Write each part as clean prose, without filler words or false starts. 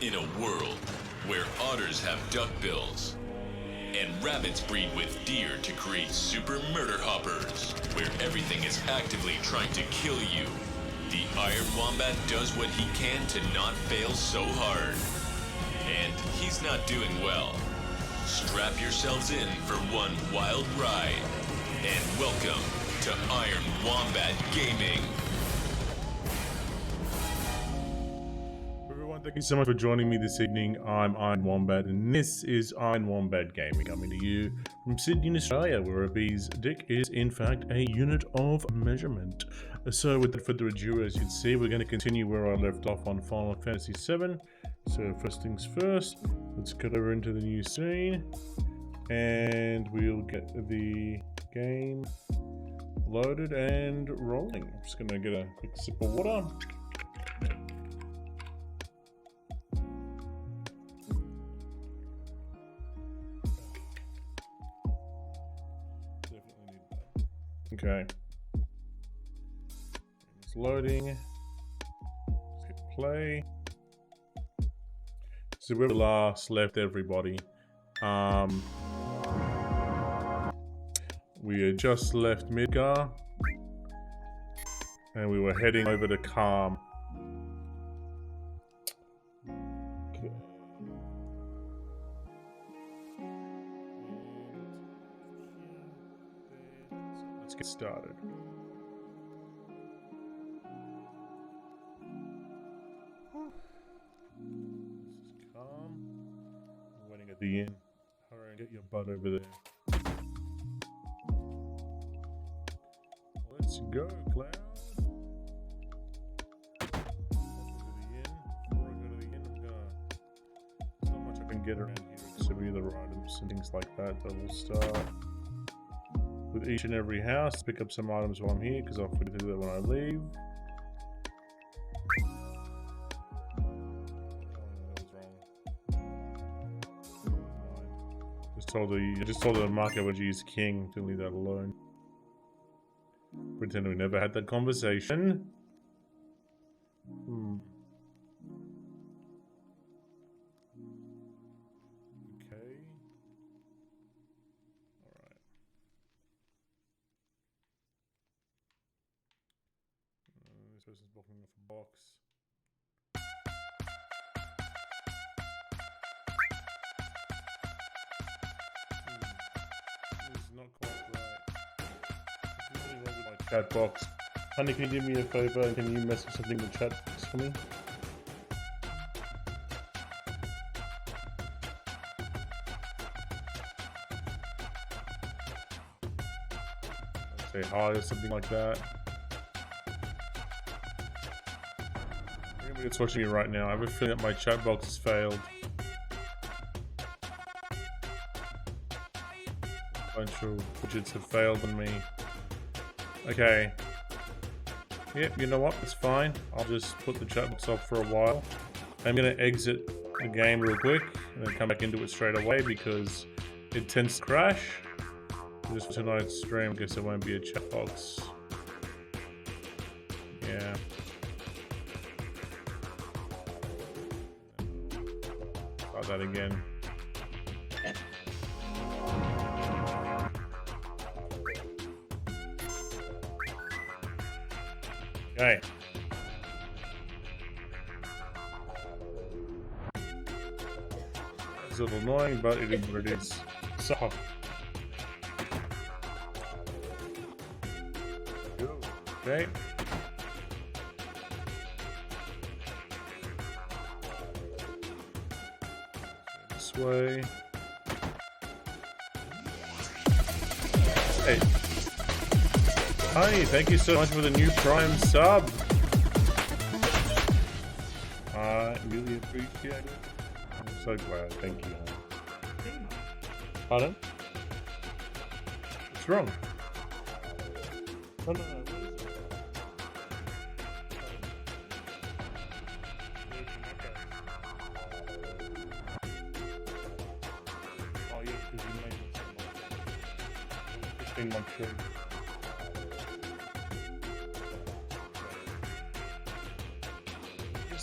In a world where otters have duckbills and rabbits breed with deer to create super murder hoppers, where everything is actively trying to kill you, the Iron Wombat does what he can to not fail so hard. And he's not doing well. Strap yourselves in for one wild ride, and welcome to Iron Wombat Gaming. Everyone, thank you so much for joining me this evening. I'm Iron Wombat, and this is Iron Wombat Gaming, coming to you from Sydney, Australia, where a bee's dick is, in fact, a unit of measurement. So, without further ado, as you can see, we're going to continue where I left off on Final Fantasy VII. So first things first, let's get over into the new scene and we'll get the game loaded and rolling. I'm just gonna get a quick sip of water. Definitely need that. Okay. It's loading. Let's hit play. So where we last left everybody. We had just left Midgar and we were heading over to Calm. Okay. So let's get started. This is Calm. I'm waiting at the inn. Hurry and get your butt over there. Let's go, Cloud. Before I go to the inn, there's not much I can get around here except either items and things like that. But we'll start with each and every house. Pick up some items while I'm here because I'll forget to do that when I leave. I just told the market would use king to leave that alone. Pretend we never had that conversation. Okay. Alright. This person's blocking off a box. Not quite right. There's really wrong with my chat box. Honey, can you do me a favor? Can you message something in the chat box for me? Say hi or something like that. Anybody that's watching me right now, I have a feeling that my chat box has failed. Bunch of widgets have failed on me. Okay. Yep, you know what? It's fine. I'll just put the chat box off for a while. I'm gonna exit the game real quick and then come back into it straight away because it tends to crash. Just for tonight's stream, I guess there won't be a chat box. Yeah. Try that again. Okay. It's a little annoying, but it is what it is. So. Okay. This way. Hey. Hi, thank you so much for the new Prime sub. I really appreciate it. I'm so glad, thank you. Pardon? What's wrong? No, no, no. What is it? Oh, yeah, because you made it so much. 15 months ago.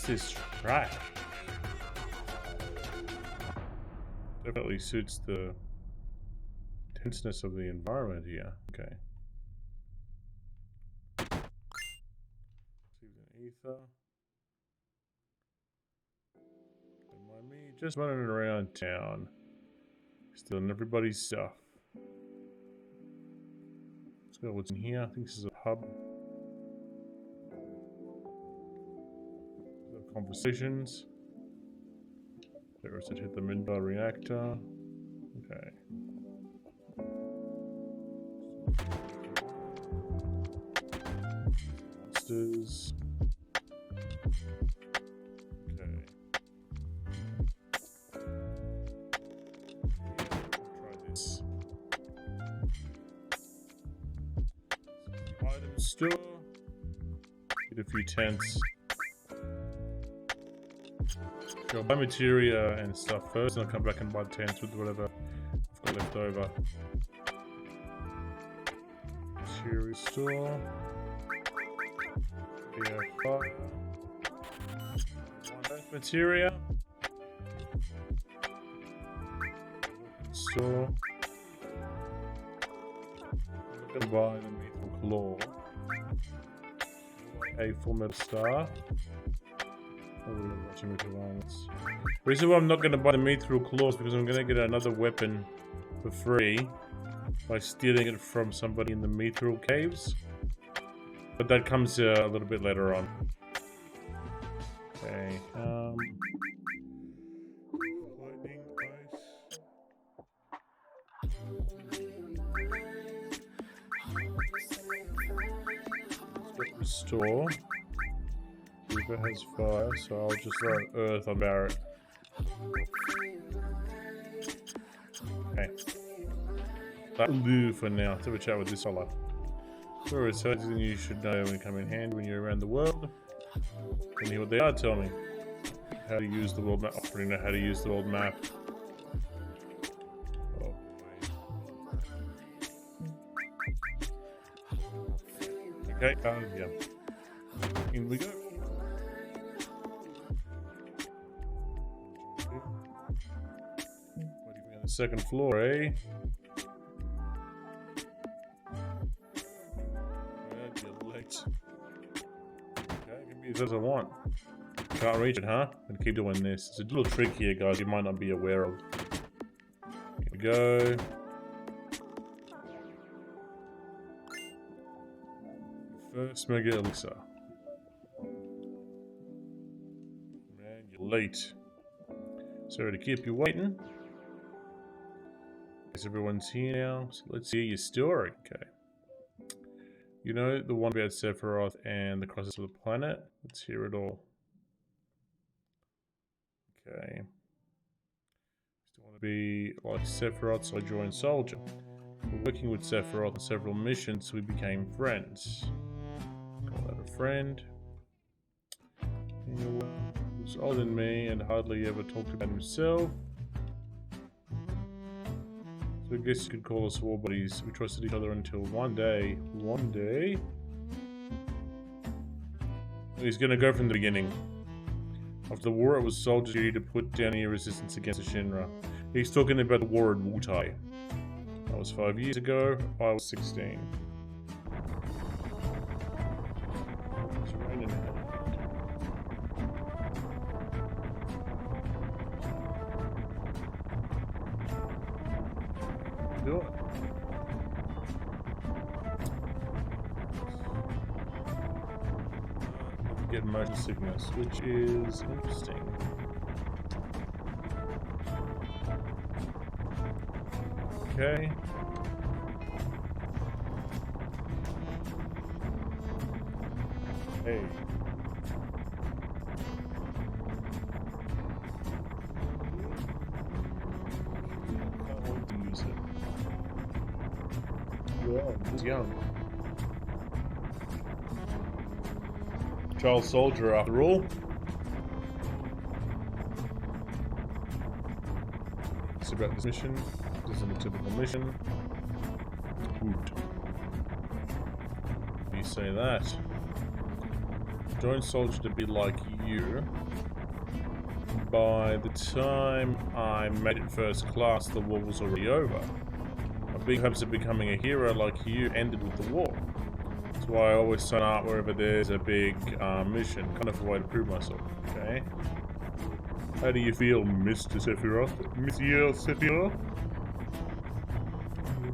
This track definitely suits the tenseness of the environment here. Okay. Ether. Don't mind me just running around town, stealing everybody's stuff. Let's go. What's in here? I think this is a pub. Conversations. There was to hit the Midgar reactor. Okay. Monsters. Okay. store. Get a few tents. Go buy materia and stuff first, and I'll come back and buy tents with whatever I've got left over. Materia store. Yeah, fire. Materia. Store. I'm gonna buy the Lethal Claw. A full metal star. The reason why I'm not going to buy the Mithril Claws because I'm going to get another weapon for free by stealing it from somebody in the Mithril Caves. But that comes a little bit later on. Okay. Lightning ice. Let's get restore. Reaper has fire, so I'll just throw earth on Barret. Okay. That'll do for now. Let's have a chat with this fella. There is something you should know when you come in handy when you're around the world. Tell me what they are, tell me. How to use the world map. I already know how to use the world map. Oh. Okay, yeah. In we go. On the second floor, eh? As I want. Can't reach it, huh? I'm gonna keep doing this. It's a little trick here, guys, you might not be aware of. Here we go. First mega elixir. Man, you're late. Sorry to keep you waiting. Guess everyone's here now, so let's hear your story. Okay. You know the one about Sephiroth and the crosses of the planet? Let's hear it all. Okay. Still want to be like Sephiroth, so I joined Soldier. We're working with Sephiroth on several missions, so we became friends. Call that a friend. He was older than me and hardly ever talked about himself. I guess you could call us war buddies. We trusted each other until one day, he's gonna go from the beginning. After the war, it was Soldier's duty to put down any resistance against the Shinra. He's talking about the war at Wutai. That was 5 years ago. I was 16. It's raining now. Do it. Get motion sickness, which is interesting. Okay. Hey. Can't wait to use it. Yeah, he's young. Child soldier, after all. It's about this mission. This isn't a typical mission. Good. You say that. Join Soldier to be like you. By the time I made it first class, the war was already over. My big hopes of becoming a hero like you ended with the war. That's why I always sign up wherever there's a big mission, kind of a way to prove myself, okay? How do you feel, Mr. Sephiroth? Monsieur Sephiroth?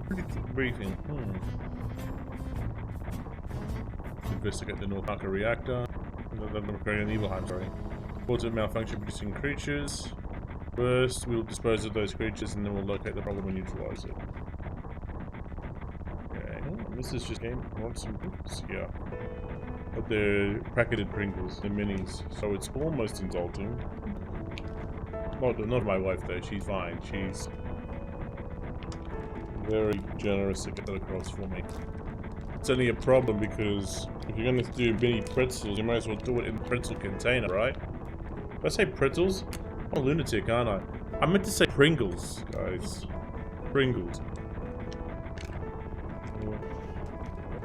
Pretty thick briefing, Investigate the North Arca reactor. Create an Nibelheim, sorry. Reports of malfunction producing creatures. First, we'll dispose of those creatures and then we'll locate the problem and neutralize it. This is just game. I want some Pringles, yeah. But they're packeted Pringles, they're minis, so it's almost insulting. Not my wife though, she's fine. She's very generous to get that across for me. it's only a problem because if you're gonna do mini pretzels, you might as well do it in the pretzel container, right? Did I say pretzels? I'm a lunatic, aren't I? I meant to say Pringles, guys. Pringles.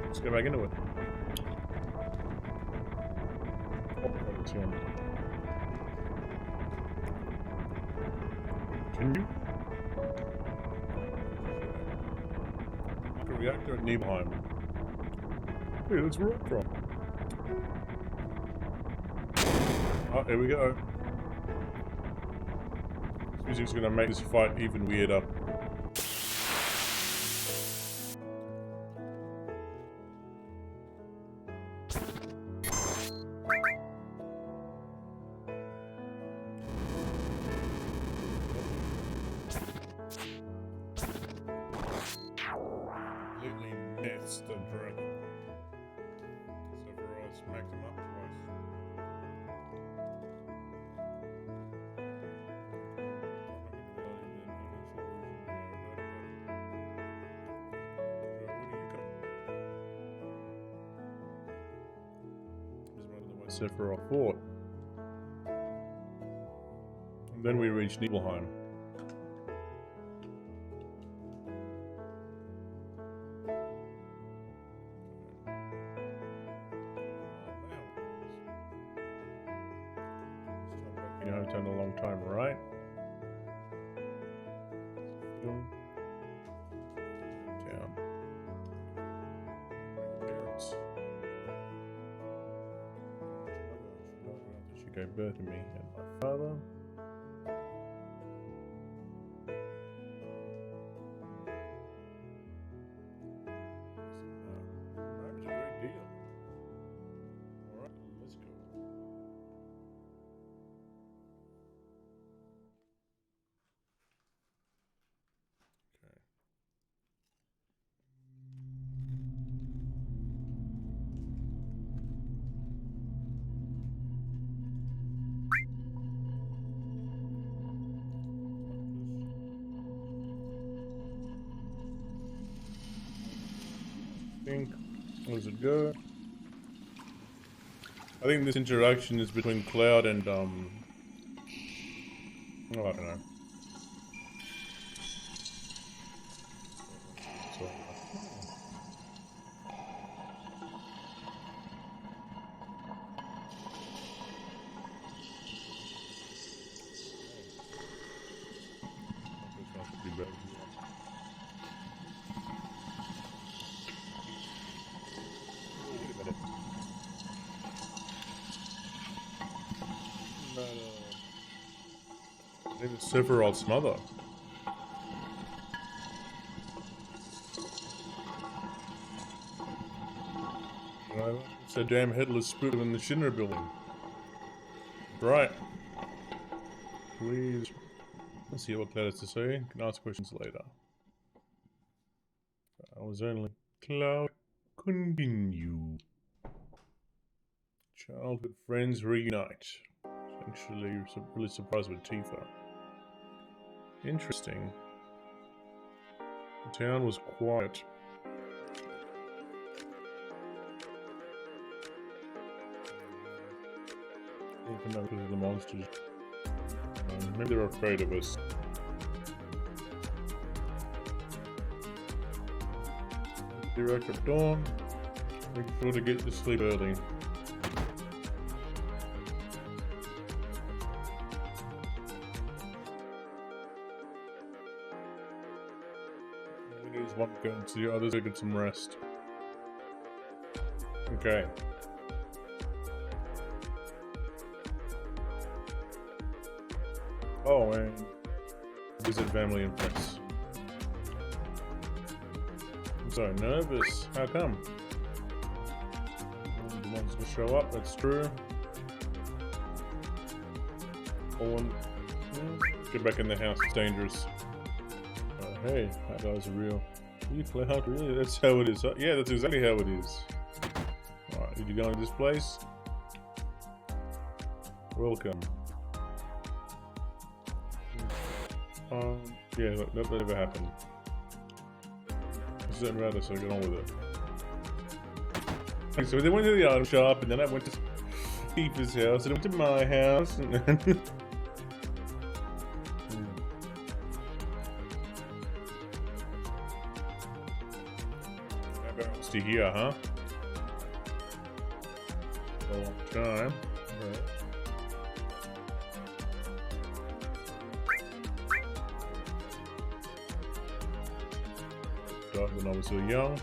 Let's go back into it. Continue. The reactor at Nibelheim. Hey, that's where I'm from. Oh, here we go. This music's gonna make this fight even weirder. Completely missed the dragon. Sephiroth smacked him up twice. Sephiroth fought. And then we reached Nibelheim. You know, I've done a long time, right? Down. Parents. She gave birth to me and my father. Marriage is a great deal. Alright, let's go. Okay. Where does it go? I think this interaction is between Cloud and oh, I don't know. So, this one should be better. I think it's Sephiroth's mother. You know, it's that damn headless spook in the Shinra building. Right. Please. Let's see what Cloud has to say. Can ask questions later. I was only Cloud. Continue. Childhood friends reunite. Actually, really surprised with Tifa. Interesting. The town was quiet. Even though because of the monsters. Maybe they're afraid of us. Direct at dawn. Make sure to get to sleep early. One going to the others to get some rest. Okay. Oh, and visit family and friends. I'm so nervous. How come? The ones will show up, that's true. Get back in the house, it's dangerous. Hey, that guy's real. You Cloud, really? That's how it is. Yeah, that's exactly how it is. Alright, did you go into this place? Welcome. Yeah, look, that never happened. It's certain rather, so get on with it. So they went to the item shop, and then I went to Tifa's house, and I went to my house, and then... to here, huh? A long time. Right. Died when I was so young.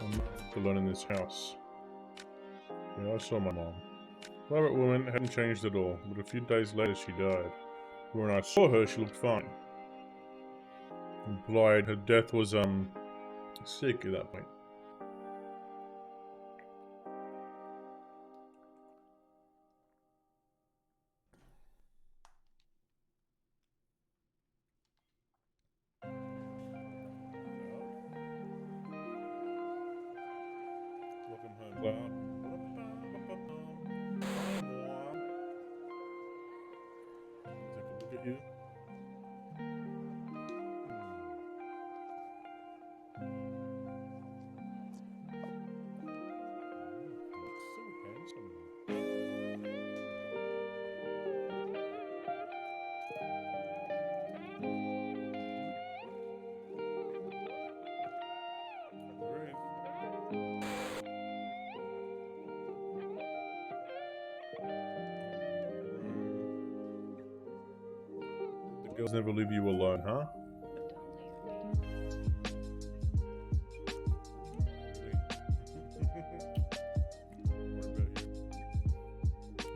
I'm alone in this house. Yeah, I saw my mom. Private woman hadn't changed at all, but a few days later she died. When I saw her, she looked fine. Implied her death was sick at that point. Welcome home, Cloud. Take a look at you. So handsome. The girls never leave you alone, huh?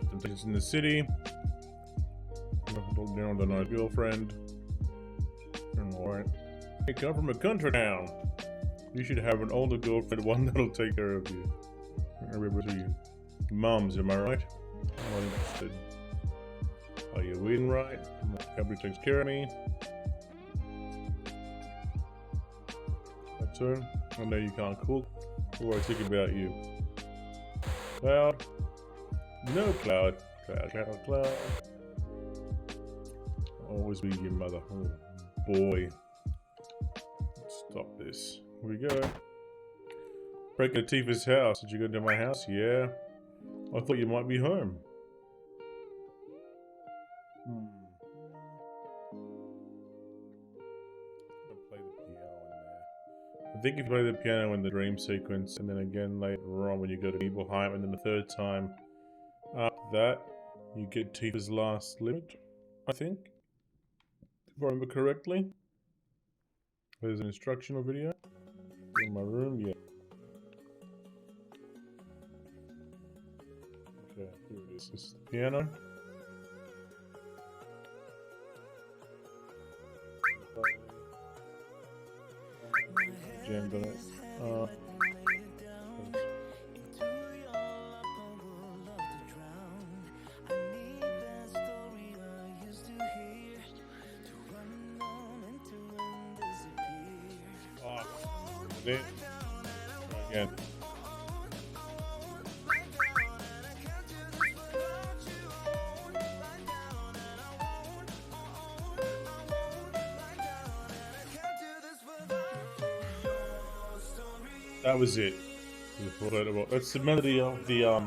Temptations in the city. Down with a nice girlfriend. Alright. Hey, come from a country town. You should have an older girlfriend, one that'll take care of you. Everybody, mums, am I right? I'm not interested. Are you eating right? Everybody takes care of me. That's her. I know you can't cook. What do I think about you? Cloud. No, Cloud. Cloud. I'll always be your mother. Oh, boy. Stop this. Here we go. Break into Tifa's house. Did you go to my house? Yeah. I thought you might be home. Play the piano in there. I think if you play the piano in the dream sequence, and then again later on when you go to Nibelheim, and then the third time after that, you get Tifa's last limit, I think. If I remember correctly. There's an instructional video. In my room, yeah. Okay, here it is. This is the piano. Jammed on it. It. Again. That was it. That's the melody of the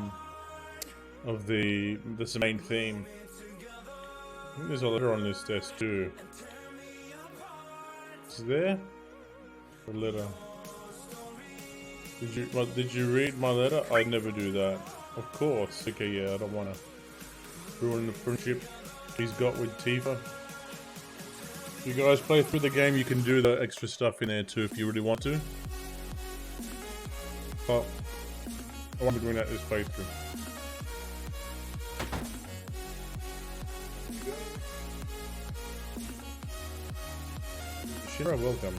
main theme. I think there's a letter on this desk too. Is there? A letter. Did you read my letter? I'd never do that. Of course. Okay, yeah, I don't want to ruin the friendship he's got with Tifa. If you guys play through the game, you can do the extra stuff in there too if you really want to. But I won't be doing that this playthrough. Shira, welcome.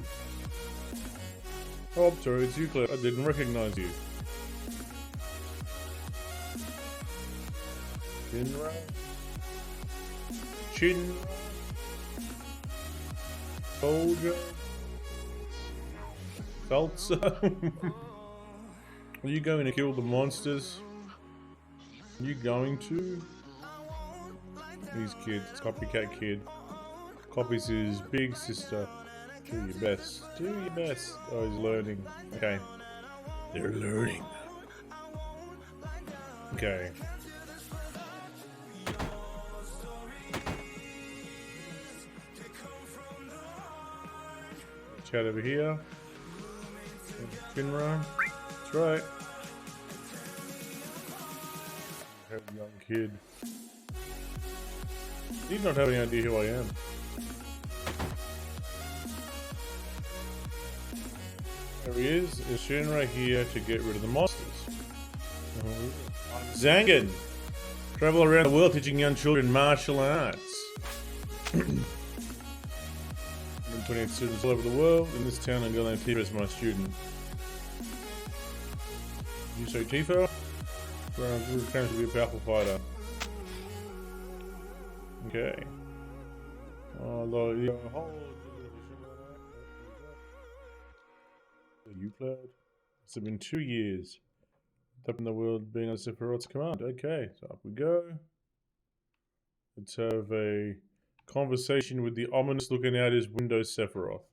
Oh, I'm sorry, it's you, Claire. I didn't recognize you. Shinra? Shinra? Soldier? Feltzer? Are you going to kill the monsters? Are you going to? These kids, copycat kid. Copies his big sister. Do your best. Do your best. Oh, he's learning. Okay. They're learning. Okay. Chat over here. Finra. That's right. Have a young kid. He's not having any idea who I am. There he is. Is Shinra here to get rid of the monsters? I'm Zangan. Travel around the world teaching young children martial arts. 128 students all over the world. In this town, I'm going to Tifa as my student. You say Tifa? Good chance to be a powerful fighter. Okay. Although the whole Euclid. It's been 2 years. Up in the world being on Sephiroth's command. Okay, so up we go. Let's have a conversation with the ominous looking out his window Sephiroth.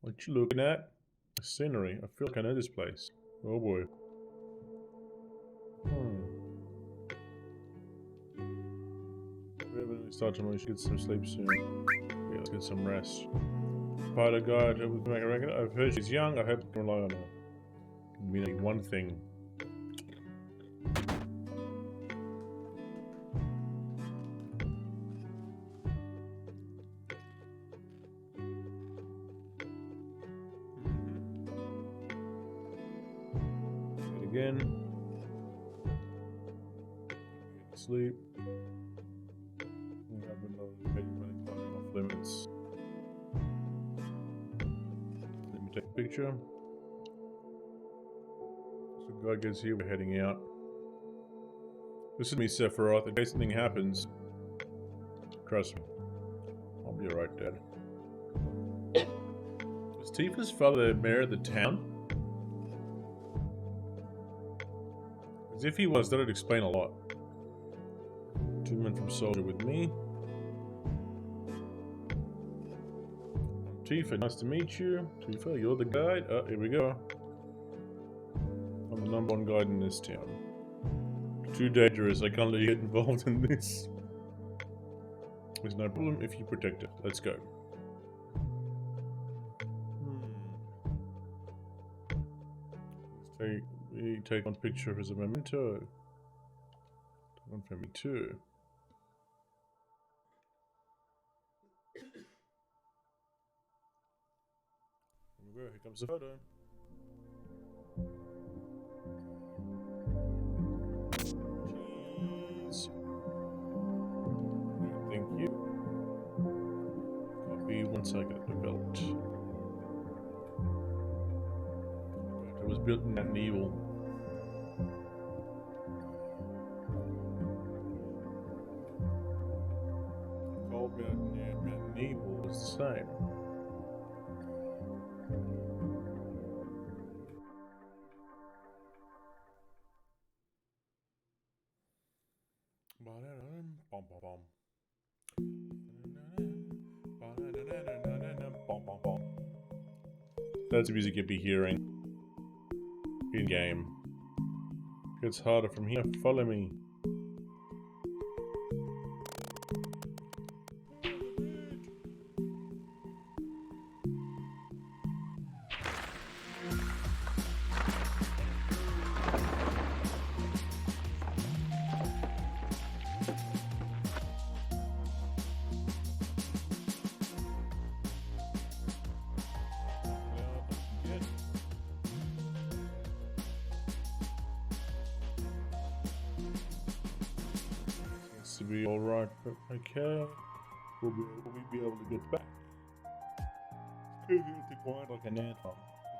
What you looking at? The scenery. I feel like I know this place. Oh boy. We start tomorrow. We should get some sleep soon. Yeah, let's get some rest. Spider guide. We can make a record. I've heard she's young. I hope we can rely on her. We need one thing. Again. Sleep. Off limits. Let me take a picture. So God gets here, we're heading out. Listen to me, Sephiroth. In case something happens, trust me. I'll be alright, Dad. Was Tifa's father the mayor of the town? As if he was, that would explain a lot. 2 men from Soldier with me. Tifa, nice to meet you. Tifa, you're the guide? Oh, here we go. I'm the #1 guide in this town. Too dangerous, I can't let you get involved in this. There's no problem if you protect it. Let's go. Let's take one picture as a memento. One for me too. Here comes the photo. Cheese. Thank you. Copy once I get developed. It was built in an evil. Called Mountain Evil was the same. That's the music you'd be hearing in game. Gets harder from here. Follow me. To be alright, but okay. We'll be able to get back. Quiet like an ant.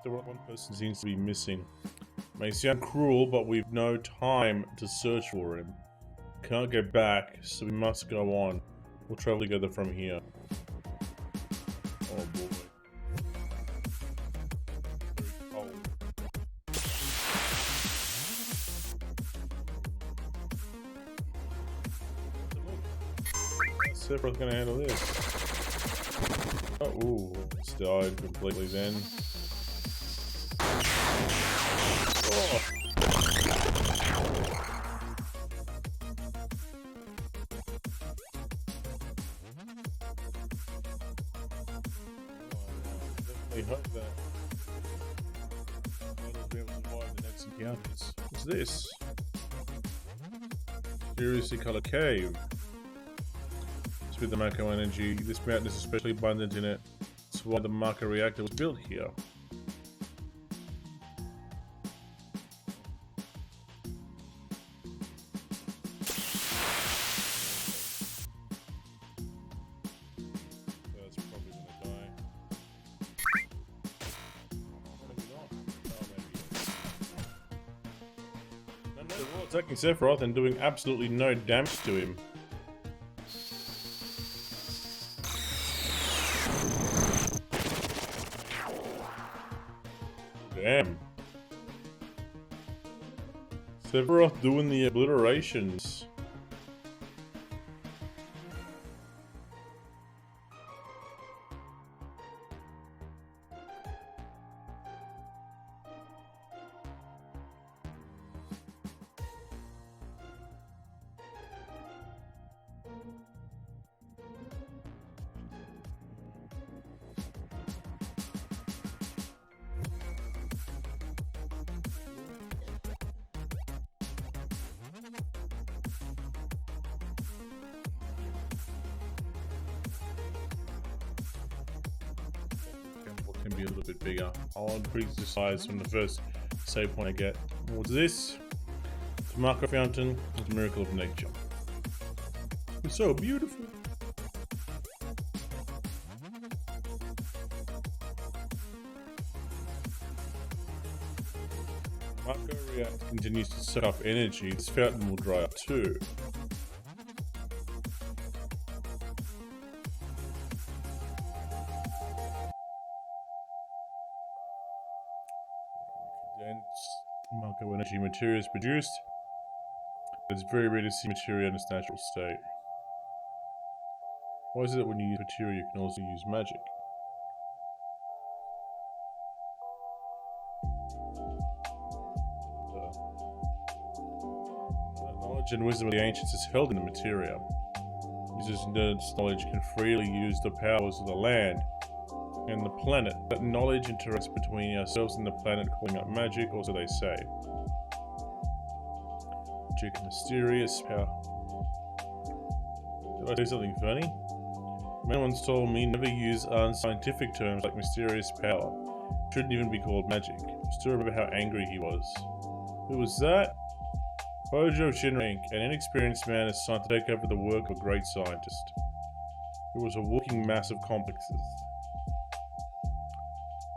The one person seems to be missing. May sound cruel, but we've no time to search for him. Can't go back, so we must go on. We'll travel together from here. Oh boy. Sephiroth's gonna handle this. Oh, ooh, it's died completely then. Oh. certainly hope that I'll be able to survive the next encounters. What's this? Curiously colored cave. It's with the Mako energy. This mountain is especially abundant in it. That's why the Mako reactor was built here. That's probably gonna die. Maybe not. Oh, maybe yes. And they're all attacking Sephiroth and doing absolutely no damage to him. Damn. Sephiroth doing the obliterations. Can be a little bit bigger. I'll increase the size from the first save point I get. What's this? It's a Mako fountain. It's a miracle of nature. It's so beautiful. Mako reactor continues to suck up energy. This fountain will dry up too. Mako energy material is produced. It's very rare to see material in its natural state. Why is it that when you use material you can also use magic? Knowledge and wisdom of the ancients is held in the materia. Users in this knowledge can freely use the powers of the land and the planet. That knowledge interacts between ourselves and the planet, calling up magic, or so they say. Magic, mysterious power. Did I say something funny? Man once told me never use unscientific terms like mysterious power. It shouldn't even be called magic. I still remember how angry he was. Who was that? Hojo Shinrank, an inexperienced man assigned to take over the work of a great scientist. It was a walking mass of complexes.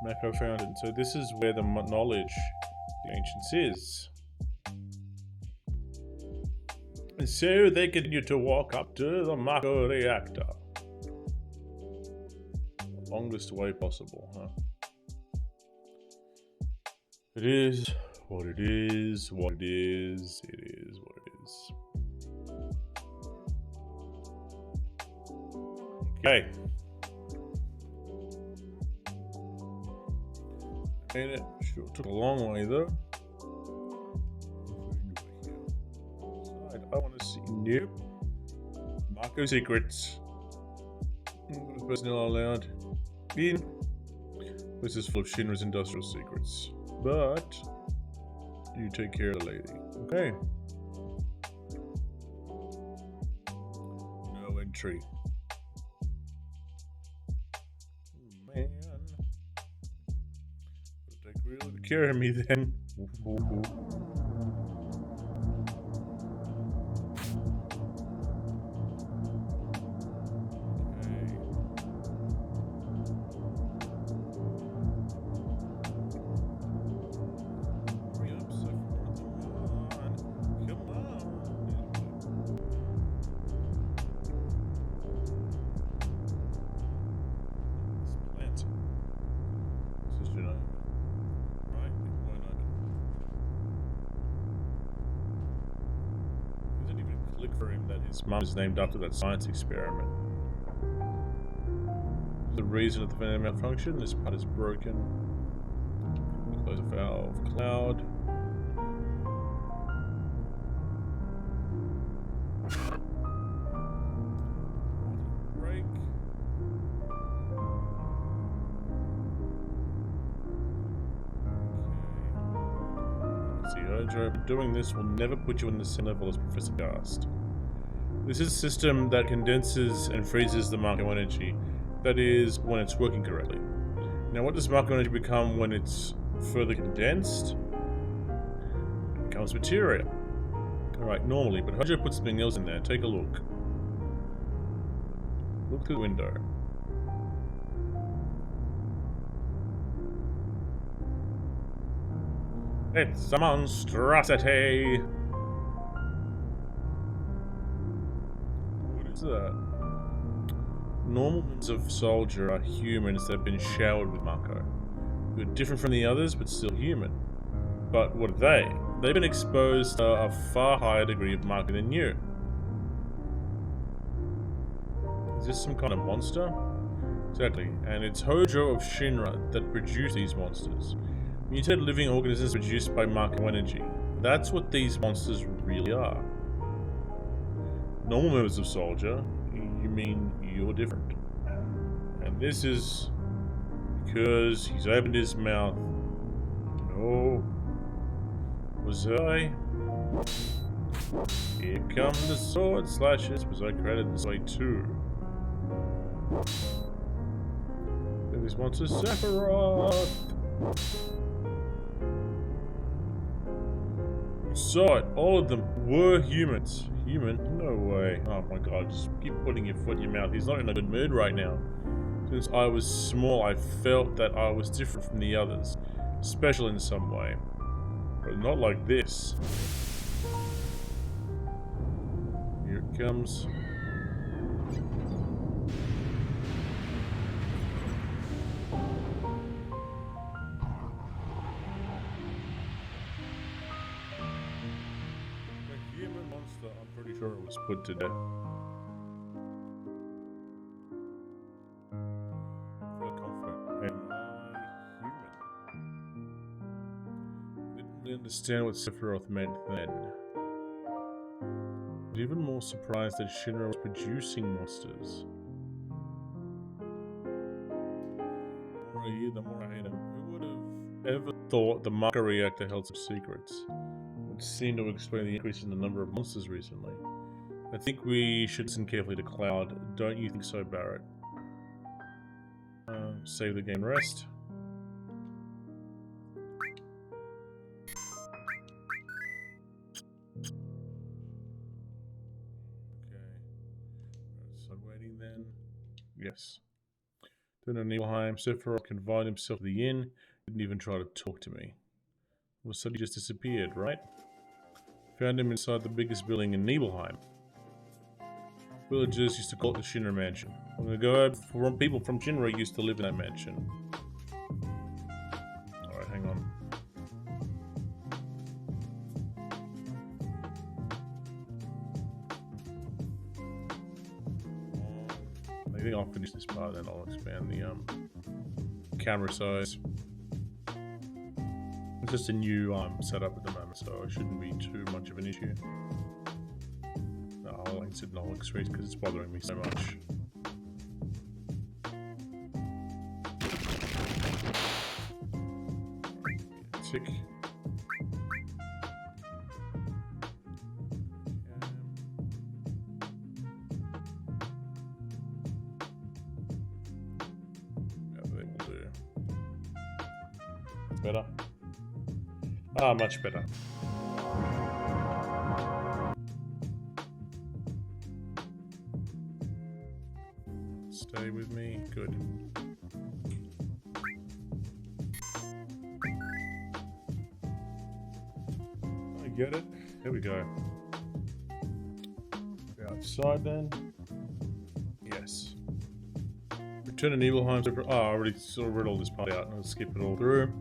Mako Fountain. So this is where the knowledge of the ancients is. And so they continue to walk up to the Mako reactor. The longest way possible, huh? It is what it is, what it is, it is what it is. Okay. Made it. Sure took a long way though. I want to see. Nope. Mako secrets. Personnel allowed in. This is full of Shinra's industrial secrets. But you take care of the lady. Okay. No entry. Oh, man. Take real good care of me then. For him that his mum is named after that science experiment. The reason of the vent malfunction, this part is broken. Close the valve. Cloud. Break. Hojo, but doing this will never put you on the same level as Professor Ghast. This is a system that condenses and freezes the Mako energy. That is, when it's working correctly. Now, what does Mako energy become when it's further condensed? It becomes materia. Alright, normally, but Hojo put something else in there. Take a look. Look through the window. It's a monstrosity! What is that? Normal members of Soldier are humans that have been showered with Mako. Who are different from the others, but still human. But what are they? They've been exposed to a far higher degree of Mako than you. Is this some kind of monster? Exactly, and it's Hojo of Shinra that produced these monsters. Mutated living organisms produced by Mako energy. That's what these monsters really are. Normal members of Soldier, you mean you're different. And this is because he's opened his mouth. No. Was I? Here come the sword slashes. Was I created this way too? This monster's Sephiroth! Saw it. All of them were humans. Human? No way. Oh my god, just keep putting your foot in your mouth. He's not in a good mood right now. Since I was small, I felt that I was different from the others. Special in some way. But not like this. Here it comes. I'm pretty sure it was put to death. Feel confident. Am I human? Didn't really understand what Sephiroth meant then. But even more surprised that Shinra was producing monsters. The more I hear, the more I hate him. Who would have ever thought the Mako reactor held some secrets? Seem to explain the increase in the number of monsters recently. I think we should listen carefully to Cloud. Don't you think so, Barret? Save the game, rest. Okay. Start waiting then. Yes. Then in Nibelheim, Sephiroth confined himself to the inn. Didn't even try to talk to me. Well, so he just disappeared, right? Found him inside the biggest building in Nibelheim. Villagers used to call it the Shinra Mansion. I'm gonna go over people from Shinra used to live in that mansion. Alright, hang on. I think I'll finish this part, then I'll expand the camera size. It's just a new setup at the moment, so it shouldn't be too much of an issue. I'll exit null extremes because it's bothering me so much. Tick. Yeah, they will do. Better. Ah, much better. Stay with me. Good. I get it. Here we go. Outside then. Yes. Return to Nibelheim. Oh, I already sort of read all this part out. I'll skip it all through.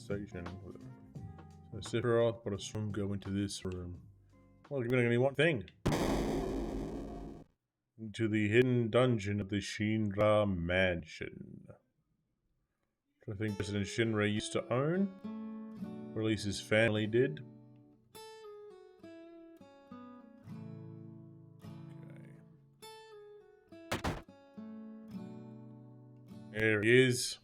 conversation with him. So Sephiroth, but a storm go into this room. Well, you're only one thing. Into the hidden dungeon of the Shinra Mansion. Which I think President Shinra used to own. Or at least his family did. Okay. There he is.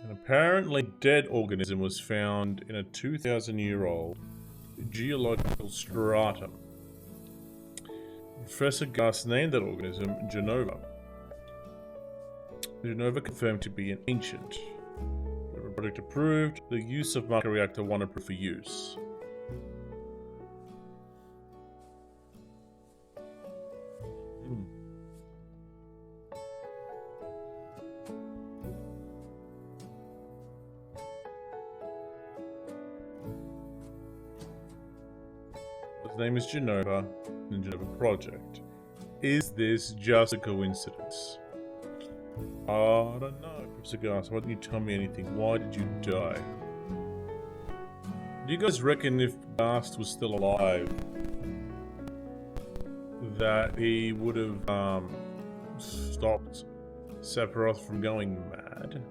An apparently dead organism was found in a 2,000-year-old geological stratum. Professor Gus named that organism Jenova. Jenova confirmed to be an ancient. The project approved. The use of Marker Reactor 1 approved for use. His name is Jenova, the Jenova Project. Is this just a coincidence? I don't know, Professor Gus. Why didn't you tell me anything? Why did you die? Do you guys reckon if Gast was still alive, that he would have stopped Sephiroth from going mad?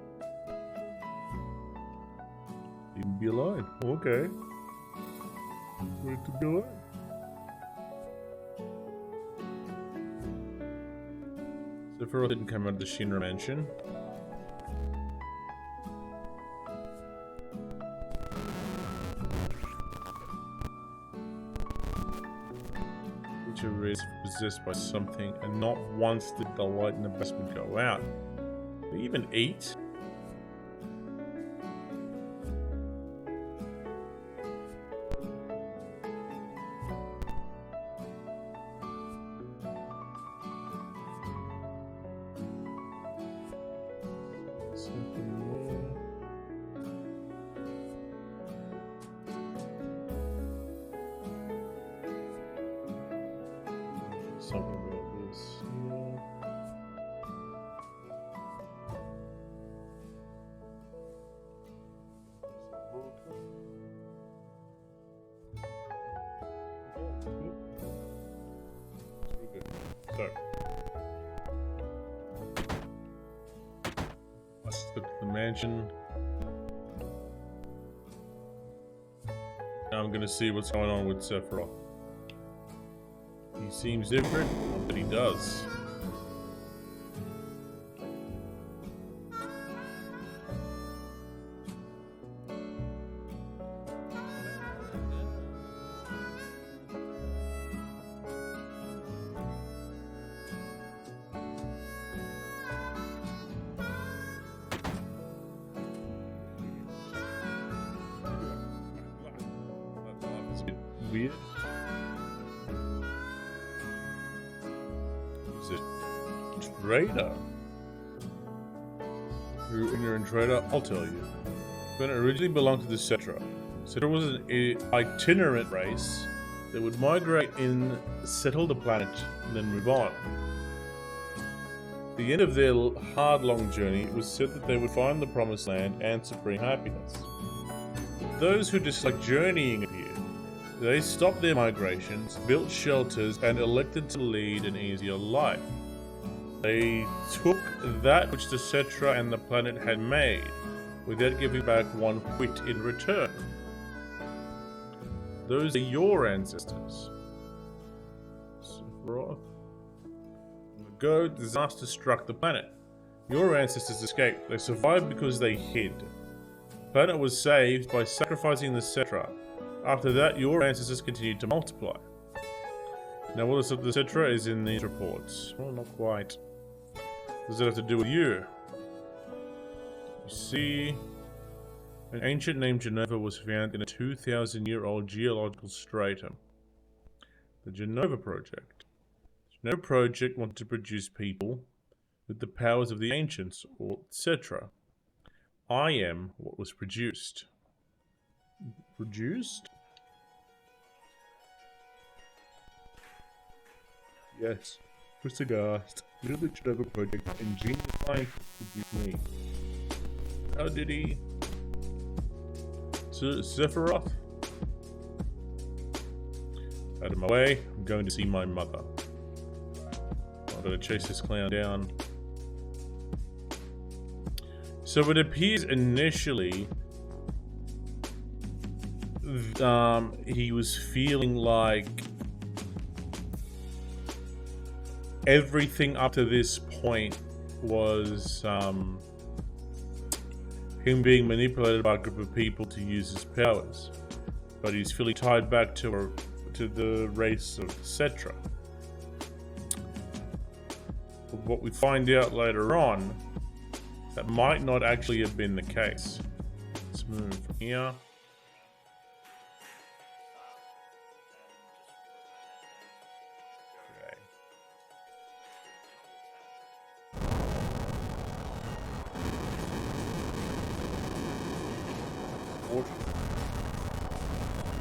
He'd be alive. Okay. Where to go? Sephiroth didn't come out of the Shinra Mansion. Creature is possessed by something, and not once did the light in the basement go out. Did they even eat? Something about this. So, let's look at the mansion. Now I'm gonna see what's going on with Sephiroth. He seems different, but he does. It's a bit weird. Trader. When you're in Trader, I'll tell you. When it originally belonged to the Cetra. Cetra was an itinerant race that would migrate in, settle the planet, and then move on. At the end of their hard, long journey, it was said that they would find the Promised Land and supreme happiness. But those who disliked journeying appeared. They stopped their migrations, built shelters, and elected to lead an easier life. They took that which the Cetra and the planet had made, without giving back one whit in return. Those are your ancestors. Sephiroth. Long ago, disaster struck the planet. Your ancestors escaped. They survived because they hid. The planet was saved by sacrificing the Cetra. After that, your ancestors continued to multiply. Now, what is the Cetra is in these reports? Well, not quite. What does it have to do with you? You see, an ancient named Jenova was found in a 2,000-year-old geological stratum. The Jenova Project. The Jenova Project wanted to produce people with the powers of the ancients, or Cetra. I am what was produced. Produced? Yes. Mr. Gast, little the Jenova Project, and genius scientist produced me. How did he? Sephiroth. Out of my way, I'm going to see my mother. I'm going to chase this clown down. So it appears initially he was feeling like everything up to this point was him being manipulated by a group of people to use his powers, but he's feeling tied back to the race of Cetra. But what we find out later on, that might not actually have been the case. Let's move from here.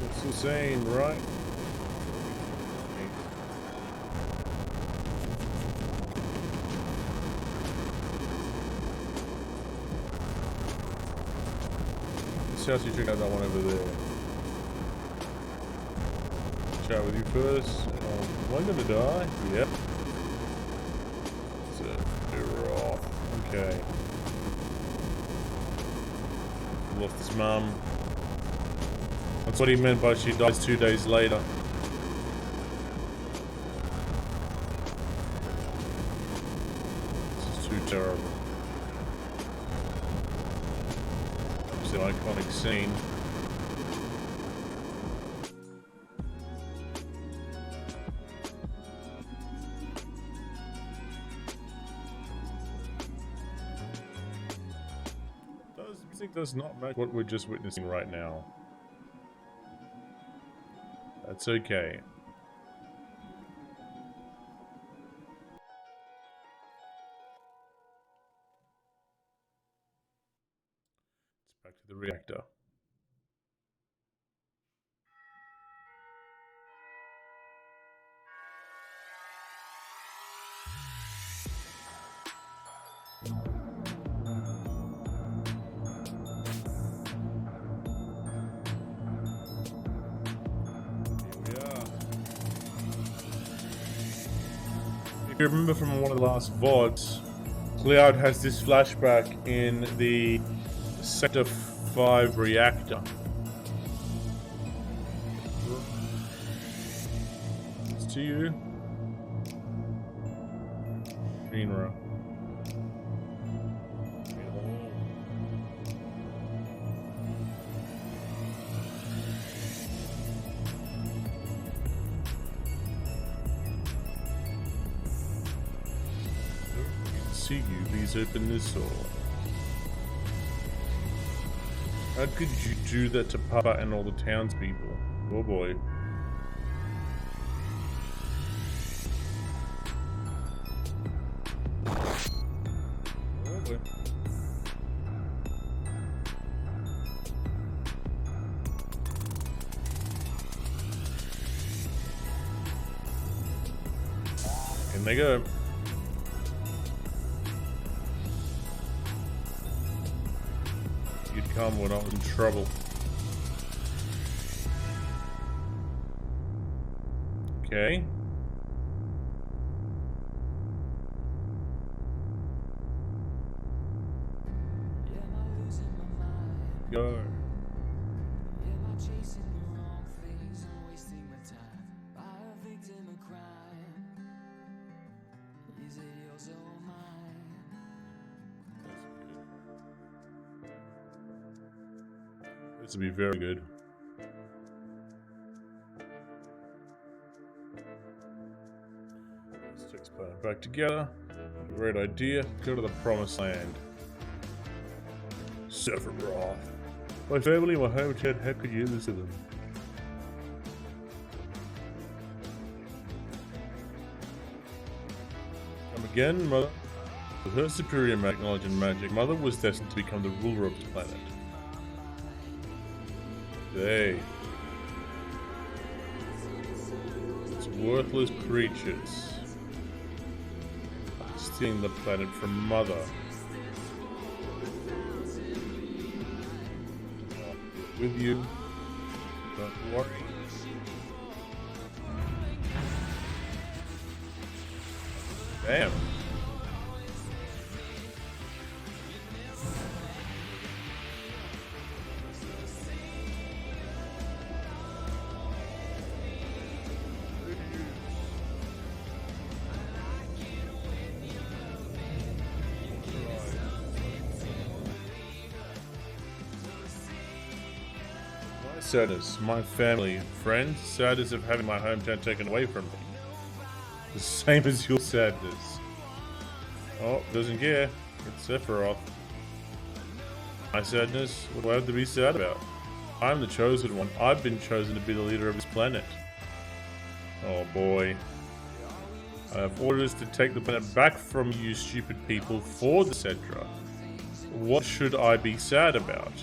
It's insane, right? Let's check out that one over there. Chat with you first. Am I gonna die? Yep. So, we're off. Okay. Lost his mum. That's what he meant by she dies 2 days later. This is too terrible. It's an iconic scene. Music does not match what we're just witnessing right now. That's okay. It's back to the reactor. If you remember from one of the last VODs, Cloud has this flashback in the Sector 5 reactor. It's to you. Shinra. See you, please open this door. How could you do that to Papa and all the townspeople? Oh boy. Oh boy. And they go. You'd come when I was in trouble. Okay. Go. This will be very good. Let's take this planet back together. Great idea. Go to the promised land. Sephiroth. My family, my hometown, how could you do this to them? Come again, Mother. With her superior knowledge and magic, Mother was destined to become the ruler of the planet. They. It's worthless creatures. Stealing the planet from Mother. with you. Don't worry. Damn. Sadness, my family, friends, sadness of having my hometown taken away from me. The same as your sadness. Oh, doesn't care. It's Sephiroth. My sadness? What do I have to be sad about? I'm the chosen one. I've been chosen to be the leader of this planet. Oh boy. I have orders to take the planet back from you stupid people for the Cedra. What should I be sad about?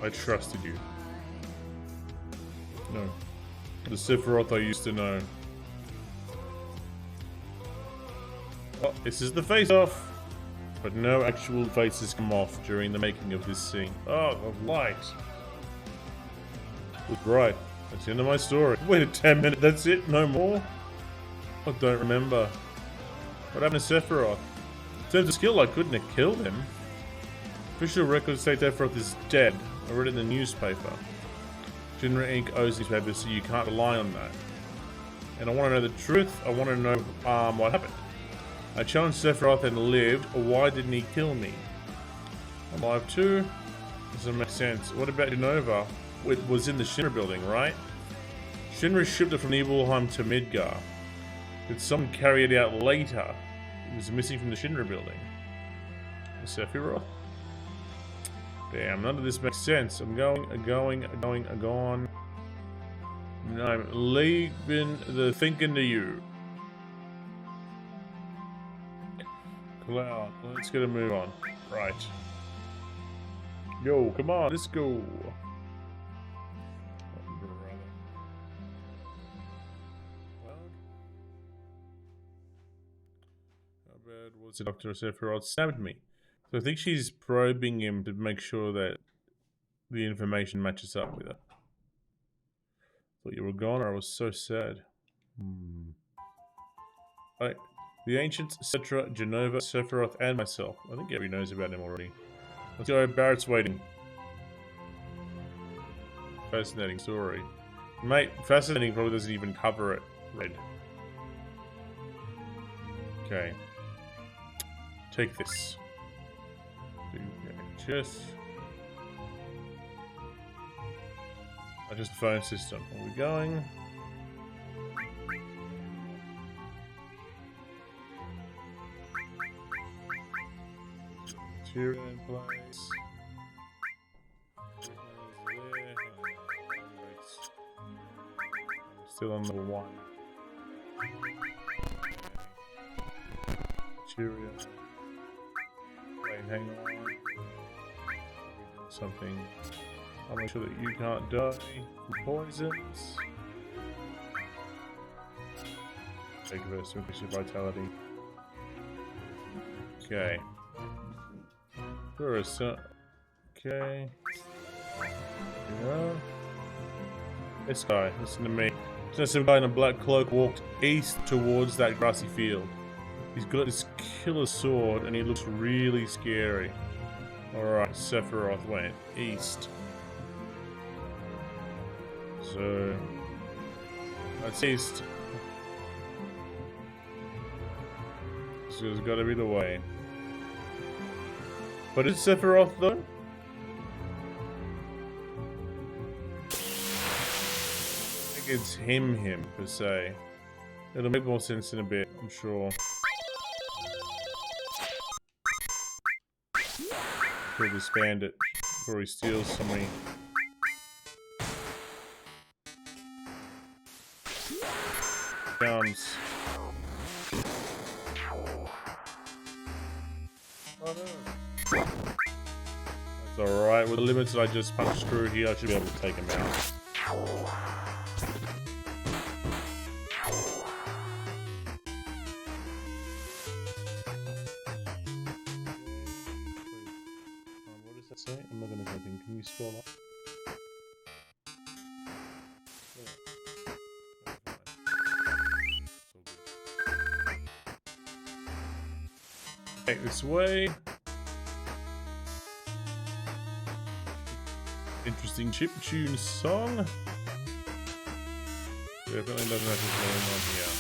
I trusted you. No. The Sephiroth I used to know. Oh, this is the face-off! But no actual faces come off during the making of this scene. Oh, the light! Was bright. That's the end of my story. Wait 10 minutes, that's it? No more? I don't remember. What happened to Sephiroth? In terms of skill, I couldn't have killed him. Official records say Sephiroth is dead. I read it in the newspaper. Shinra Inc. owes newspapers, so you can't rely on that. And I want to know the truth. I want to know what happened. I challenged Sephiroth and lived. Why didn't he kill me? I'm alive too. Doesn't make sense. What about Unova? It was in the Shinra building, right? Shinra shipped it from Nibelheim to Midgar. Did someone carry it out later? It was missing from the Shinra building. Sephiroth? Damn, none of this makes sense. I'm going. I'm leaving the thinking to you. Cloud, let's get a move on. Right. Yo, come on, let's go. How bad was it Dr. Sephiroth stabbed me? So I think she's probing him to make sure that the information matches up with it. Thought you were gone, or I was so sad. Alright. The Ancients, Cetra, Jenova, Sephiroth, and myself. I think everybody knows about him already. Let's go, Barrett's waiting. Fascinating story. Mate, fascinating probably doesn't even cover it. Red. Okay. Take this. Just the phone system. Are we going? Cheer in place. Still on level 1. Cheerio. Wait, hang on. Something. I'll make sure that you can't die from poisons. Take a verse to increase your vitality. Okay. Okay. Yeah. This guy, listen to me. Some guy in a black cloak walked east towards that grassy field. He's got this killer sword and he looks really scary. Alright, Sephiroth went east. So that's east. So it's gotta be the way. But is Sephiroth though? I think it's him per se. It'll make more sense in a bit, I'm sure. Kill this bandit before he steals somebody. Comes. Oh no. That's alright. With the limits that I just punched through here, I should be able to take him out. that say? I'm not gonna do anything. Can you scroll up? Okay, this way. Interesting chiptune song. Definitely doesn't have what's going on here.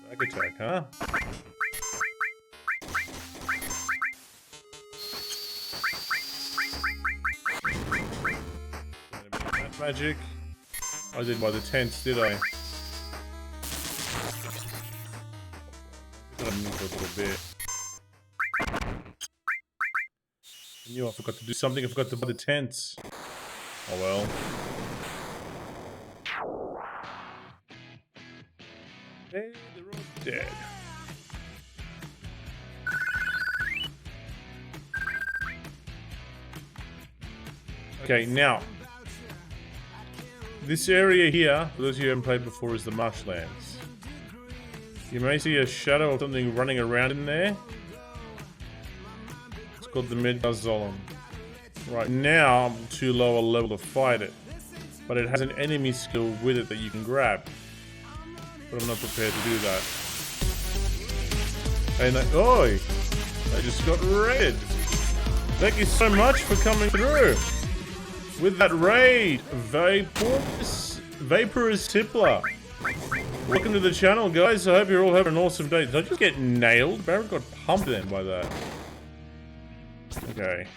Back attack, huh? Magic. I didn't buy the tents, did I? Got a move for a little bit. I knew I forgot to do something. I forgot to buy the tents. Oh well. Hey, they're all dead. Okay, now. This area here, for those of you who haven't played before, is the marshlands. You may see a shadow of something running around in there. It's called the Midgard. Right now, I'm too low a level to fight it. But it has an enemy skill with it that you can grab. But I'm not prepared to do that. And oi! I just got raided. Thank you so much for coming through. With that raid, Vaporous Tippler. Welcome to the channel, guys. I hope you're all having an awesome day. Did I just get nailed? Barrett got pumped then by that. Okay.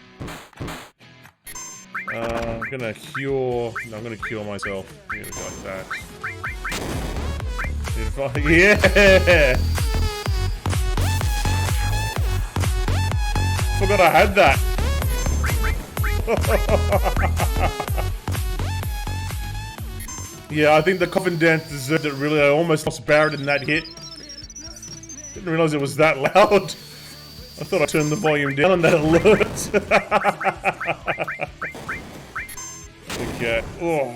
I'm gonna cure... No, I'm gonna cure myself. Like that. Yeah! Forgot I had that. Yeah, I think the coffin dance deserved it really. I almost lost Barrett in that hit. Didn't realize it was that loud. I thought I turned the volume down on that alert. Okay. Oh.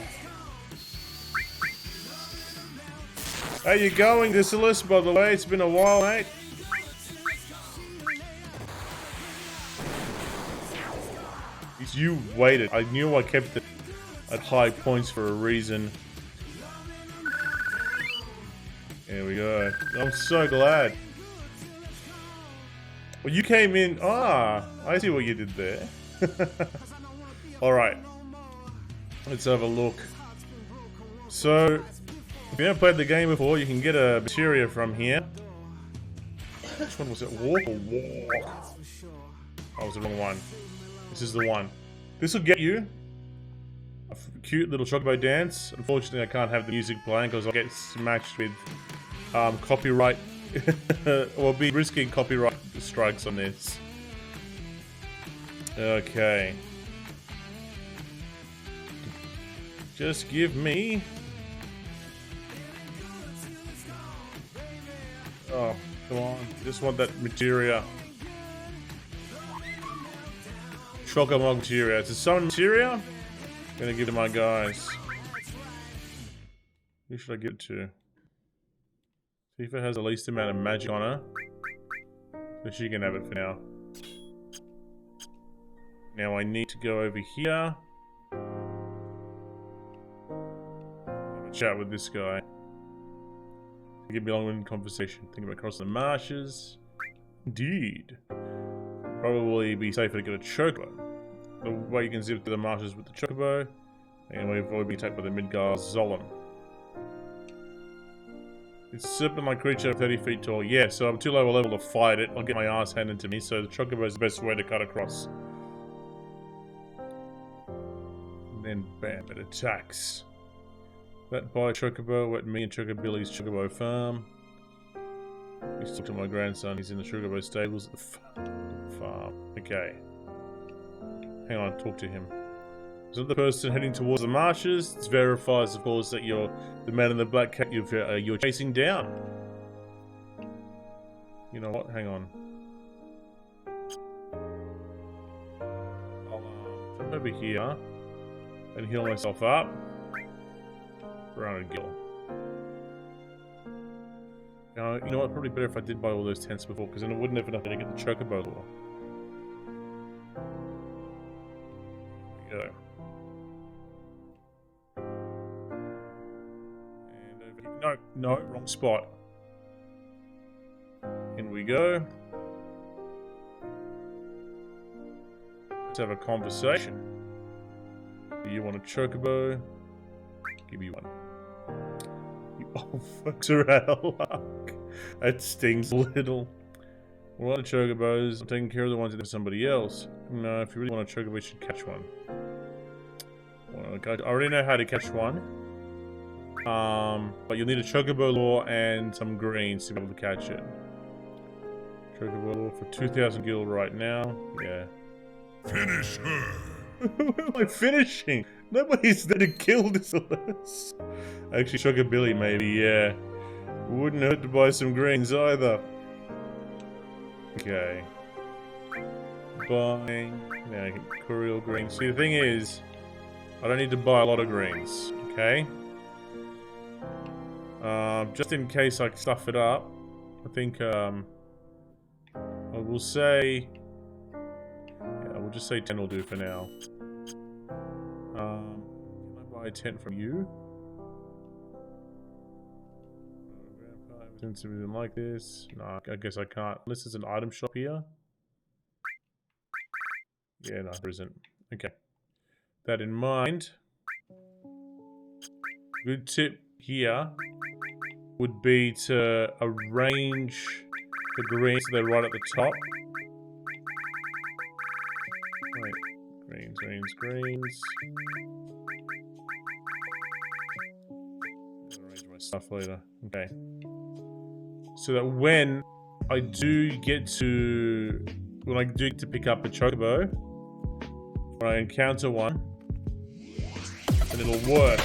How you going, Discilus, by the way? It's been a while, mate. You waited. I knew I kept it at high points for a reason. There we go. I'm so glad. Well, you came in. Ah, I see what you did there. Alright. Let's have a look. So, if you haven't played the game before, you can get a materia from here. Which one was it? Walk or walk? That was the wrong one. This is the one. This will get you a cute little chocobo dance. Unfortunately, I can't have the music playing because I'll get smashed with copyright. Or be risking copyright strikes on this. Okay. Just give me... Oh, come on. Just want that materia. Chocomog materia. It's a summon materia. I'm gonna give it to my guys. Who should I give it to? Tifa has the least amount of magic on her. So she can have it for now. Now I need to go over here. Have a chat with this guy. Give me a long-winded conversation. Think about crossing the marshes. Indeed. Probably be safer to get a chocobo. The way you can zip through the marshes with the chocobo. And we've avoid being attacked by the Midgard Zolom. It's a serpent-like creature 30 feet tall. Yeah, so I'm too low a level to fight it. I'll get my ass handed to me, so the chocobo is the best way to cut across. And then bam, it attacks. That by chocobo at me and Chocobilly's chocobo farm. He's talking to my grandson. He's in the chocobo stables at the farm. Okay. Hang on, talk to him. Is that the person heading towards the marshes? This verifies, of course, that you're the man in the black cap you're chasing down. You know what? Hang on. I'll jump over here and heal myself up. 400 gil. You know what? Probably better if I did buy all those tents before, because then I wouldn't have enough to get the chocobo lore. There we go. And over here. No, no, wrong spot. In we go. Let's have a conversation. Do you want a chocobo? Give me one. You old fucks are out of luck. That stings a little. A lot of chocobos. I'm taking care of the ones that have somebody else. No, if you really want a chocobo, you should catch one. Well, I already know how to catch one. But you'll need a chocobo lore and some greens to be able to catch it. Chocobo lore for 2,000 gil right now. Yeah. Finish her! What am I finishing? Nobody's there to kill this unless... Actually, Chocobilly maybe, yeah. Wouldn't hurt to buy some greens either. Okay. Buying... Now I can Kuriel greens. See, the thing is, I don't need to buy a lot of greens, okay? Just in case I stuff it up, I think, I will say... Yeah, we'll just say 10 will do for now. Can I buy a tent from you? Since we didn't like this. No, I guess I can't. Unless there's an item shop here. Yeah, no, there isn't. Okay. That in mind. Good tip here would be to arrange the greens so they're right at the top. Wait. Greens, greens, greens. I'll arrange my stuff later. Okay. So that when I do get to pick up a chocobo, when I encounter one, and it'll work.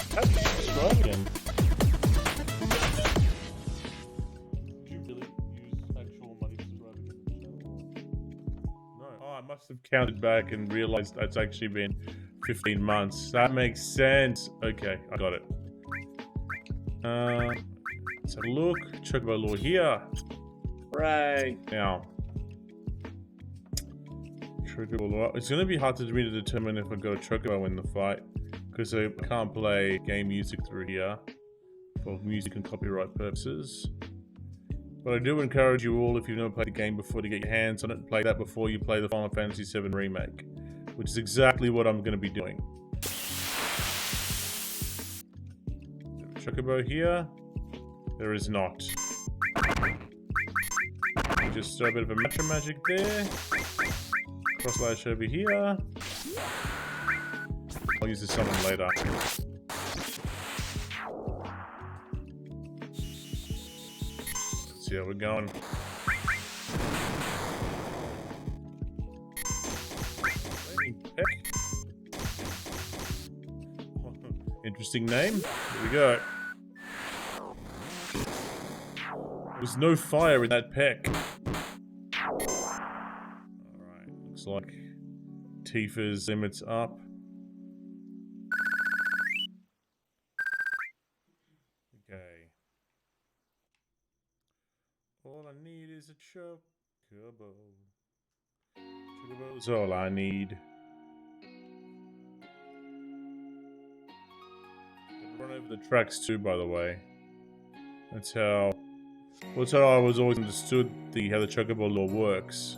How did you subscribe again? Did you really use actual money to subscribe again? No. Oh, I must have counted back and realized that's actually been 15 months. That makes sense. Okay, I got it. Let's have a look. Chocobo lore here. Right now. Chocobo lore. It's going to be hard for me to determine if I've got a chocobo in the fight, because I can't play game music through here for music and copyright purposes. But I do encourage you all, if you've never played the game before, to get your hands on it and play that before you play the Final Fantasy VII Remake, which is exactly what I'm going to be doing. Chocobo here? There is not. Just throw a bit of a matcha magic there. Cross slash over here. I'll use this summon later. Let's see how we're going. Interesting name. Here we go. There's no fire in that peck. Alright, looks like Tifa's limit's up. Okay. All I need is a chocobo. Chocobo's all I need. Run over the tracks too, by the way. That's how I was always understood how the chocobo lore works.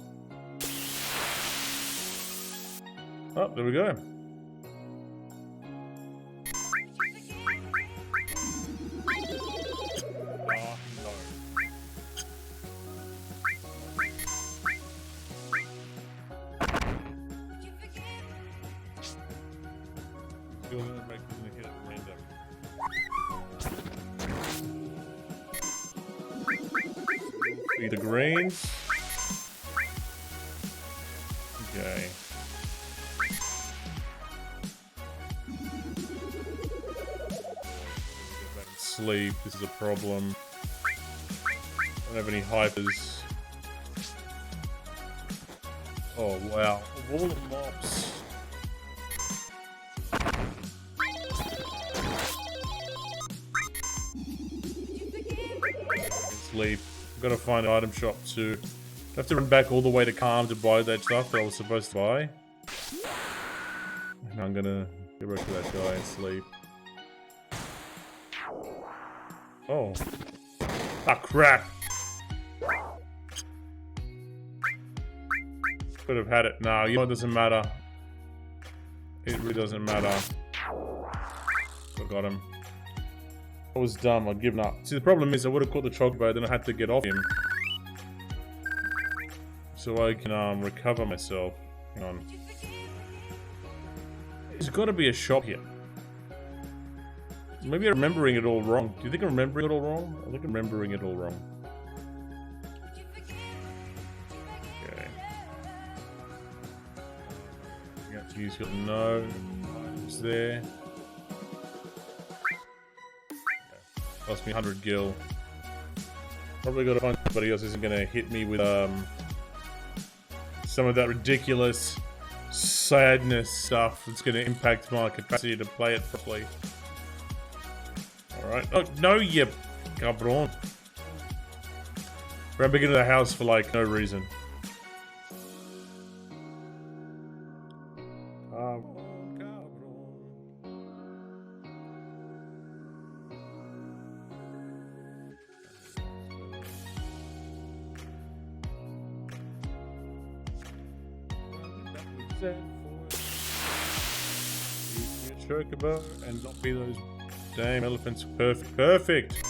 Oh, there we go. Oh, no. Still gonna make them hit it random. Feed the greens. Okay. Get back and sleep. This is a problem. Don't have any hypers. Oh wow. A wall of mobs. sleep. I've got to find an item shop too. I have to run back all the way to Calm to buy that stuff that I was supposed to buy. And I'm gonna get back to that guy and sleep. Oh. Ah, crap! Could have had it. No, you know it doesn't matter. It really doesn't matter. I got him. I was dumb. I'd given up. See, the problem is I would have caught the chocobo, then I had to get off him. So I can recover myself. Hang on. There's got to be a shop here. Maybe I'm remembering it all wrong. Do you think I'm remembering it all wrong? I think I'm remembering it all wrong. Okay. You have to use your no. It's there. Okay. Cost me 100 gil. Probably got to find somebody else who's going to hit me with some of that ridiculous sadness stuff that's going to impact my capacity to play it properly. Alright. Oh, no, you cabron. Ramping into the house for, like, no reason. Chocobo and not be those damn elephants. Perfect. Perfect!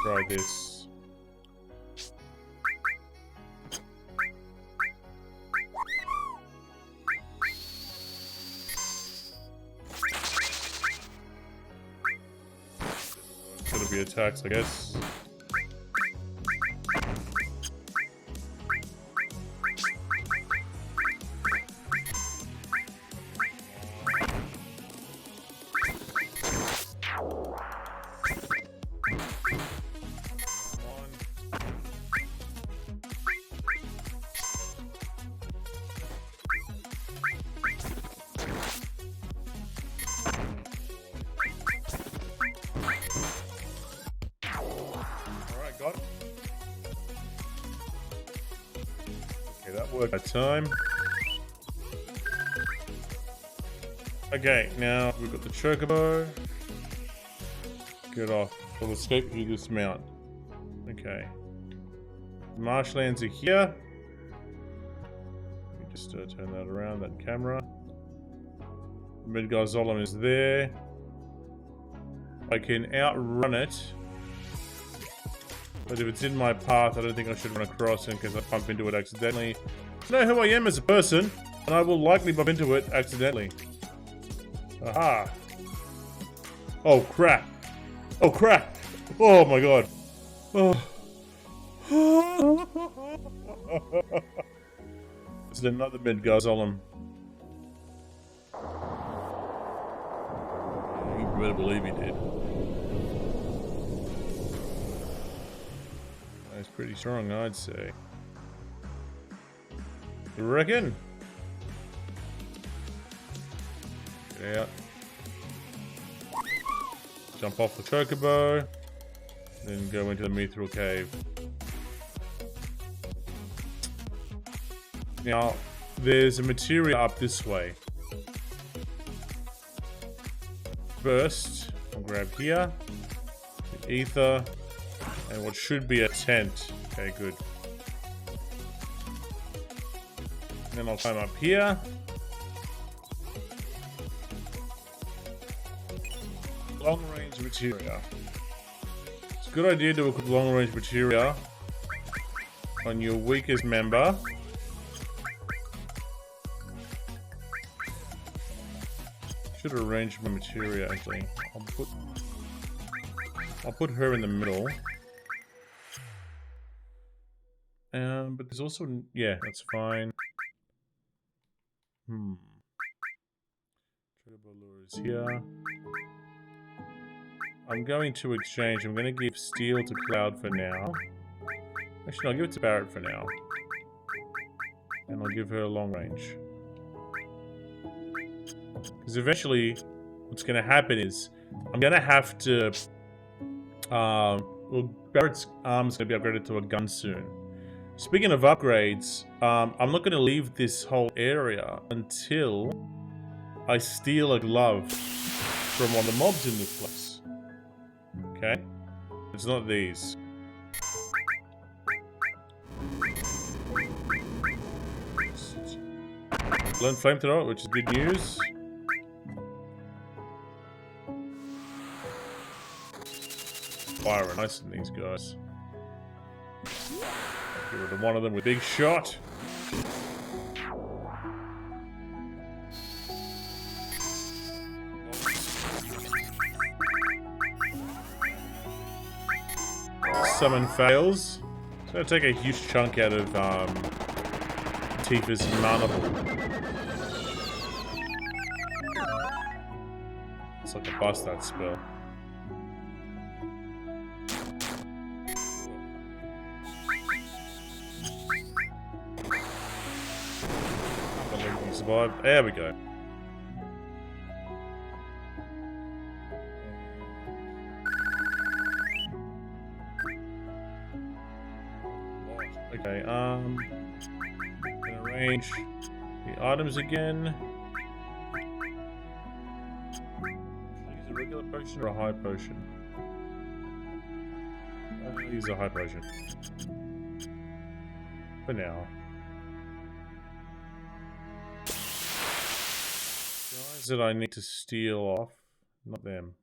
Try this. Gonna be attacks, I guess. That time. Okay, now we've got the chocobo. Get off. We'll escape through this mount. Okay. Marshlands are here. Let me just turn that around, that camera. Midgard-Zolom is there. I can outrun it. But if it's in my path, I don't think I should run across it because I bump into it accidentally. I know who I am as a person, and I will likely bump into it accidentally. Aha! Oh crap! Oh crap! Oh my god! Oh. It's another Midgard-Zolom. You better believe he did. That's pretty strong, I'd say. You reckon? Get out. Jump off the chocobo. Then go into the Mithril Cave. Now, there's a materia up this way. First, I'll grab here. Get ether. And what should be a tent. Okay, good. Then I'll climb up here. Long range materia. It's a good idea to equip long range materia on your weakest member. Should have arranged my materia actually. I'll put her in the middle. But there's also, yeah, that's fine. Chocobo lure is here. I'm going to exchange. I'm going to give steel to Cloud for now. Actually, I'll give it to Barret for now. And I'll give her a long range. Because eventually, what's going to happen is I'm going to have to... well, Barret's arm's going to be upgraded to a gun soon. Speaking of upgrades, I'm not going to leave this whole area until I steal a glove from one of the mobs in this place. Okay? It's not these. Learn flamethrower, which is good news. Fire nice in these guys. Get rid of one of them with big shot. Summon fails. It's gonna take a huge chunk out of Tifa's mana pool. It's like a bust that spell. Survive. There we go. Okay, gonna arrange the items again. Should I use a regular potion or a high potion? I'll use a high potion. For now. Guys that I need to steal off. Not them.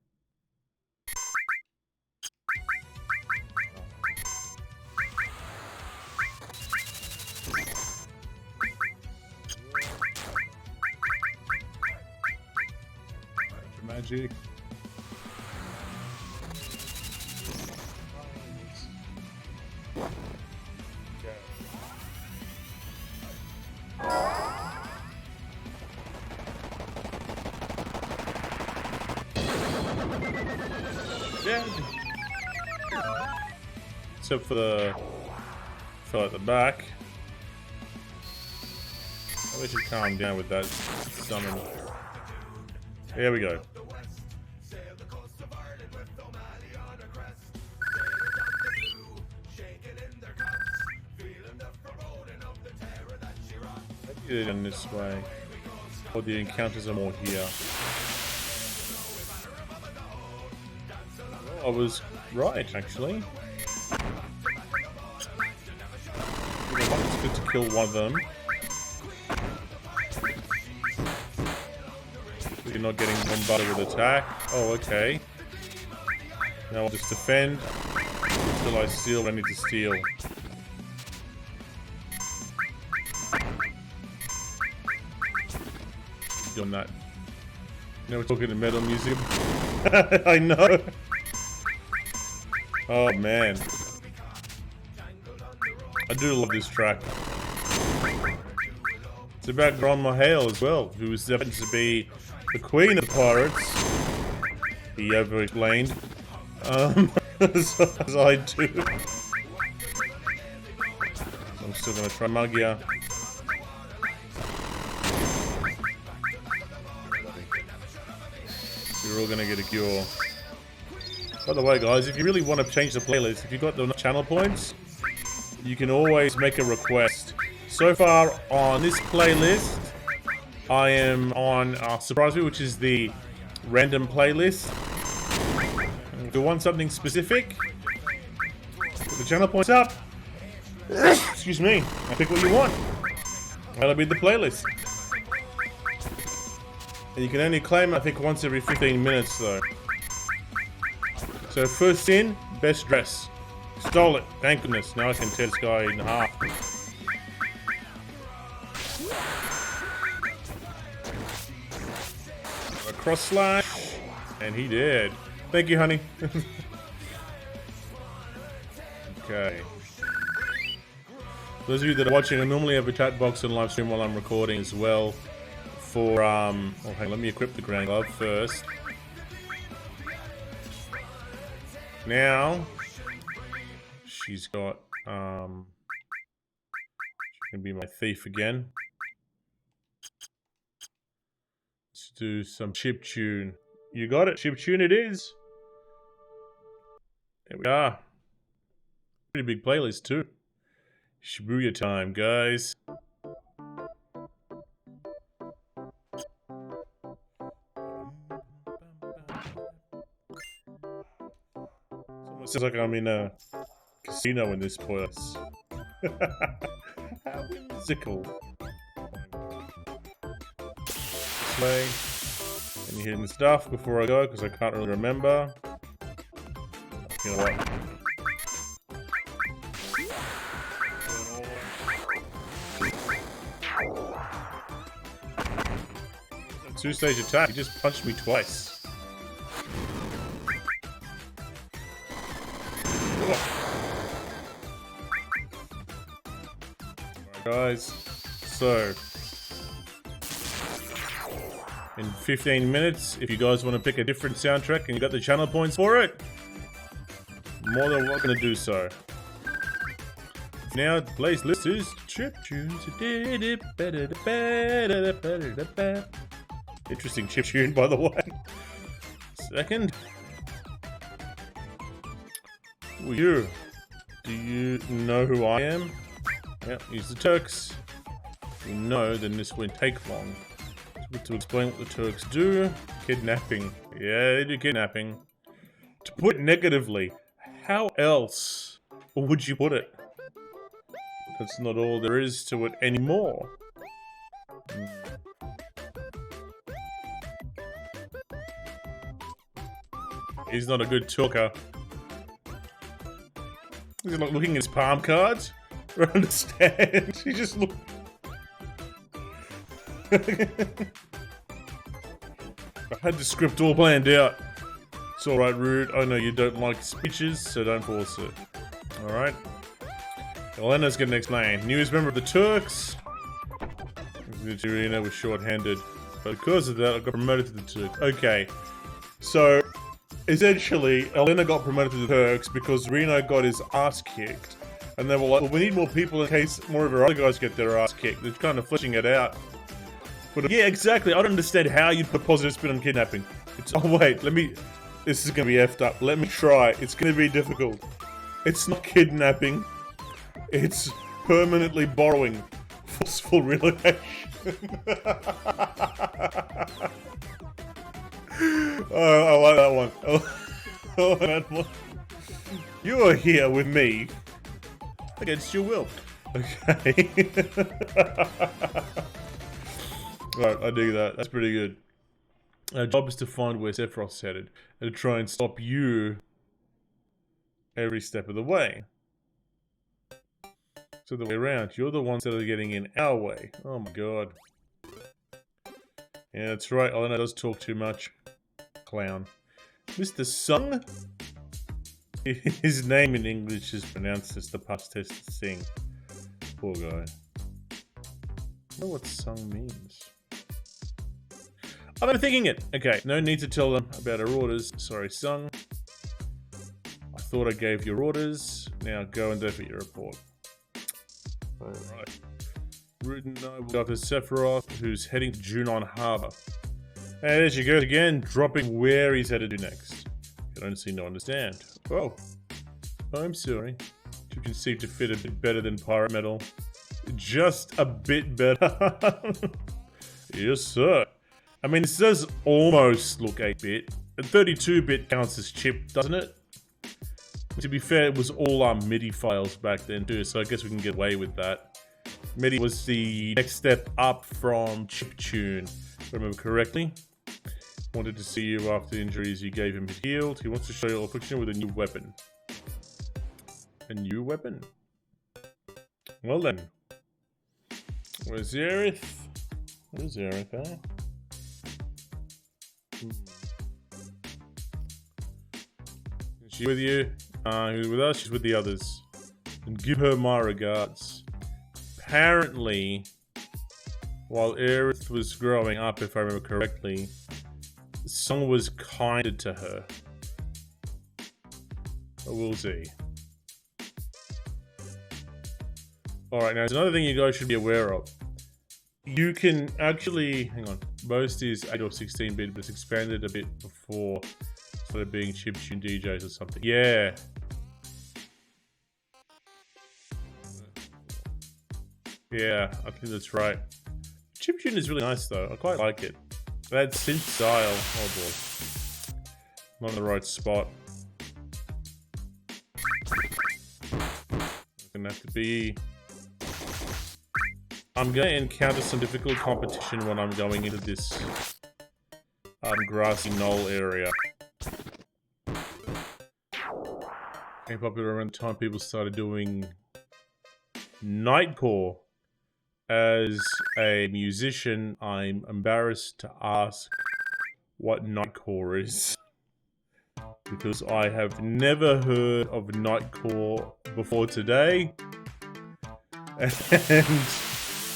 Magic. Dead. Except for the fellow at the back. I should calm down with that summon. There we go. Get it in this way. Or the encounters are more here. I was right, actually. It's good to kill one of them. You're not getting bombarded with attack. Oh, okay. Now I'll just defend until I steal what I need to steal. Doing that. Now we're talking to Metal Museum. I know. Oh man. I do love this track. It's about Grandma Hale as well, who was destined to be the queen of pirates. He over-explained. As I do. I'm still gonna try Magia. You're all gonna get a cure. By the way, guys, if you really want to change the playlist, if you've got the channel points, you can always make a request. So far on this playlist, I am on Surprise Me, which is the random playlist. If you want something specific, put the channel points up. Excuse me, I pick what you want. That'll be the playlist. And you can only claim, I think, once every 15 minutes, though. So first in, best dress. Stole it, thank goodness. Now I can tear this guy in half. A cross slash, and he did. Thank you, honey. Okay. Those of you that are watching, I normally have a chat box and live stream while I'm recording as well. For oh, hang on, let me equip the Grand Glove first. Now she's got she can be my thief again. Let's do some chiptune. You got it, chiptune it is. There we are. Pretty big playlist too. Shibuya time, guys. It sounds like I'm in a casino in this place. How whimsical. Play any hidden stuff before I go because I can't really remember. You know what? Two-stage attack. He just punched me twice. Alright, guys. So, in 15 minutes, if you guys want to pick a different soundtrack and you got the channel points for it, more than welcome to do so. Now, the playlist is chiptunes. Interesting chiptune, by the way. Second. You. Do you know who I am? Yep, he's the Turks. You know, then this won't take long. To explain what the Turks do. Kidnapping. Yeah, they do kidnapping. To put it negatively, how else would you put it? That's not all there is to it anymore. He's not a good talker. He's like looking at his palm cards. I don't understand. He just look. I had the script all planned out. It's alright, Rude. I know you don't like speeches, so don't force it. Alright. Elena's gonna explain. Newest member of the Turks. Arena was short-handed. But because of that, I got promoted to the Turks. Okay. So, essentially, Elena got promoted to the Turks because Reno got his ass kicked. And they were like, well, we need more people in case more of our other guys get their ass kicked. They're kind of fleshing it out. But yeah, exactly. I don't understand how you'd put positive spin on kidnapping. Oh wait, this is gonna be effed up. Let me try. It's gonna be difficult. It's not kidnapping. It's permanently borrowing. Forceful relocation. Oh, I like that one. I like that one. You are here with me. Against your will. Okay. Right, I dig that. That's pretty good. Our job is to find where Sephiroth's headed and to try and stop you every step of the way. So the way around, you're the ones that are getting in our way. Oh my god. Yeah, that's right. Elena does talk too much. Clown. Mr. Sung? His name in English is pronounced as the past tense sing. Poor guy. I don't know what Sung means. I'm thinking it. Okay, no need to tell them about our orders. Sorry, Sung. I thought I gave your orders. Now go and do your report. Alright. Root and I will go after Sephiroth, who's heading to Junon Harbor. And there she goes again, dropping where he's headed to next. I don't seem to understand. Oh. I'm sorry. You can seem to fit a bit better than Pirate Metal. Just a bit better. Yes, sir. I mean, this does almost look 8-bit. 32-bit counts as chip, doesn't it? To be fair, it was all MIDI files back then too, so I guess we can get away with that. MIDI was the next step up from chiptune, if I remember correctly. Wanted to see you after the injuries you gave him healed. He wants to show you affliction with a new weapon. A new weapon? Well then. Where's Aerith? Where's Aerith, eh? Is she with you? Who's with us? She's with the others. And give her my regards. Apparently, while Aerith was growing up, if I remember correctly, Sung was kinder to her. But we'll see. Alright, now there's another thing you guys should be aware of. You can actually, hang on, most is 8 or 16-bit, but it's expanded a bit before, instead of being chiptune DJs or something. Yeah. Yeah, I think that's right. Chiptune is really nice though, I quite like it. That synth style, oh boy. Not in the right spot. Gonna have to be... I'm gonna encounter some difficult competition when I'm going into this grassy knoll area. Came popular around the time people started doing Nightcore. As a musician, I'm embarrassed to ask what Nightcore is. Because I have never heard of Nightcore before today. And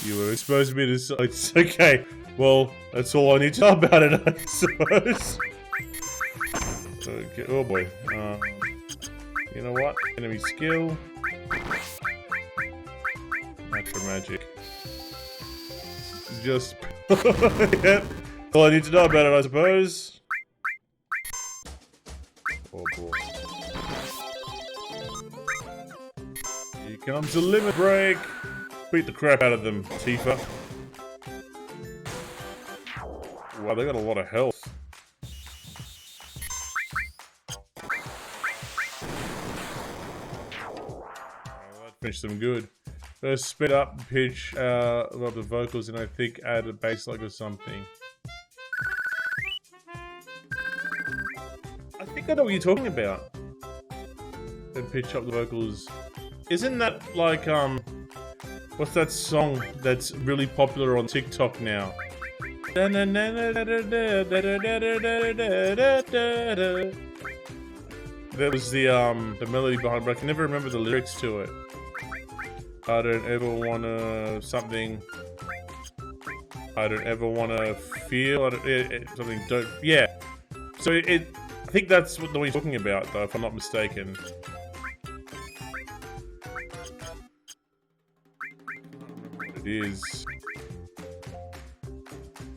you were exposed me to... It's okay. Well, that's all I need to know about it, I suppose. Okay, oh boy. You know what? Enemy skill. Macro magic. Just... Yep. All I need to know about it, I suppose. Oh boy. Here comes the limit break. Beat the crap out of them, Tifa. Wow, they got a lot of health. That finished them good. First, sped up, pitch, love the vocals, and I think add a bass line or something. I think I know what you're talking about. Then pitch up the vocals. Isn't that like, what's that song that's really popular on TikTok now? There was the melody behind, but I can never remember the lyrics to it. I don't ever wanna something. I don't ever wanna feel. I don't, something. Don't. Yeah. So I think that's what the one you're talking about, though, if I'm not mistaken. It is.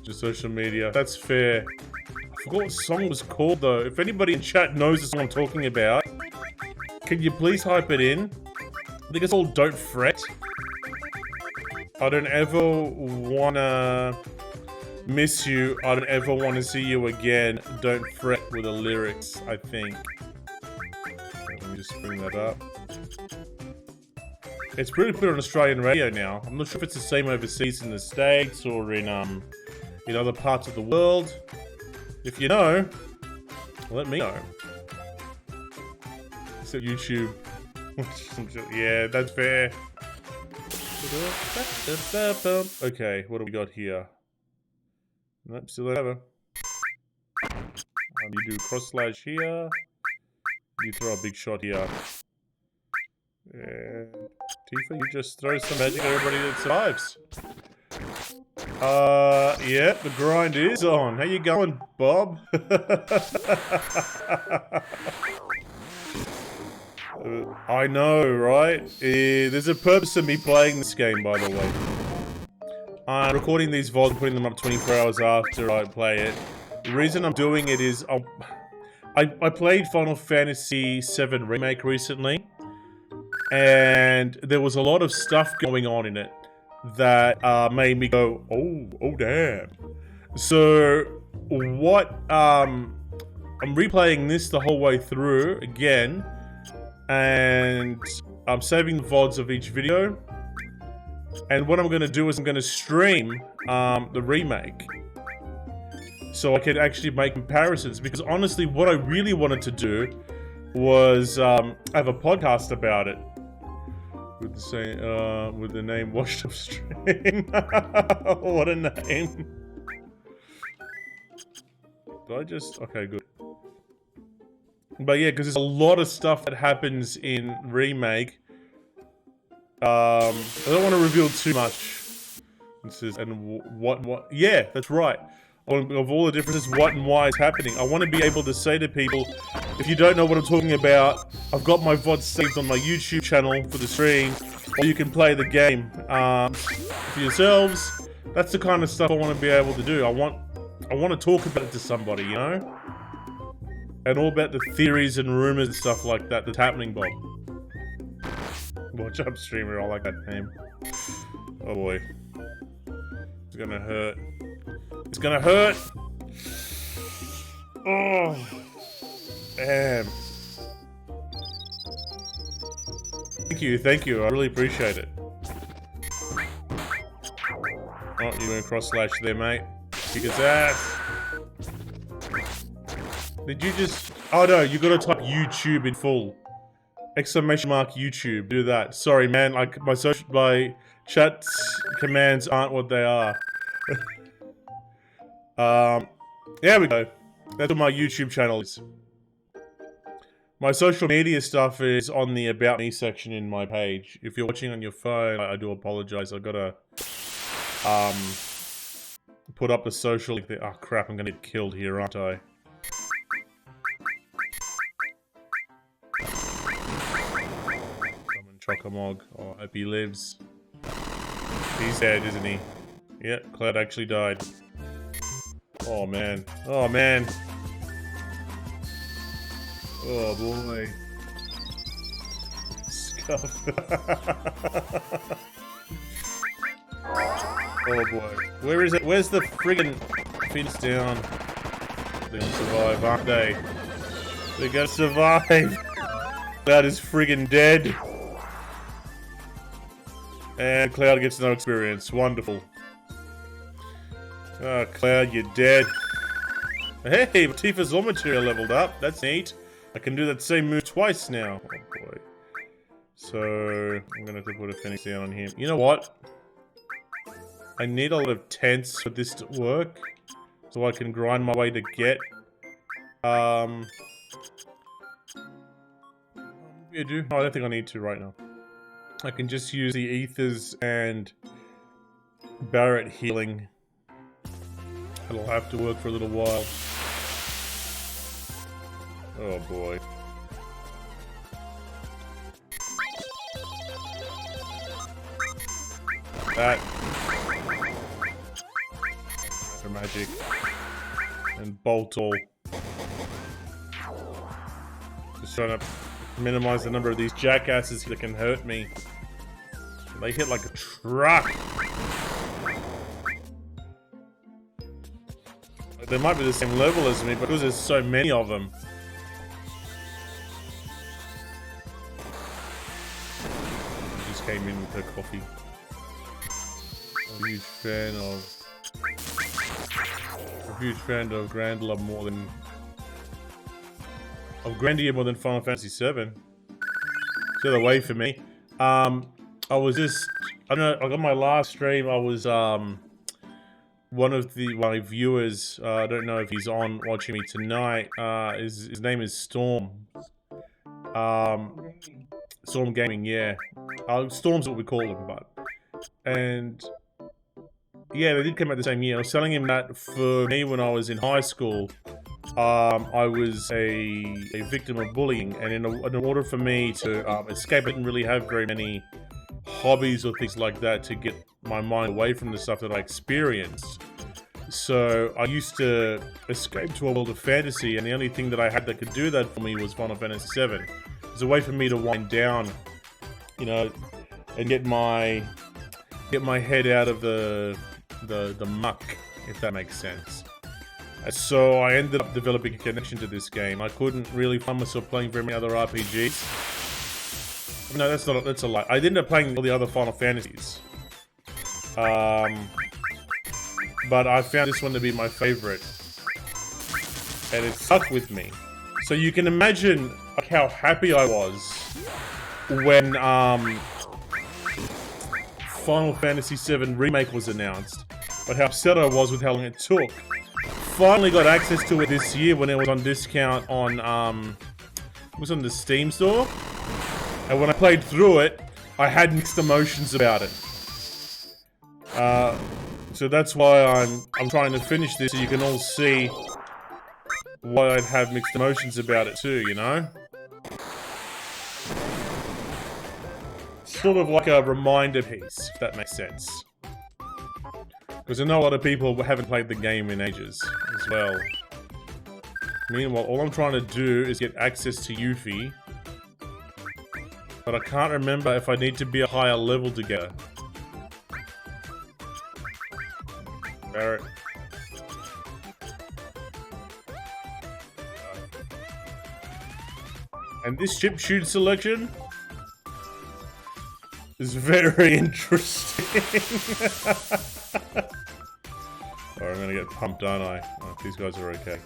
Just social media. That's fair. I forgot what the song was called, though. If anybody in chat knows the song I'm talking about, can you please hype it in? I think it's all Don't Fret. I don't ever wanna miss you. I don't ever wanna see you again. Don't fret with the lyrics, I think. Let me just bring that up. It's pretty clear on Australian radio now. I'm not sure if it's the same overseas in the States or in other parts of the world. If you know, let me know. Except YouTube. Yeah, that's fair. Okay, what do we got here? Nope, still over. You do cross slash here. You throw a big shot here. And Tifa, you just throw some magic at everybody that survives. Yeah, the grind is on. How you going, Bob? I know, right? There's a purpose to me playing this game, by the way. I'm recording these VODs, putting them up 24 hours after I play it. The reason I'm doing it is I played Final Fantasy VII Remake recently, and there was a lot of stuff going on in it that made me go, oh damn. So what I'm replaying this the whole way through again, and I'm saving the VODs of each video. And what I'm going to do is I'm going to stream the remake. So I can actually make comparisons. Because honestly, what I really wanted to do was have a podcast about it. With the same, with the name Washed Up Stream. What a name. Did I just... Okay, good. But yeah, because there's a lot of stuff that happens in Remake. I don't want to reveal too much. This is, and what, yeah, that's right. Of all the differences, what and why is happening. I want to be able to say to people, if you don't know what I'm talking about, I've got my VOD saved on my YouTube channel for the stream, or you can play the game for yourselves. That's the kind of stuff I want to be able to do. I want to talk about it to somebody, you know? And all about the theories and rumors and stuff like that that's happening, Bob. Watch up, streamer. I like that name. Oh boy. It's gonna hurt. It's gonna hurt! Oh! Damn. Thank you. I really appreciate it. Oh, you went cross slash there, mate. Kick his ass. Did you just... Oh no, you gotta type YouTube in full. Exclamation mark YouTube. Do that. Sorry, man. Like my chat commands aren't what they are. There we go. That's what my YouTube channel is. My social media stuff is on the About Me section in my page. If you're watching on your phone, I do apologize. I've gotta put up a social link there. Oh crap, I'm gonna get killed here, aren't I? Chocomog. Oh, I hope he lives. He's dead, isn't he? Yep, Cloud actually died. Oh man. Oh man. Oh boy. Scuff. Oh boy. Where is it? Where's the friggin' Phoenix down? They're gonna survive, aren't they? They're gonna survive! Cloud is friggin' dead. And Cloud gets no experience. Wonderful. Oh, Cloud, you're dead. Hey, Tifa's all material leveled up. That's neat. I can do that same move twice now. Oh boy. So, I'm gonna have to put a Phoenix down on him. You know what? I need a lot of tents for this to work. So I can grind my way to get... Yeah, do? No, I don't think I need to right now. I can just use the ethers and Barret healing. It'll have to work for a little while. Oh boy. That. For magic. And bolt all. Just trying to minimize the number of these jackasses that can hurt me. They hit like a truck. They might be the same level as me, but because there's so many of them. Just came in with her coffee. I'm a huge fan of Grandia more than Final Fantasy VII. It's the other way for me. I was just, I don't know, like on my last stream, I was, one of my viewers, I don't know if he's on watching me tonight, his name is Storm. Storm Gaming, yeah. Storm's what we call him, but. And, yeah, they did come out the same year. I was telling him that for me when I was in high school, I was a victim of bullying, and in order for me to escape, I didn't really have very many hobbies or things like that to get my mind away from the stuff that I experienced. So I used to escape to a world of fantasy, and the only thing that I had that could do that for me was Final Fantasy VII. It was a way for me to wind down, you know, and get my head out of the muck, if that makes sense. So I ended up developing a connection to this game. I couldn't really find myself playing very many other RPGs. No, that's a lie. I ended up playing all the other Final Fantasies. But I found this one to be my favorite. And it stuck with me. So you can imagine like, how happy I was when Final Fantasy VII Remake was announced. But how upset I was with how long it took. Finally got access to it this year when it was on discount on, it was on the Steam store. And when I played through it, I had mixed emotions about it. So that's why I'm trying to finish this so you can all see why I'd have mixed emotions about it too, you know? Sort of like a reminder piece, if that makes sense. Because I know a lot of people haven't played the game in ages as well. Meanwhile, all I'm trying to do is get access to Yuffie. But I can't remember if I need to be a higher level to get her. Barret. And this chip shoot selection is very interesting. Oh, I'm gonna get pumped, aren't I? Oh, these guys are okay.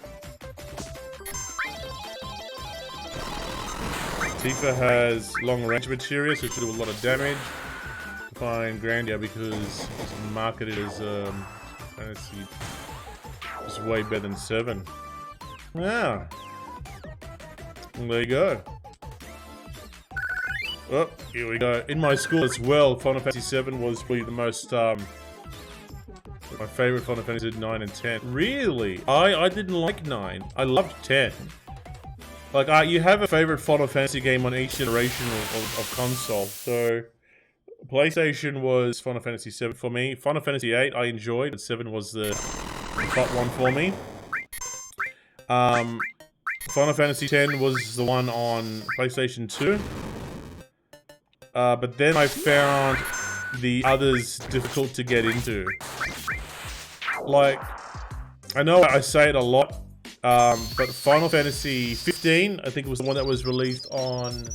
Tifa has long range materia, so it should do a lot of damage. Fine, Grandia, because it's marketed as fantasy, is way better than 7. Yeah. And there you go. Oh, here we go. In my school as well, Final Fantasy 7 was probably the most, my favorite Final Fantasy 9 and 10. Really? I didn't like 9. I loved 10. Like, you have a favorite Final Fantasy game on each generation of console. So, PlayStation was Final Fantasy 7 for me. Final Fantasy 8 I enjoyed, but 7 was the top one for me. Final Fantasy 10 was the one on PlayStation 2. But then I found the others difficult to get into. Like, I know I say it a lot, but Final Fantasy 15, I think, was the one that was released on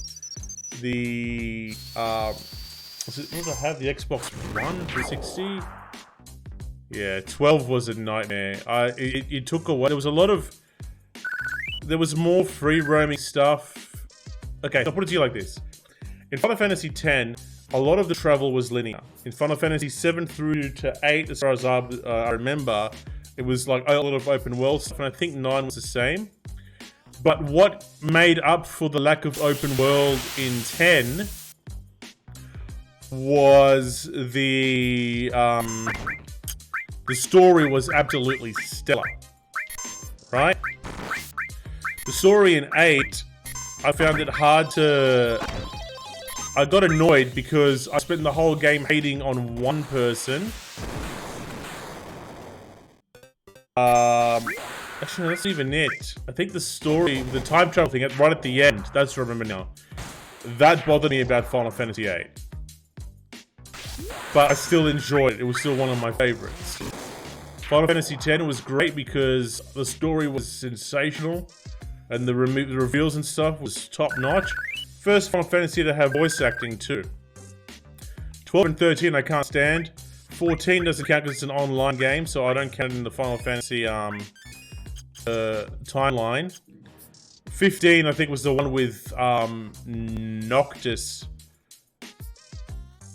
the, was I have the Xbox One 360? Yeah, 12 was a nightmare. It took away, there was more free roaming stuff. Okay, I'll put it to you like this. In Final Fantasy X, a lot of the travel was linear. In Final Fantasy 7 through to 8, as far as I remember, it was like a lot of open world stuff, and I think 9 was the same. But what made up for the lack of open world in 10 was the story was absolutely stellar, right? The story in 8, I found it hard to... I got annoyed because I spent the whole game hating on one person. Actually, no, that's even it. I think the story, the time travel thing, right at the end, that's what I remember now. That bothered me about Final Fantasy VIII. But I still enjoyed it. It was still one of my favorites. Final Fantasy X was great because the story was sensational. And the reveals and stuff was top notch. First Final Fantasy to have voice acting too. 12 and 13 I can't stand. 14 doesn't count because it's an online game, so I don't count it in the Final Fantasy timeline. 15 I think was the one with Noctis.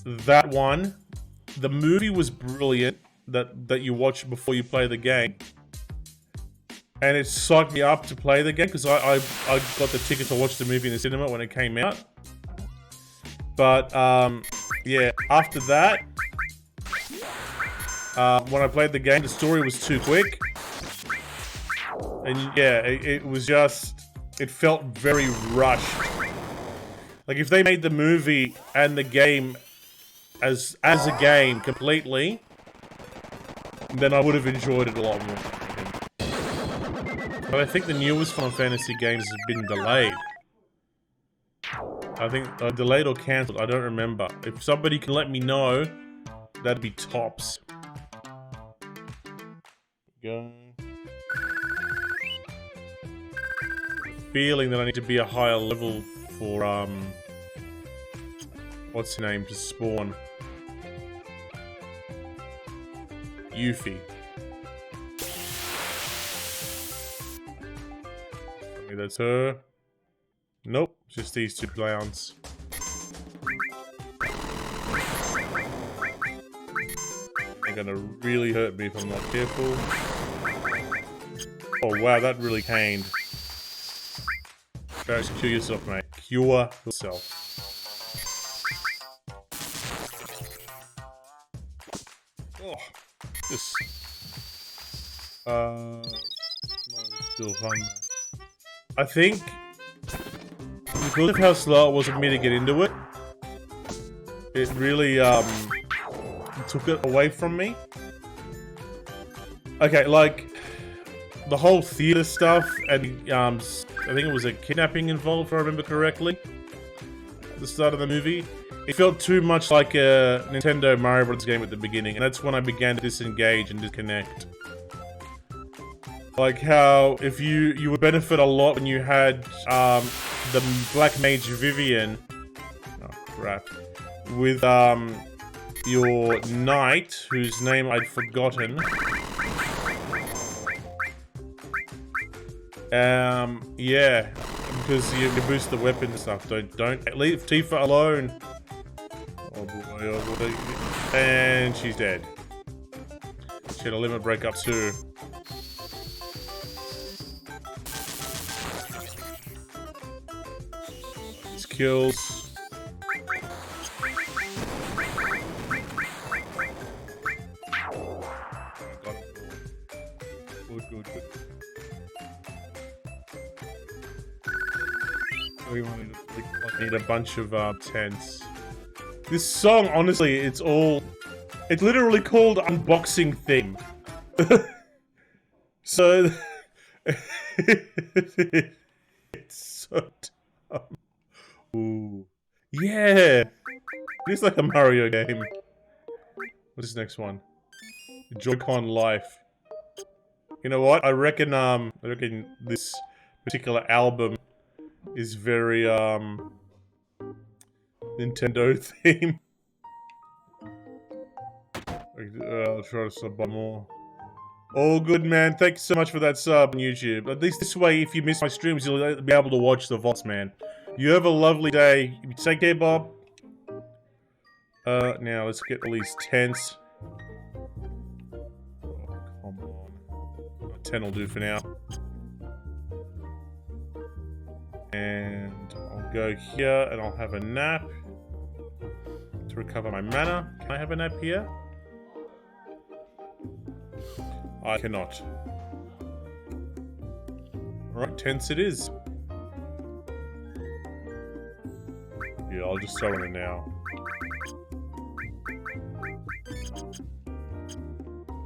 That one. The movie was brilliant that you watch before you play the game. And it psyched me up to play the game because I got the ticket to watch the movie in the cinema when it came out. But, yeah, after that, when I played the game, the story was too quick. And yeah, it was just, it felt very rushed. Like if they made the movie and the game as a game completely, then I would have enjoyed it a lot more. But I think the newest Final Fantasy games have been delayed. I think delayed or cancelled, I don't remember. If somebody can let me know, that'd be tops. Go. Feeling that I need to be a higher level for, what's her name, to spawn. Yuffie. Okay, that's her. Nope, just these two clowns. They're gonna really hurt me if I'm not careful. Oh wow, that really caned. Barret, cure yourself, mate. Cure yourself. Oh, this. No. Still fun. I think because of how slow it was for me to get into it, it really took it away from me. Okay, like the whole theater stuff, and I think it was a kidnapping involved, if I remember correctly, at the start of the movie. It felt too much like a Nintendo Mario Bros. Game at the beginning, and that's when I began to disengage and disconnect. Like how if you would benefit a lot when you had the Black Mage Vivian, oh crap, with your knight whose name I'd forgotten. Yeah, because you can boost the weapon and stuff. Don't leave Tifa alone. Oh boy, and she's dead. She had a limit break up too. These kills. Good. We need a bunch of tents. This song, honestly, it's literally called Unboxing Theme. So, it's so dumb. Ooh. Yeah! It's like a Mario game. What's this next one? Joy-Con Life. You know what? I reckon this particular album is very, Nintendo theme. I'll try to sub by more. Oh, good man. Thank you so much for that sub on YouTube. At least this way, if you miss my streams, you'll be able to watch the VODs, man. You have a lovely day. Take care, Bob. Now let's get all these tents. Oh, come on. 10 will do for now. And I'll go here and I'll have a nap to recover my mana. Can I have a nap here? I cannot. Alright, tents it is. Yeah, I'll just throw in it now.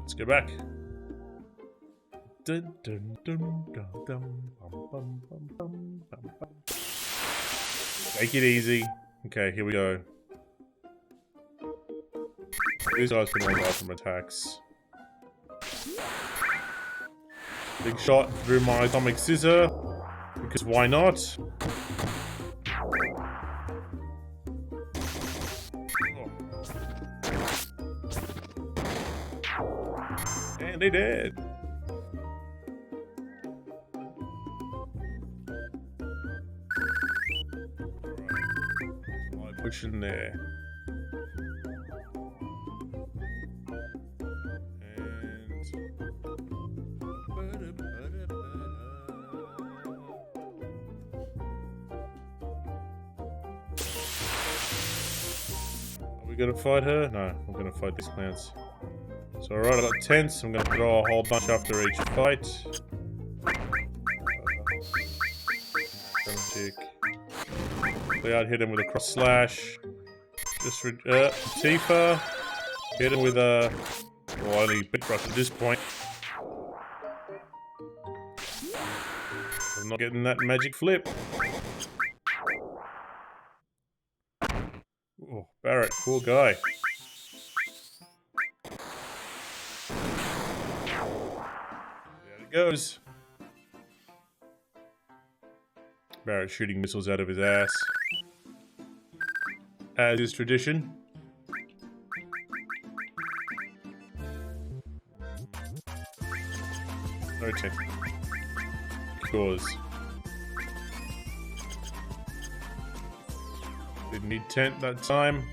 Let's go back. Dun, dun, dun, dun, dun, bum, bum, bum, bum, bum, bum. Take it easy. Okay, here we go. These guys can all die from attacks. Big shot through my atomic scissor. Because why not? And they did. Pushing there. Are we gonna fight her? No, we're gonna fight these plants. So alright, I got tents. I'm gonna throw a whole bunch after each fight. Cloud hit him with a cross slash. Just Tifa hit him with a only bit brush at this point. I'm not getting that magic flip. Oh, Barret, poor guy. There it goes. Barret shooting missiles out of his ass. As is tradition. Okay. Cause. Didn't need tent that time.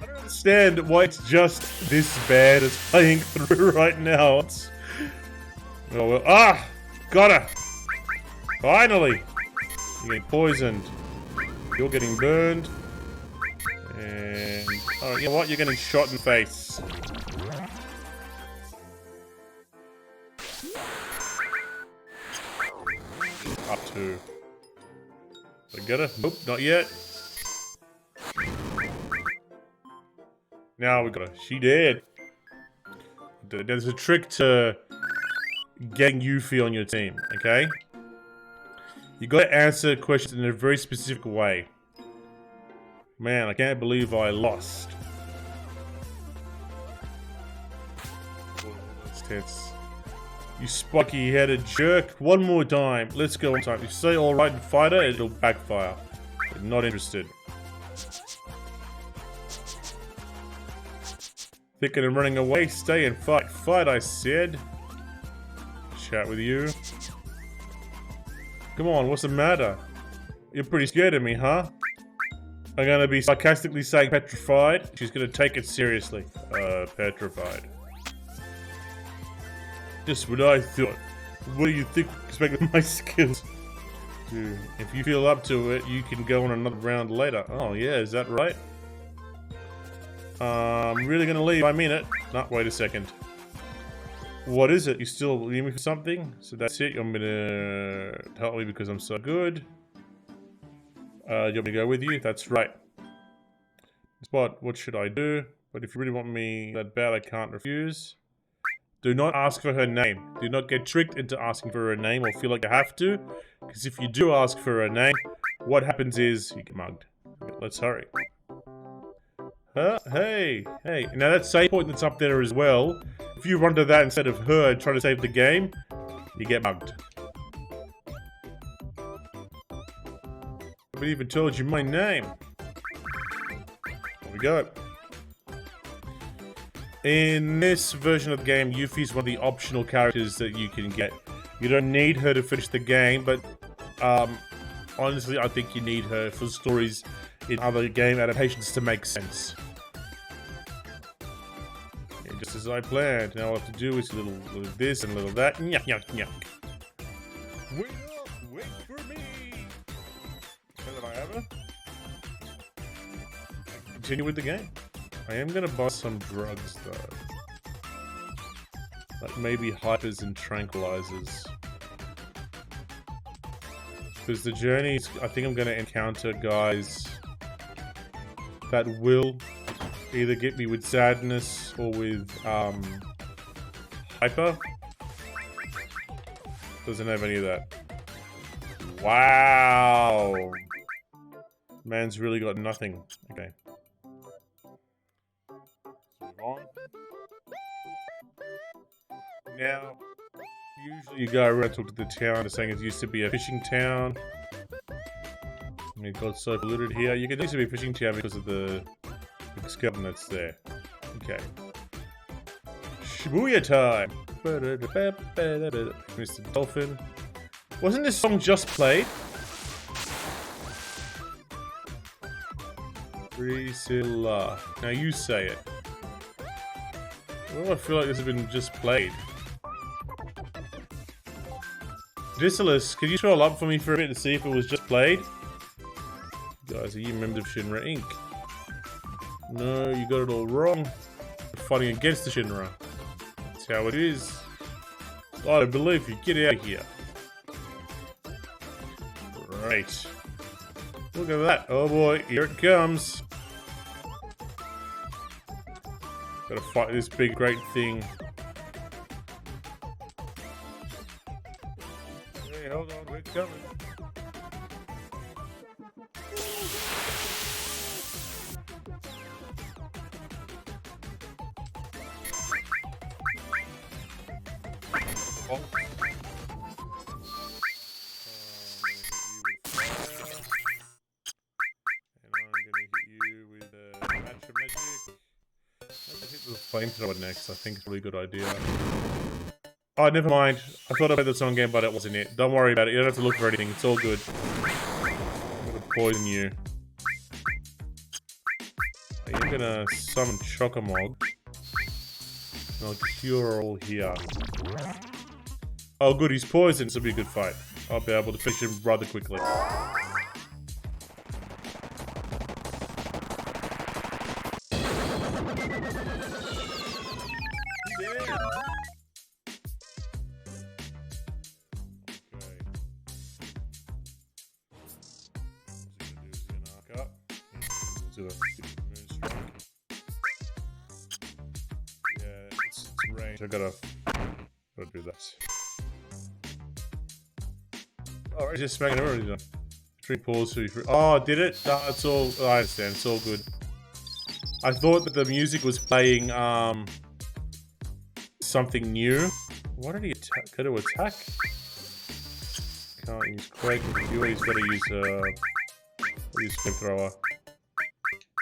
I don't understand why it's just this bad as playing through right now. It's... Oh well. Ah! Got her! Finally! You're getting poisoned. You're getting burned. And... oh, you know what? You're getting shot in the face. Up to. Did I get her? Nope, not yet. Now we got her. She did. There's a trick to getting Yuffie on your team, okay? You gotta answer questions in a very specific way. Man, I can't believe I lost. Oh, that's tense. You spiky-headed jerk. One more time. Let's go one time. If you say alright and fighter, it'll backfire. I'm not interested. Thinking of running away? Stay and fight. Fight, I said. Chat with you. Come on, what's the matter? You're pretty scared of me, huh? I'm gonna be sarcastically saying petrified. She's gonna take it seriously. Petrified. Just what I thought. What do you think expect of my skills? Dude, if you feel up to it, you can go on another round later. Oh yeah, is that right? I'm really gonna leave, I mean it. No, wait a second. What is it? You still need me for something? So that's it, you're gonna help me because I'm so good. You want me to go with you? That's right. Spot, what should I do? But if you really want me that bad, I can't refuse. Do not ask for her name. Do not get tricked into asking for her name or feel like you have to. Because if you do ask for her name, what happens is you get mugged. Let's hurry. Huh? Hey! Hey! Now that save point that's up there as well, if you run to that instead of her and try to save the game, you get mugged. I haven't even told you my name. There we go. In this version of the game, Yuffie's one of the optional characters that you can get. You don't need her to finish the game, but honestly, I think you need her for stories in other game adaptations to make sense. And just as I planned, now all I have to do is a little of this and a little of that. Nyuk, nyuk, nyuk. Wait up! Wait for me! Can I have her? Continue with the game. I am gonna buy some drugs though. Like maybe hypers and tranquilizers. Because the journeys, I think I'm gonna encounter guys that will either get me with sadness or with hyper. Doesn't have any of that. Wow! Man's really got nothing. Okay. On. Now, usually you go around talk to the town, saying it used to be a fishing town. And it got so polluted here. You can used to be a fishing town because of the skeleton that's there. Okay. Shibuya time! Mr. Dolphin. Wasn't this song just played? Priscilla. Now you say it. Well, I feel like this has been just played. Disalis, could you scroll up for me for a bit to see if it was just played? Guys, are you members of Shinra Inc? No, you got it all wrong. You're fighting against the Shinra. That's how it is. I don't believe you. Get out of here. Right. Look at that. Oh boy, here it comes. Gotta fight this big great thing. Hey, hold on, we're coming. Oh. Flamethrower next, I think it's a really good idea. Oh, never mind. I thought I played the song game, but it wasn't it. Don't worry about it. You don't have to look for anything. It's all good. I'm gonna poison you. I am gonna summon Chocomog. And I'll cure all here. Oh, good. He's poisoned. This will be a good fight. I'll be able to finish him rather quickly. do a moonstrike. Yeah, it's range. I gotta do that. Alright, just smacking everybody done. 3 pulls, 3. Oh, did it? No, it's all. Oh, I understand. It's all good. I thought that the music was playing something new. What did he attack? Go to attack? Can't use Quake. He's got to use flamethrower.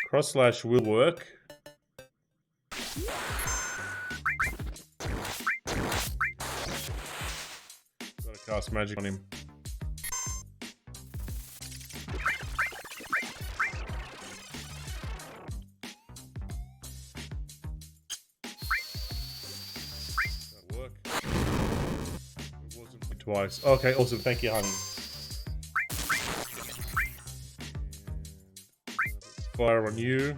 Cross slash will work. Gotta cast magic on him. That'll work. It wasn't twice. Okay, awesome. Thank you, honey. Fire on you.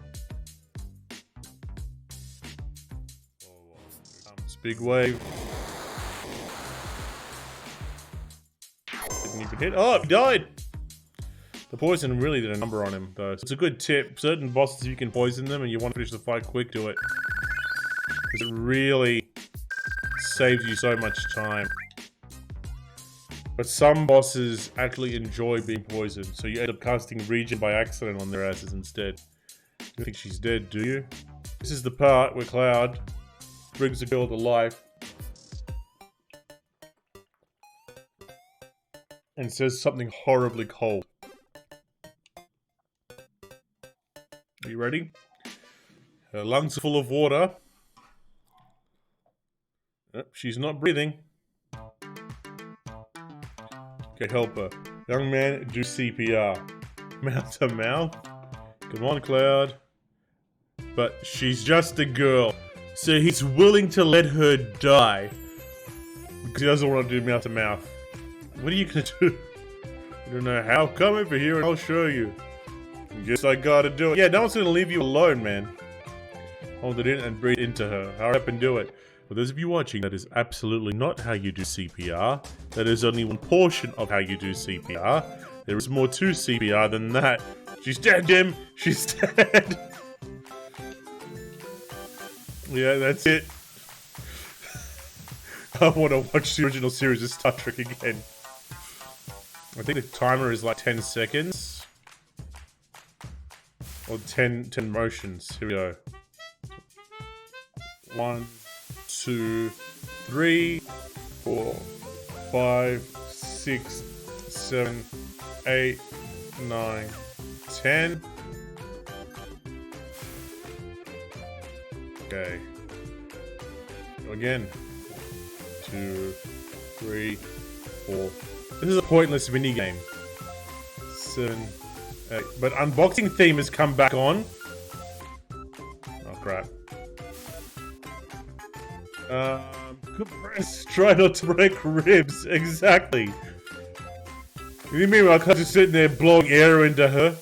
Big wave. Didn't even hit. Oh, he died! The poison really did a number on him, though. So it's a good tip. Certain bosses, you can poison them and you want to finish the fight quick, do it. Because it really saves you so much time. But some bosses actually enjoy being poisoned, so you end up casting Regen by accident on their asses instead. You don't think she's dead, do you? This is the part where Cloud brings a girl to life and says something horribly cold. Are you ready? Her lungs are full of water. She's not breathing. Okay, help her. Young man, do CPR. Mouth to mouth. Come on, Cloud. But she's just a girl. So he's willing to let her die. Because he doesn't want to do mouth to mouth. What are you gonna do? You don't know how? Come over here and I'll show you. Guess I gotta do it. Yeah, no one's gonna leave you alone, man. Hold it in and breathe into her. Hurry up and do it. For those of you watching, that is absolutely not how you do CPR. That is only one portion of how you do CPR. There is more to CPR than that. She's dead, Jim! She's dead! Yeah, that's it. I want to watch the original series of Star Trek again. I think the timer is like 10 seconds. Or 10 motions. Here we go. 1, 2, 3, 4, 5, 6, 7, 8, 9, 10. Okay. Go again. 2, 3, 4. This is a pointless minigame. 7, 8. But unboxing theme has come back on. Oh crap. Compress. Try not to break ribs. Exactly. You mean I can't just sitting there blowing air into her?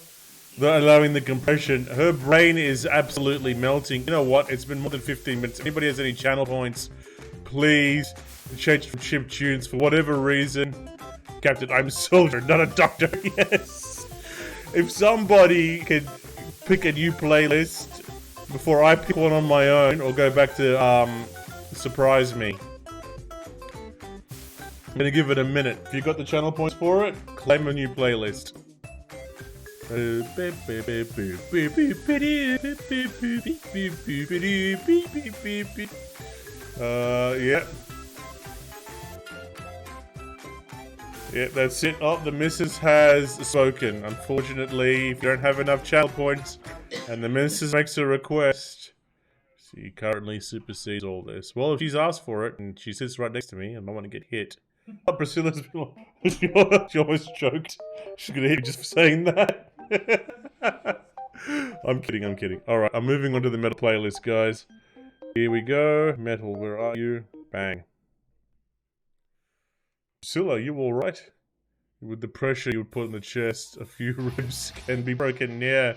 Not allowing the compression. Her brain is absolutely melting. You know what? It's been more than 15 minutes. Anybody has any channel points, please change from chip tunes for whatever reason. Captain, I'm a soldier, not a doctor. Yes. If somebody could pick a new playlist before I pick one on my own, or go back to surprise me. I'm gonna give it a minute. If you got the channel points for it, claim a new playlist. Yeah. Yeah, that's it. Oh, the missus has spoken. Unfortunately, if you don't have enough channel points, and the missus makes a request, she currently supersedes all this. Well, if she's asked for it, and she sits right next to me, and I want to get hit. Oh, Priscilla's been like, she almost choked. She's gonna hit me just for saying that. I'm kidding, I'm kidding. Alright, I'm moving on to the metal playlist, guys. Here we go. Metal, where are you? Bang. Priscilla, you alright? With the pressure you would put in the chest, a few ribs can be broken, yeah.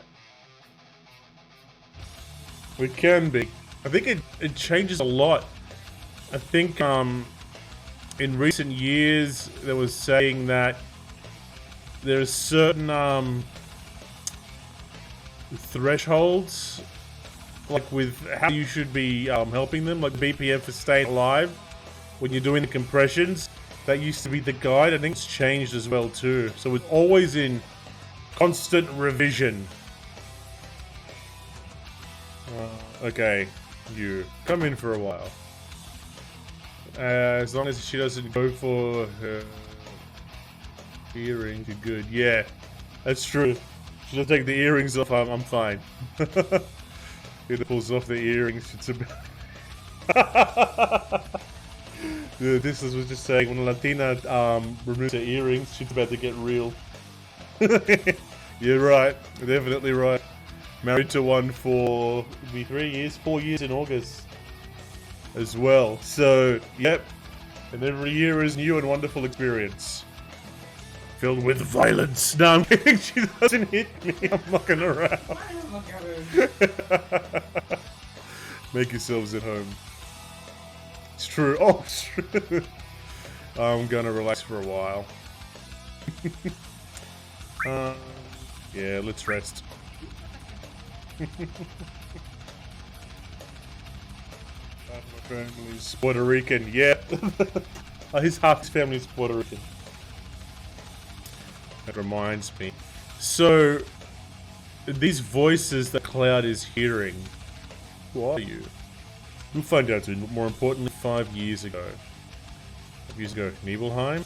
It can be. I think it changes a lot. I think, in recent years, there was saying that there's certain thresholds, like with how you should be helping them, like BPM for staying alive when you're doing the compressions. That used to be the guide. I think it's changed as well too. So it's always in constant revision. Okay, you come in for a while. As long as she doesn't go for her earrings, you're good. Yeah, that's true. She doesn't take the earrings off, I'm fine. It pulls off the earrings. It's about... Dude, this was just saying, when a Latina removes her earrings, she's about to get real. You're right. Definitely right. Married to one for 4 years in August as well. So, yep. And every year is new and wonderful experience. Filled with violence. No, I'm kidding. She doesn't hit me. I'm mucking around. Make yourselves at home. It's true. Oh, it's true. I'm gonna relax for a while. Yeah, let's rest. My family's Puerto Rican. Yeah. Half his family's Puerto Rican. That reminds me. So, these voices that Cloud is hearing, who are you? We'll find out soon, but more importantly, 5 years ago. 5 years ago, Nibelheim?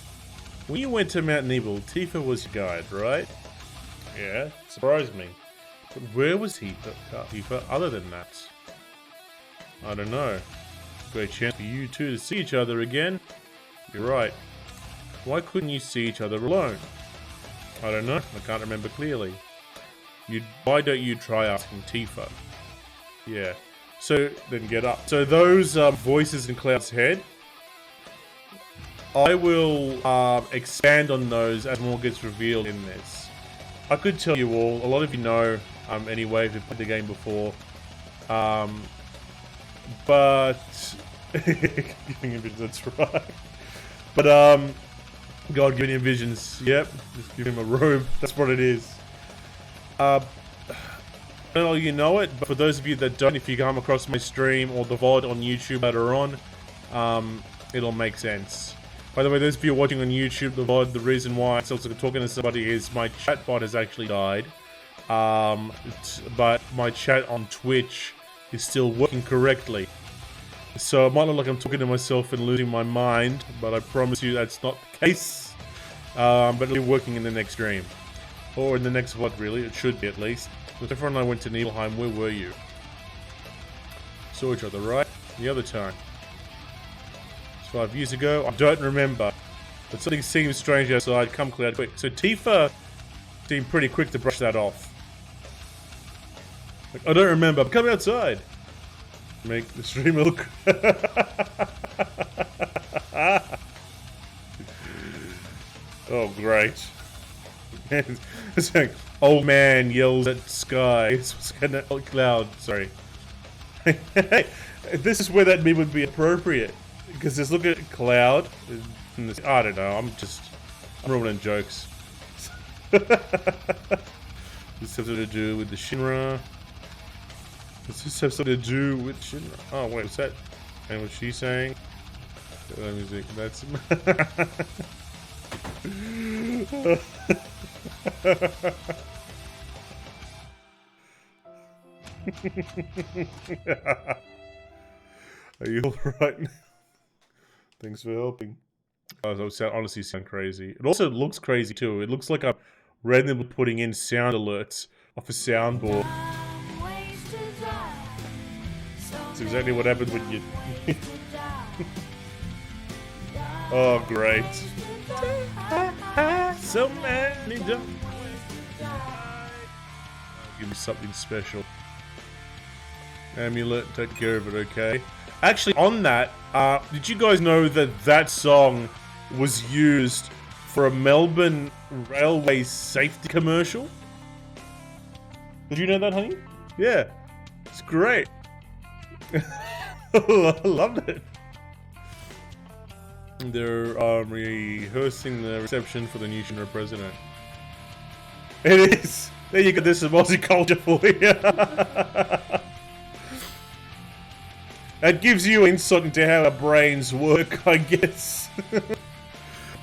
When you went to Mount Nibel, Tifa was your guide, right? Yeah, surprised me. But where was Tifa other than that? I don't know. Great chance for you two to see each other again. You're right. Why couldn't you see each other alone? I don't know. I can't remember clearly. Why don't you try asking Tifa? Yeah. So, then get up. So those voices in Cloud's head, I will expand on those as more gets revealed in this. I could tell you all, a lot of you know anyway if you've played the game before, but giving him visions, that's right. But God giving him visions, yep, just give him a robe, that's what it is. I don't know you know it, but for those of you that don't, if you come across my stream or the VOD on YouTube later on, it'll make sense. By the way, those of you watching on YouTube, the VOD, the reason why I'm still talking to somebody is my chat bot has actually died. But my chat on Twitch is still working correctly. So it might look like I'm talking to myself and losing my mind, but I promise you that's not the case. But it'll be working in the next stream. Or in the next VOD, really. It should be, at least. When everyone and I went to Nibelheim, where were you? Saw each other, right? The other time. It's 5 years ago. I don't remember. But something seems strange outside. Come Cloud, quick. So Tifa seemed pretty quick to brush that off. Like, I don't remember. Come outside. Make the stream look. Oh, great. It's like, old man yells at sky. It's gonna Cloud. Sorry. This is where that meme would be appropriate, because just look at Cloud. I don't know. I'm ruining jokes. This has something to do with the Shinra. Does this have something to do with Shinra? Oh wait, what's that? And what's she saying? Let me see. That's. Are you alright now? Thanks for helping. Oh, that honestly sound crazy. It also looks crazy too. It looks like I'm randomly putting in sound alerts off a soundboard. That's exactly what happens when you... Oh, great. So many don't give me something special. Amulet, take care of it, okay? Actually, on that, did you guys know that that song was used for a Melbourne Railway safety commercial? Did you know that, honey? Yeah. It's great. I loved it. They're rehearsing the reception for the new Shinra president. It is. There you go. There's some Aussie culture for you. That gives you insight into how our brains work, I guess.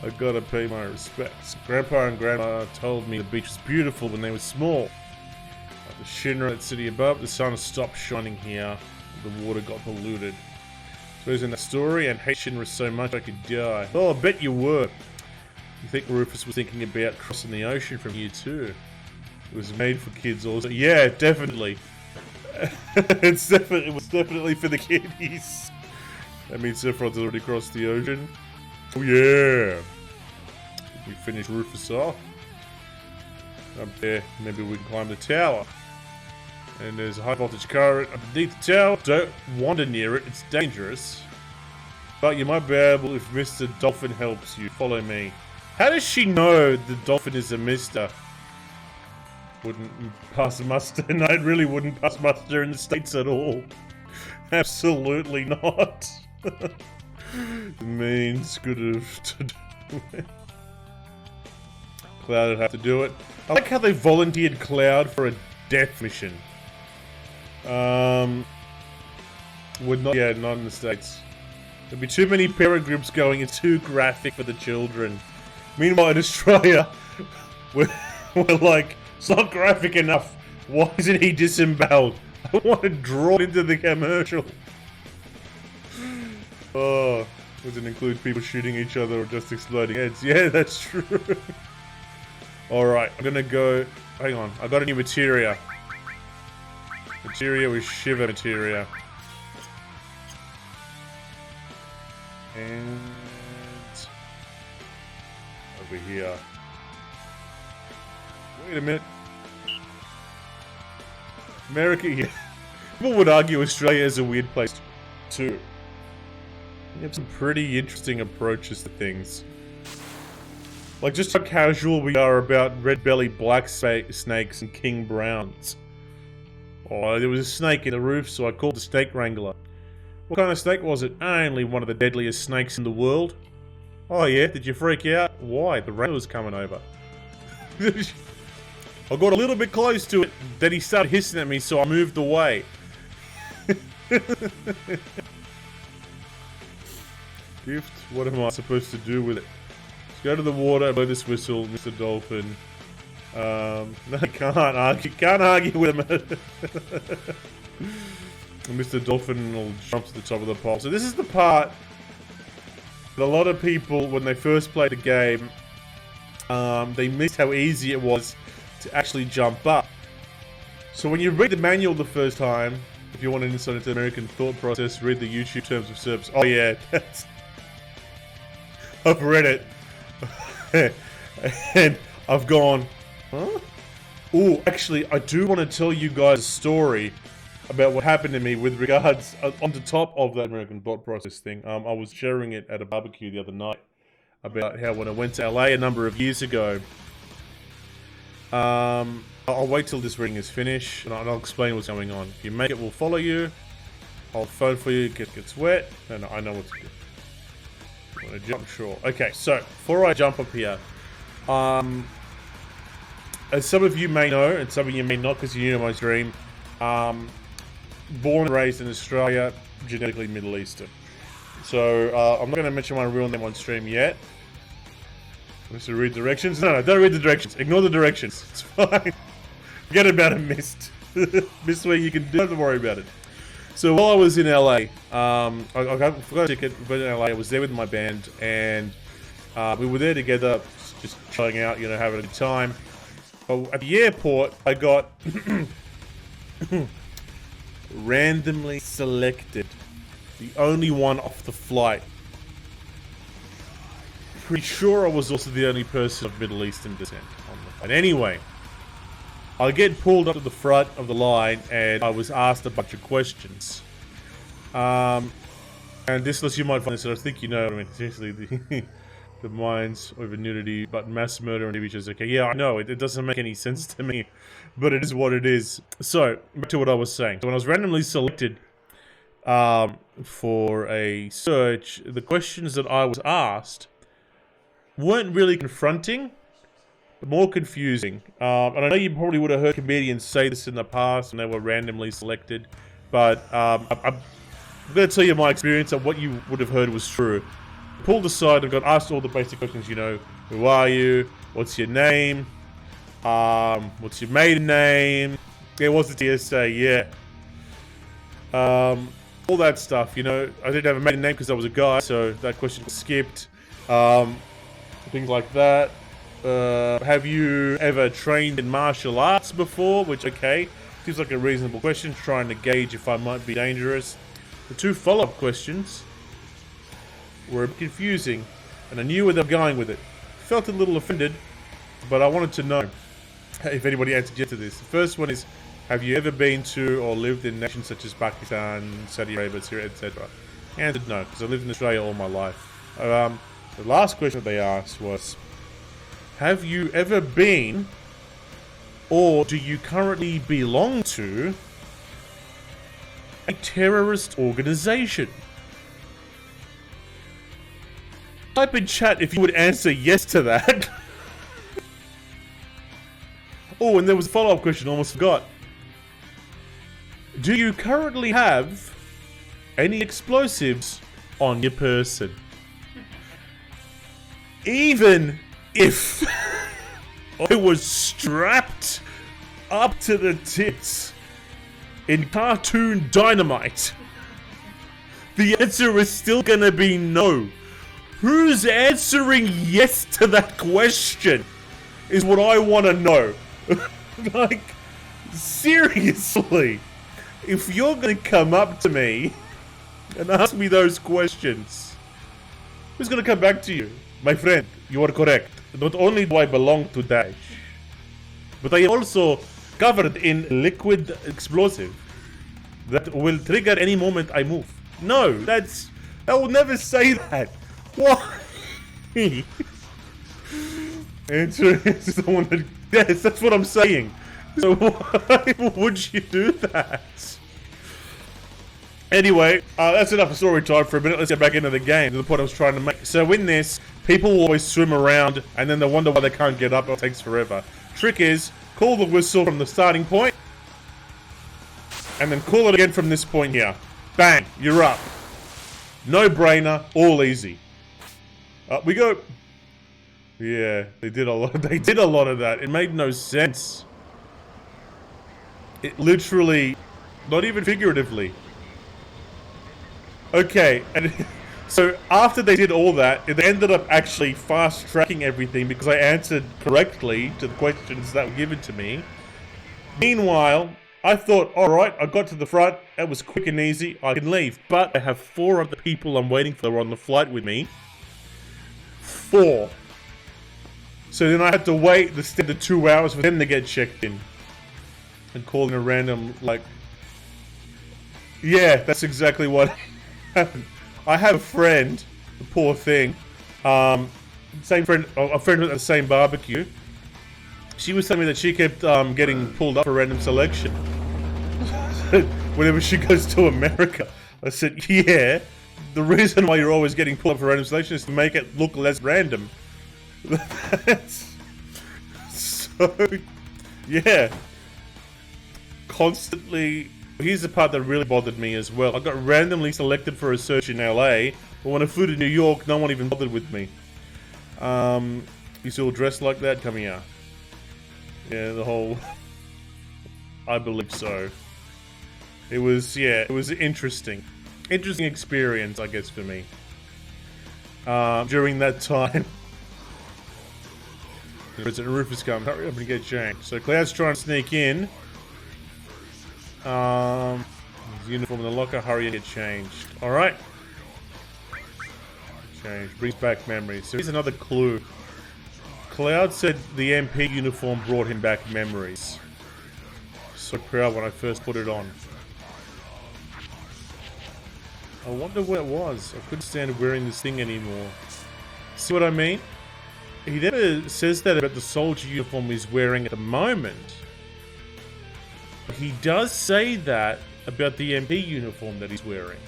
I gotta pay my respects. Grandpa and Grandma told me the beach was beautiful when they were small. Like the Shinra at city above, the sun stopped shining here. The water got polluted. So I was in that story and hate Shinra so much I could die. Oh, I bet you were. You think Rufus was thinking about crossing the ocean from here too? It was made for kids also. Yeah, definitely. It was definitely for the kiddies. That means Sephiroth's already crossed the ocean. Oh yeah. We finish Rufus off. Up there, maybe we can climb the tower. And there's a high voltage current underneath the tower. Don't wander near it, it's dangerous. But you might be able if Mr. Dolphin helps you. Follow me. How does she know the dolphin is a mister? Wouldn't pass muster. No, it really wouldn't pass muster in the States at all. Absolutely not. The means could have to do it. Cloud would have to do it. I like how they volunteered Cloud for a death mission. Would not, yeah, not in the States. There'd be too many parent groups going, it's too graphic for the children. Meanwhile, in Australia, we're like, it's not graphic enough. Why isn't he disemboweled? I want to draw into the commercial. Oh, does it include people shooting each other or just exploding heads? Yeah, that's true. Alright, I'm gonna go... Hang on, I got a new materia. Materia with Shiva materia. And... over here. Wait a minute. America, yeah. People would argue Australia is a weird place too. We have some pretty interesting approaches to things. Like just how casual we are about red belly black snakes and king browns. Oh, there was a snake in the roof, so I called the snake wrangler. What kind of snake was it? Only one of the deadliest snakes in the world. Oh yeah, did you freak out? Why? The rain was coming over. I got a little bit close to it, then he started hissing at me, so I moved away. Gift? What am I supposed to do with it? Let's go to the water, blow this whistle, Mr. Dolphin. No, can't argue with him. Mr. Dolphin will jump to the top of the pole. So this is the part that a lot of people, when they first played the game, they missed how easy it was to actually jump up. So when you read the manual the first time, if you want an insight into the American thought process, read the YouTube terms of service. Oh yeah, I've read it. And I've gone, huh? Oh, actually, I do want to tell you guys a story about what happened to me with regards, on the top of that American thought process thing. I was sharing it at a barbecue the other night about how when I went to LA a number of years ago, I'll wait till this reading is finished and I'll explain what's going on. If you make it, we'll follow you. I'll phone for you, it gets wet, and I know what to do. You want to jump? Sure. Okay, so before I jump up here, as some of you may know, and some of you may not because you know my stream, born and raised in Australia, genetically Middle Eastern. So I'm not going to mention my real name on stream yet. I'm supposed to read directions? No, don't read the directions. Ignore the directions. It's fine. Forget about a mist. Mist where you can do. Don't worry about it. So while I was in LA, I forgot a ticket, but in LA, I was there with my band, and we were there together, just chilling out, you know, having a good time. But at the airport, I got randomly selected, the only one off the flight. Pretty sure I was also the only person of Middle Eastern descent on the flight. Anyway, I get pulled up to the front of the line and I was asked a bunch of questions. And this list, you might find this, I think you know, I mean, essentially the minds over nudity, but mass murder and TV shows. Okay, yeah, I know, it doesn't make any sense to me, but it is what it is. So, back to what I was saying. So when I was randomly selected for a search, the questions that I was asked weren't really confronting, but more confusing. And I know you probably would have heard comedians say this in the past when they were randomly selected, but I'm going to tell you my experience of what you would have heard was true. Pulled aside and got asked all the basic questions, you know, who are you? What's your name? What's your maiden name? Yeah, what's the TSA? Yeah. All that stuff, you know. I didn't have a maiden name because I was a guy, so that question was skipped. Things like that. Have you ever trained in martial arts before? Which, okay, seems like a reasonable question, trying to gauge if I might be dangerous. The two follow-up questions were a bit confusing, and I knew where they were going with it. Felt a little offended, but I wanted to know if anybody answered yes to this. The first one is, have you ever been to or lived in nations such as Pakistan, Saudi Arabia, Syria, etc.? I answered no, because I lived in Australia all my life. The last question that they asked was, have you ever been, or do you currently belong to, a terrorist organization? Type in chat if you would answer yes to that. Oh, and there was a follow-up question, almost forgot. Do you currently have any explosives on your person? Even if I was strapped up to the tits in cartoon dynamite, the answer is still gonna be no. Who's answering yes to that question is what I want to know. Like, seriously, if you're going to come up to me and ask me those questions, who's going to come back to you? My friend, you are correct. Not only do I belong to Daesh, but I am also covered in liquid explosive that will trigger any moment I move. No, I will never say that. Why? Answer is the one that... Yes, that's what I'm saying. So why would you do that? Anyway, that's enough of story time for a minute. Let's get back into the game, to the point I was trying to make. So in this, people will always swim around, and then they wonder why they can't get up. It takes forever. Trick is, call the whistle from the starting point, and then call it again from this point here. Bang, you're up. No brainer, all easy. Up we go. Yeah, they did a lot. They did a lot of that. It made no sense. It literally, not even figuratively. Okay, and so after they did all that, it ended up actually fast-tracking everything because I answered correctly to the questions that were given to me. Meanwhile, I thought, alright, I got to the front, it was quick and easy, I can leave. But I have 4 other people I'm waiting for on the flight with me. 4. So then I had to wait the 2 hours for them to get checked in. And calling a random, like... Yeah, that's exactly what happened. I have a friend, the poor thing, same friend, a friend at the same barbecue. She was telling me that she kept getting pulled up for random selection whenever she goes to America. I said, yeah, the reason why you're always getting pulled up for random selection is to make it look less random. So, yeah. Constantly... Here's the part that really bothered me as well. I got randomly selected for a search in LA, but when I flew to New York, no one even bothered with me. You still dressed like that? Come here. Yeah, the whole... I believe so. It was, yeah, it was interesting. Interesting experience, I guess, for me. During that time. President Rufus comes. Hurry up and get changed. So Cloud's trying to sneak in. His uniform in the locker. Hurry and get changed. Alright. Change. Brings back memories. So here's another clue. Cloud said the MP uniform brought him back memories. So proud when I first put it on. I wonder what it was. I couldn't stand wearing this thing anymore. See what I mean? He never says that about the soldier uniform he's wearing at the moment. He does say that about the MP uniform that he's wearing.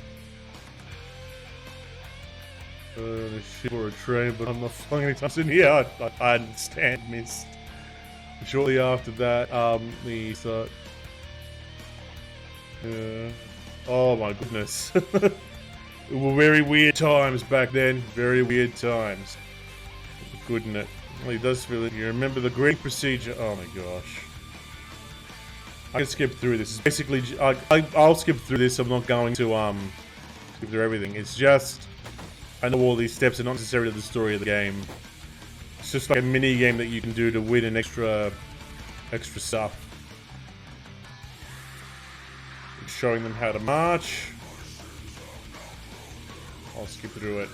A ship or a train, but I'm not flying anytime soon. Yeah, I understand, miss. Shortly after that, we start. Oh my goodness. It were very weird times back then. Very weird times. Goodness. Well, he does feel it. You remember the great procedure. Oh my gosh. I can skip through this. It's basically, I'll skip through this. I'm not going to skip through everything. It's just, I know all these steps are not necessarily the story of the game. It's just like a mini game that you can do to win an extra stuff. It's showing them how to march. I'll skip through it.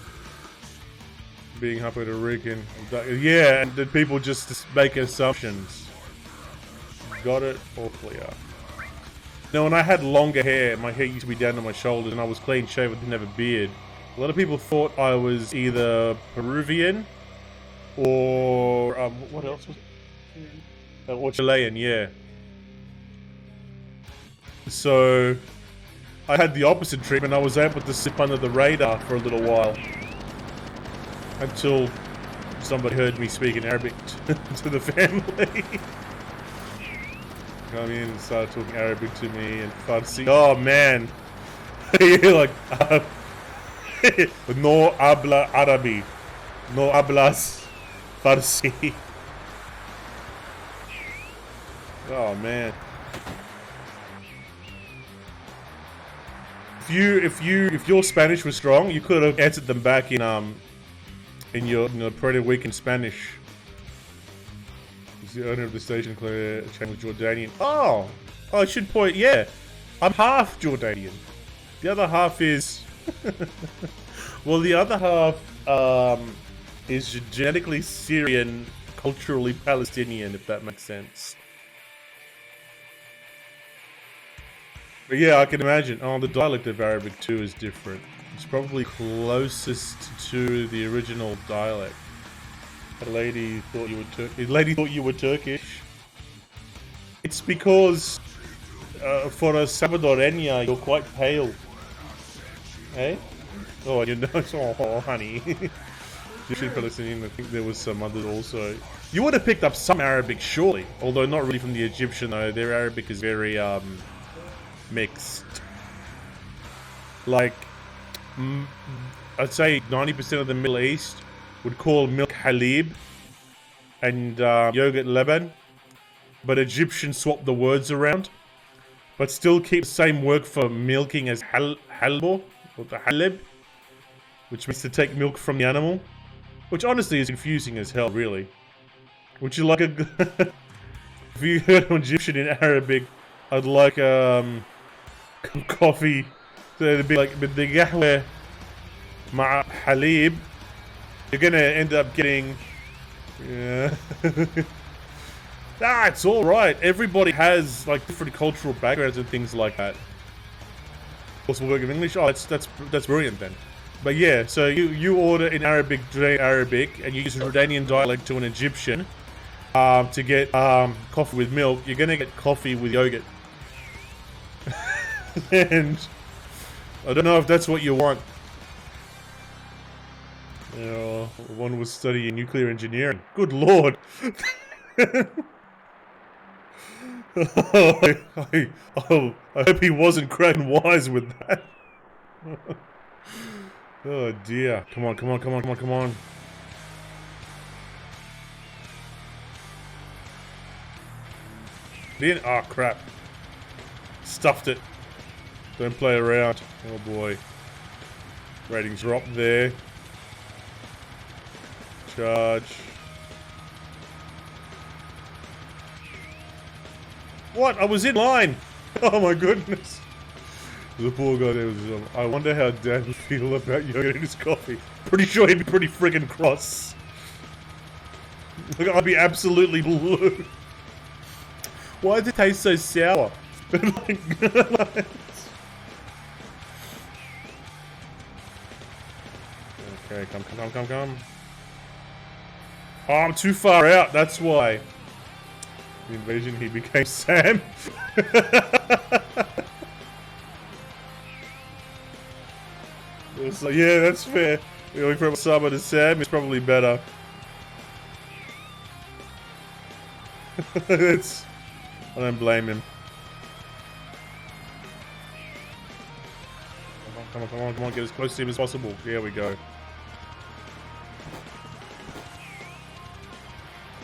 Being happy to Rican. Yeah, and the people just make assumptions. Got it all clear. Now, when I had longer hair, my hair used to be down to my shoulders, and I was clean shaven, didn't have a beard. A lot of people thought I was either Peruvian or what else was it? Or Chilean, yeah. So I had the opposite treatment. I was able to slip under the radar for a little while until somebody heard me speaking Arabic to the family. Come in and started talking Arabic to me and Farsi. Oh man, you're like, no habla Arabi, no hablas Farsi. Oh man. If your Spanish was strong, you could have answered them back in your Puerto Rican Spanish. The owner of the station channel Jordanian. Oh, I should point. Yeah, I'm half Jordanian. The other half is. Well, the other half is genetically Syrian, culturally Palestinian, if that makes sense. But yeah, I can imagine. Oh, the dialect of Arabic too is different. It's probably closest to the original dialect. A lady thought you were Turkish. It's because for a Salvadorena, you're quite pale. Eh? Oh, you know, oh, honey. Usually Palestinian. I think there was some others also. You would have picked up some Arabic, surely. Although not really from the Egyptian, though. Their Arabic is very mixed. Like, I'd say 90% of the Middle East would call milk halib and yogurt leban, but Egyptians swap the words around, but still keep the same word for milking as halbo, or the halib, which means to take milk from the animal, which honestly is confusing as hell, really. Would you like a... If you heard an Egyptian in Arabic, I'd like coffee, so it'd be like بالقهوة مع حليب. You're gonna end up getting, yeah. It's all right. Everybody has like different cultural backgrounds and things like that. Also, work in English. Oh, that's brilliant then. But yeah, so you order in Arabic, and you use Jordanian dialect to an Egyptian to get coffee with milk. You're gonna get coffee with yogurt, and I don't know if that's what you want. You know, one was studying nuclear engineering. Good lord! I hope he wasn't cracking wise with that. Oh dear. Come on, come on, come on, come on, come on. Oh crap. Stuffed it. Don't play around. Oh boy. Ratings dropped there. Charge. What? I was in line! Oh my goodness. The poor guy there was, I wonder how Dad would feel about yogurt in his coffee. Pretty sure he'd be pretty friggin' cross. Like, I'd be absolutely blue. Why does it taste so sour? Okay, come. Oh, I'm too far out, that's why. The invasion, he became Sam. It's like, yeah, that's fair. Going from Saba to Sam is probably better. I don't blame him. Come on, come on, come on, get as close to him as possible. There we go.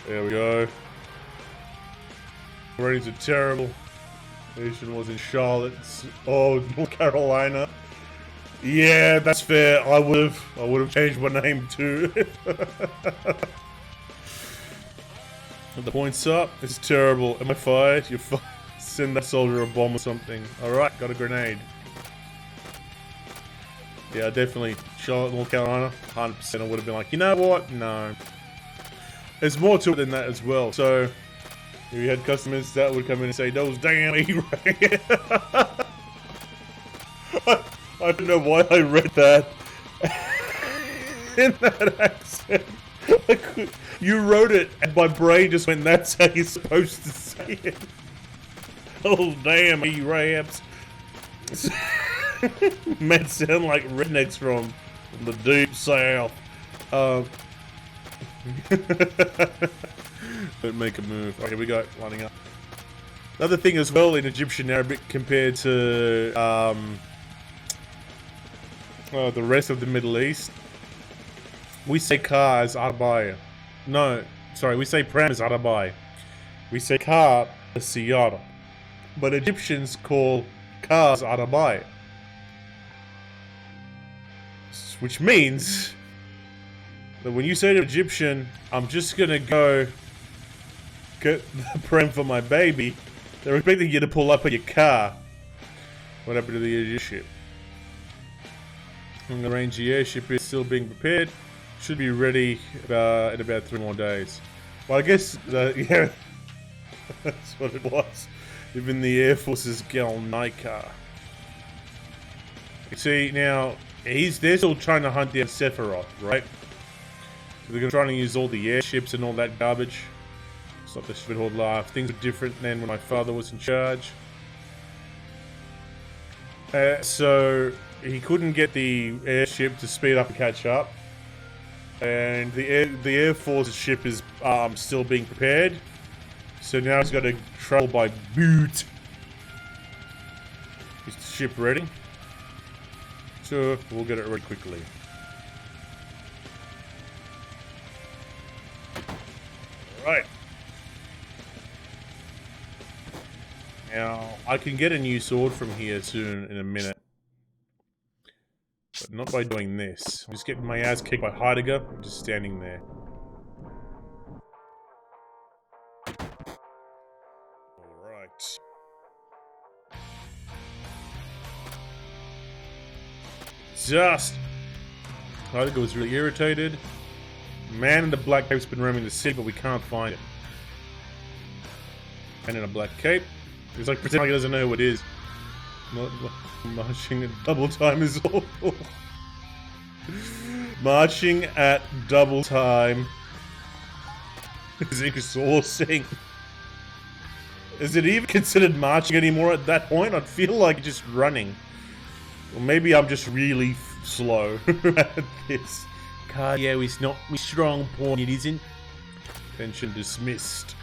There we go. Ratings are terrible. Nation was in Charlotte. Oh, North Carolina. Yeah, that's fair. I would have changed my name too. The points up. It's terrible. Am I fired? You're fired. Send that soldier a bomb or something. Alright, got a grenade. Yeah, definitely. Charlotte, North Carolina. 100% I would have been like, you know what? No. There's more to it than that as well. So, if you had customers that would come in and say, those damn E-Ray. I don't know why I read that in that accent. You wrote it, and my brain just went, that's how you're supposed to say it. Oh, damn, E-Rams. Men sound like rednecks from the deep south. Don't make a move. Okay, we got lining up. Another thing as well in Egyptian Arabic compared to the rest of the Middle East, we say car as arabaya. No, sorry, we say pram as arabaya. We say car as siyara. But Egyptians call cars arabaya. Which means that when you say to Egyptian, I'm just gonna go get the pram for my baby, they're expecting you to pull up in your car. What happened to the airship? And the Ranger airship is still being prepared. Should be ready in about 3 more days. Well, I guess, yeah, that's what it was. Even the Air Force's Galnaika. You see, now, they're still trying to hunt down Sephiroth, right? So they're trying to use all the airships and all that garbage. Stop the shit horde life. Things are different than when my father was in charge. So he couldn't get the airship to speed up and catch up. And the Air Force's ship is still being prepared. So now he's got to travel by boot. Is the ship ready? So we'll get it ready quickly. Alright. Now, I can get a new sword from here soon in a minute. But not by doing this. I'm just getting my ass kicked by Heidegger. I'm just standing there. Alright. Just! Heidegger was really irritated. Man in the black cape's been roaming the city, but we can't find him. Man in a black cape. He's like pretending like he doesn't know who it is. Marching at double time is awful. Marching at double time is exhausting. Is it even considered marching anymore at that point? I feel like just running. Or maybe I'm just really slow at this. Cardio is not my strong point, it isn't. Attention dismissed.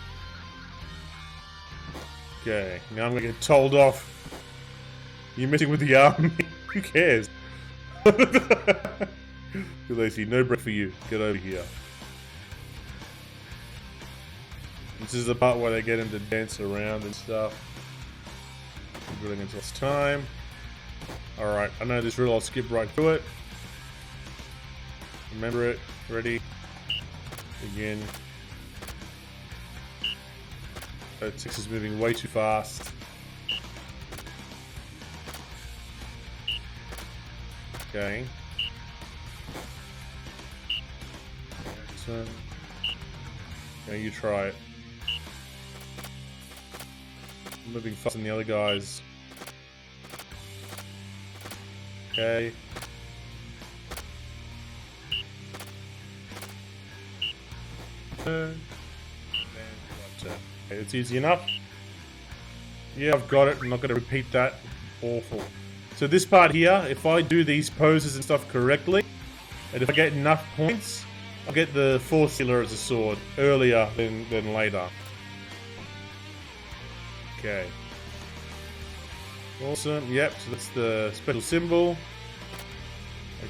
Okay, now I'm gonna get told off. You're messing with the army? Who cares? Too lazy, no break for you. Get over here. This is the part where they get him to dance around and stuff. I'm going until it's time. Alright, I know this drill, I'll skip right through it. Remember it. Ready. Begin. That 6 is moving way too fast. Okay. So, now you try it. I'm moving faster than the other guys. Okay. Turn. Okay, it's easy enough. Yeah, I've got it. I'm not going to repeat that. Awful. So this part here, if I do these poses and stuff correctly, and if I get enough points, I'll get the Force Healer as a sword earlier than later. Okay. Awesome. Yep, so that's the special symbol.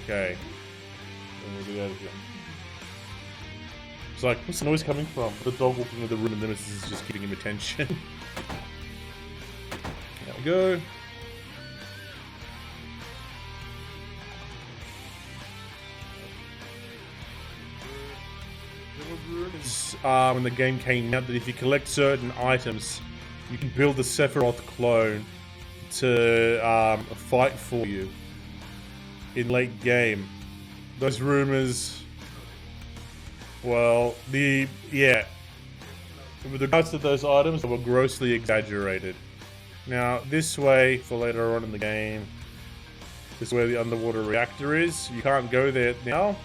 Okay. And we'll get out of here. It's like, what's the noise coming from? The dog walking into the room and Nemesis is just giving him attention. There we go. When the game came out, that if you collect certain items, you can build the Sephiroth clone to fight for you in late game. Those rumors, well, with regards to those items, they were grossly exaggerated. Now, this way, for later on in the game, this is where the underwater reactor is. You can't go there now.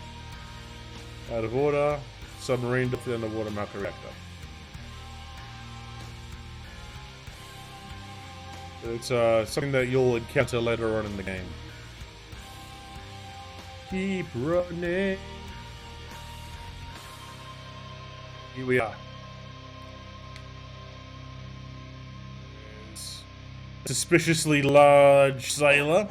Out of order. Submarine to the underwater macro reactor. It's something that you'll encounter later on in the game. Keep running. Here we are. Suspiciously large sailor.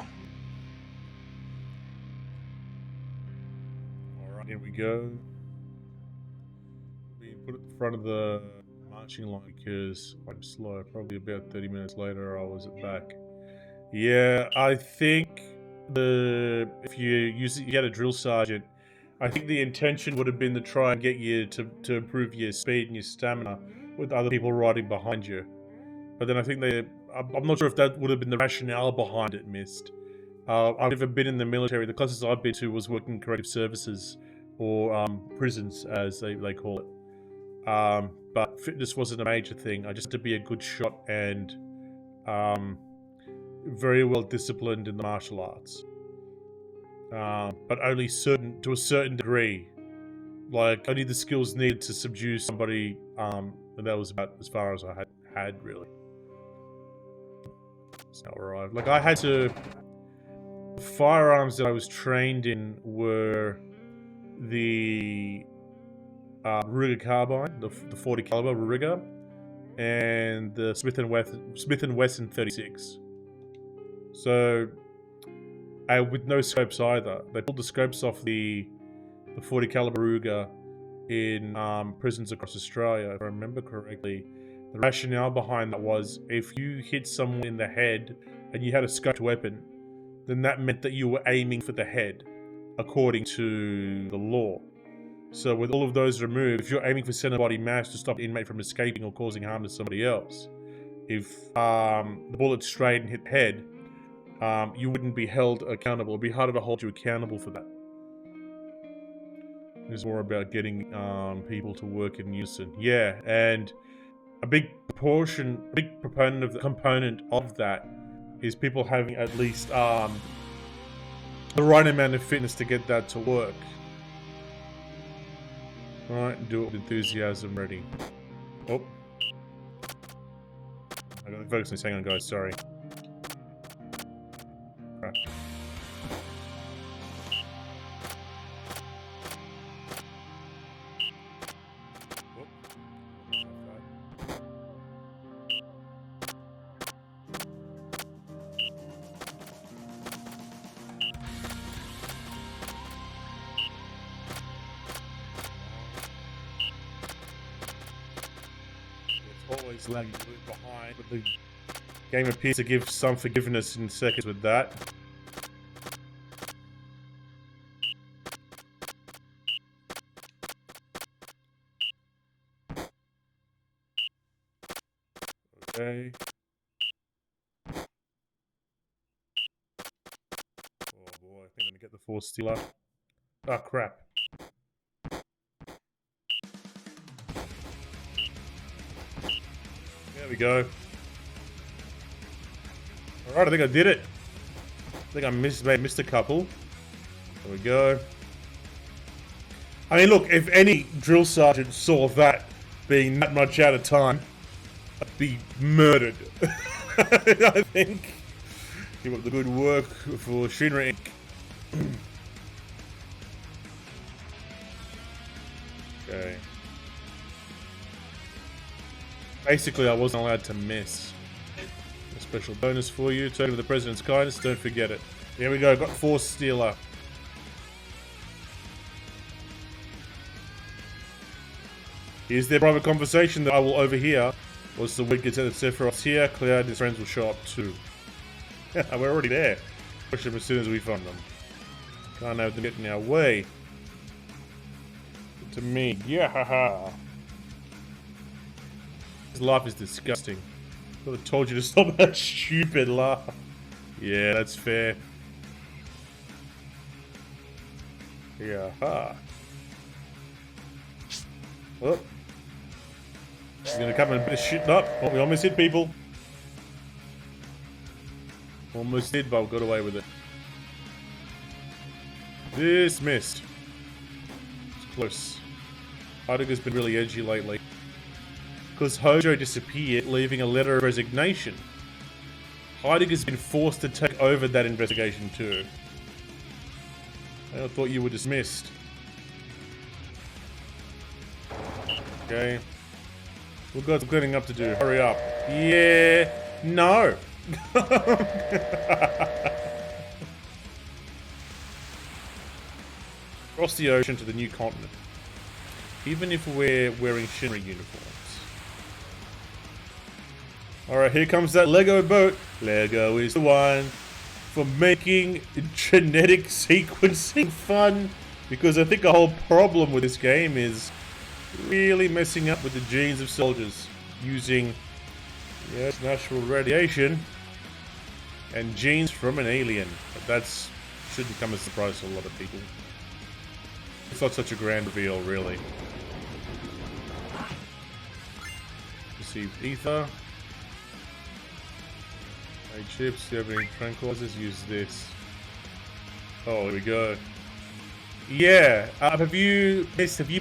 Alright, here we go. We put it in front of the marching line because I'm slow. Probably about 30 minutes later I was back. Yeah, I think if you had a drill sergeant, I think the intention would have been to try and get you to improve your speed and your stamina with other people riding behind you. But then I think I'm not sure if that would have been the rationale behind it, Mist. I've never been in the military. The closest I've been to was working in corrective services or prisons, as they call it. But fitness wasn't a major thing. I just had to be a good shot and very well disciplined in the martial arts. But only to a certain degree. Like, only the skills needed to subdue somebody, and that was about as far as I had really. It's not arrived. Like, I had to... The firearms that I was trained in were the Ruger carbine, the 40 caliber Ruger, and the Smith & Wesson 36. So, with no scopes either. They pulled the scopes off the 40 caliber Ruger in prisons across Australia, if I remember correctly. The rationale behind that was if you hit someone in the head and you had a scoped weapon, then that meant that you were aiming for the head, according to the law. So with all of those removed, if you're aiming for center body mass to stop an inmate from escaping or causing harm to somebody else, if the bullet strayed and hit the head, you wouldn't be held accountable. It'd be harder to hold you accountable for that. It's more about getting people to work in unison. Yeah, and a big component of that is people having at least the right amount of fitness to get that to work. Alright, do it with enthusiasm, ready. Oh. I got the focus on this, hang on guys, sorry. Crap. Always lagging a bit behind, but the game appears to give some forgiveness in seconds with that. Okay. Oh boy, I think I'm gonna get the Force Stealer. Ah, crap. There we go. Alright, I think I did it. I think I missed a couple. There we go. I mean, look, if any drill sergeant saw that being that much out of time, I'd be murdered. I think. Keep up the good work for Shinra Inc. Okay. Basically, I wasn't allowed to miss. Special bonus for you. Token of the President's Kindness. Don't forget it. There we go. Got Force Stealer. Here's their private conversation that I will overhear. Once the word gets out of Sephiroth's here, Cloud and his friends will show up too. We're already there. Push them as soon as we find them. Can't have them get in our way. To me, yeah, haha. His laugh is disgusting. I could have told you to stop that stupid laugh. Yeah, that's fair. Yeah, ha. Oh. He's gonna come and shit up. Oh, we almost hit people. Almost did, but got away with it. Dismissed. It's close. Heidegger's been really edgy lately. Because Hojo disappeared, leaving a letter of resignation. Heidegger's been forced to take over that investigation too. I thought you were dismissed. Okay. We've got some cleaning up to do. Hurry up. Yeah. No. Across the ocean to the new continent. Even if we're wearing Shinra uniforms. Alright, here comes that Lego boat. Lego is the one for making genetic sequencing fun. Because I think the whole problem with this game is really messing up with the genes of soldiers. Using, yes, natural radiation and genes from an alien. But that shouldn't come as a surprise to a lot of people. It's not such a grand reveal, really. Received ether. Hey chips, do you have any tranquilizers? Use this. Oh, here we go. Yeah, have you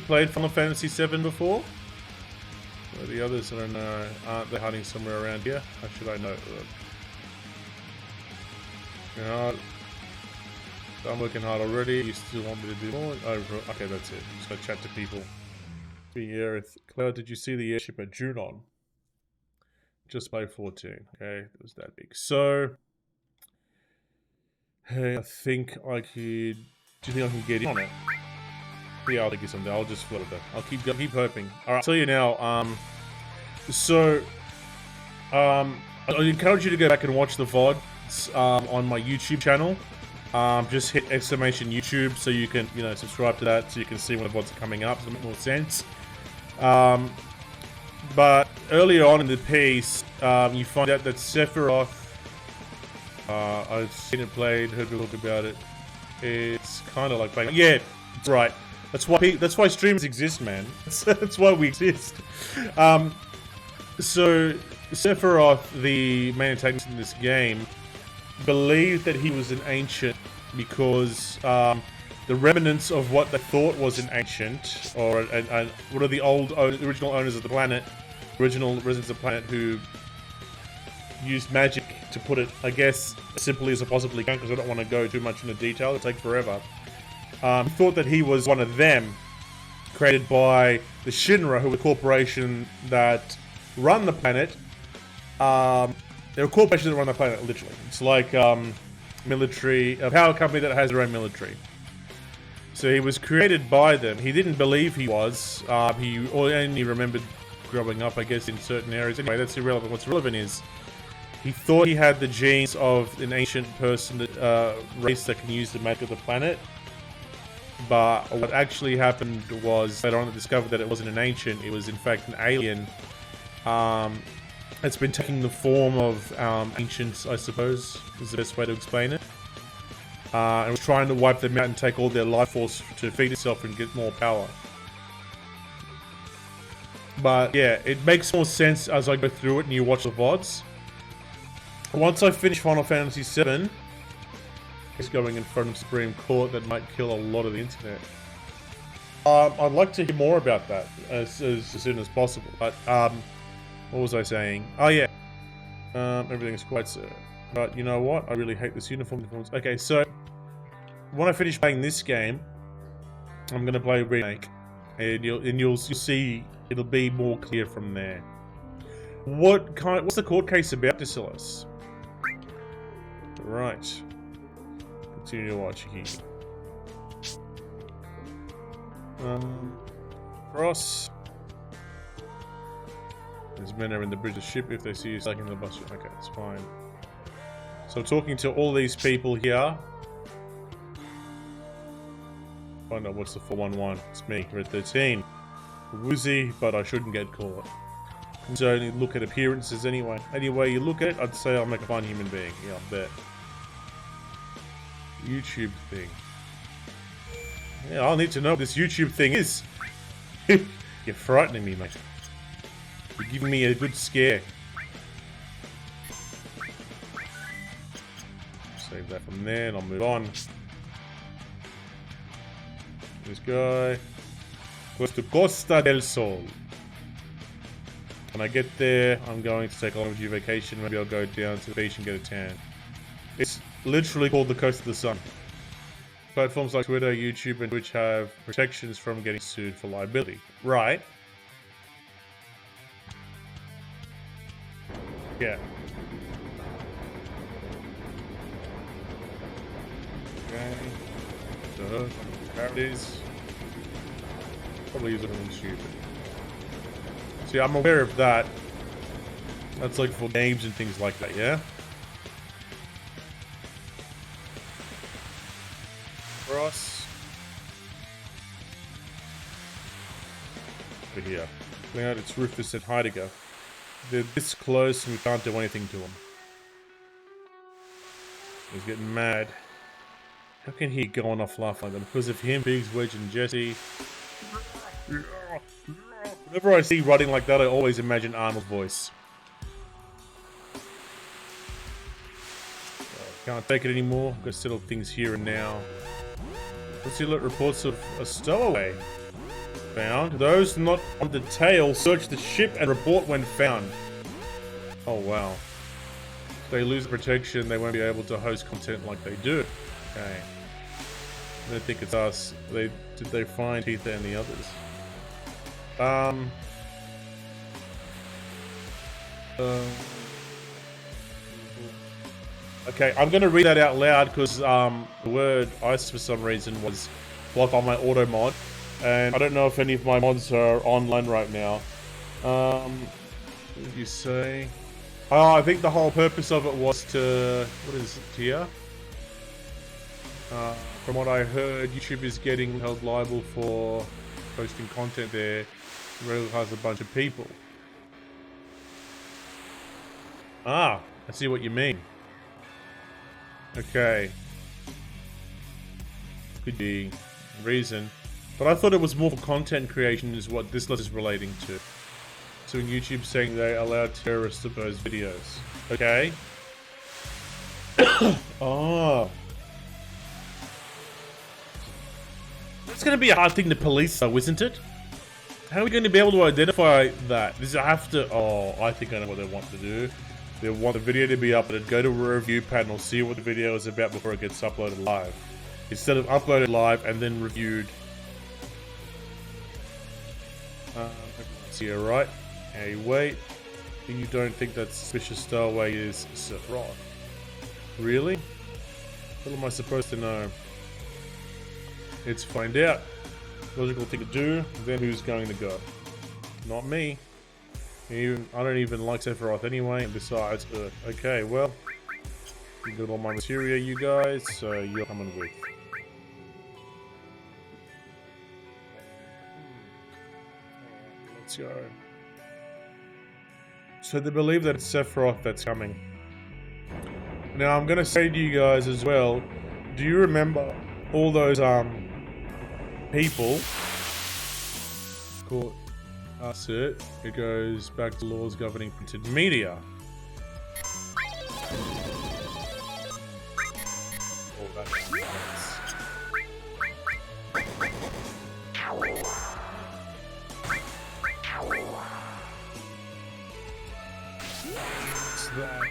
played Final Fantasy VII before? Where are the others? I don't know. Aren't they hiding somewhere around here? How should I know? No, I'm working hard already. You still want me to do more? Oh, okay, that's it. Just gotta chat to people. Cloud, did you see the airship at Junon? Just by 14. Okay, it was that big. So, hey, I think I could. Do you think I can get in on it? Yeah, I'll get something. I'll just float it. I'll keep hoping. All right, I'll tell you now. I encourage you to go back and watch the VODs on my YouTube channel. Just hit exclamation YouTube so you can, subscribe to that so you can see when the VODs are coming up. So it makes more sense. But earlier on in the piece, you find out that Sephiroth. I've seen it played, heard people talk about it. It's kind of like playing. Yeah, that's right. That's why streamers exist, man. That's why we exist. So Sephiroth, the main antagonist in this game, believed that he was an ancient because the remnants of what they thought was an ancient, or what are the original owners of the planet, original residents of the planet who used magic to put it, I guess, as simply as I possibly can, because I don't want to go too much into detail. It'll take forever. Thought that he was one of them, created by the Shinra, who were the corporation that run the planet. They're a corporation that run the planet, literally. It's like military, a power company that has their own military. So he was created by them. He didn't believe he was. He only remembered growing up, I guess, in certain areas. Anyway, that's irrelevant. What's relevant is he thought he had the genes of an ancient person, race that can use the magic of the planet. But what actually happened was later on they discovered that it wasn't an ancient, it was in fact an alien. It's been taking the form of ancients, I suppose, is the best way to explain it. And was trying to wipe them out and take all their life force to feed itself and get more power. But yeah, it makes more sense as I go through it and you watch the VODs. Once I finish Final Fantasy VII, it's going in front of Supreme Court that might kill a lot of the internet. I'd like to hear more about that as soon as possible. But what was I saying? Oh yeah, everything's quite certain. But you know what? I really hate this uniform. Okay, so when I finish playing this game, I'm gonna play Remake, and you'll see it'll be more clear from there. What's the court case about, Desilis? Right. Continue watching. Cross. There's men are in the British ship if they see you stuck in the bus. Okay, it's fine. So talking to all these people here. Find out what's the 411. It's me, Red 13. Woozy, but I shouldn't get caught. So only look at appearances anyway. Any way you look at it, I'd say I'm like a fine human being. Yeah, I bet. YouTube thing. Yeah, I'll need to know what this YouTube thing is. You're frightening me, mate. You're giving me a good scare. Save that from there and I'll move on. This guy. Goes to Costa del Sol. When I get there, I'm going to take a long vacation. Maybe I'll go down to the beach and get a tan. It's literally called the Coast of the Sun. Platforms like Twitter, YouTube, and Twitch have protections from getting sued for liability. Right. Yeah. Okay. So, parodies. Probably use it on stupid. See, I'm aware of that. That's like for games and things like that, yeah? Cross. Over here. Clean out, it's Rufus and Heidegger. They're this close and we can't do anything to them. He's getting mad. How can he go on off laughing like that? Because of him, Biggs, Wedge, and Jesse. Whenever I see running like that, I always imagine Arnold's voice. Can't take it anymore. Got to settle things here and now. Let's see, look, reports of a stowaway found. Those not on the tail search the ship and report when found. Oh wow. If they lose protection, they won't be able to host content like they do. Okay. I don't think it's us. Did they find Ether and the others? Okay, I'm going to read that out loud because the word ice for some reason was blocked on my auto mod. And I don't know if any of my mods are online right now. What did you say? Oh, I think the whole purpose of it was to... What is it here? From what I heard, YouTube is getting held liable for posting content there. It has a bunch of people. Ah, I see what you mean. Okay. Could be reason. But I thought it was more for content creation is what this list is relating to. So when YouTube's saying they allow terrorists to post videos. Okay. Oh. That's going to be a hard thing to police though, isn't it? How are we going to be able to identify that? Does it have to... Oh, I think I know what they want to do. They want the video to be uploaded, go to a review panel, see what the video is about before it gets uploaded live. Instead of uploaded live and then reviewed. Everyone's here, right? Hey, wait. You don't think that suspicious stowaway is Sephiroth? Really? What am I supposed to know? Let's find out. Logical thing to do, then who's going to go? Not me. I don't even like Sephiroth anyway, and besides, okay, well, you got all my materia, you guys, so you're coming with. Let's go. So they believe that it's Sephiroth that's coming. Now, I'm gonna say to you guys as well, do you remember all those, people? Called That's it. It goes back to laws governing printed media. Oh, that's nice. What's that?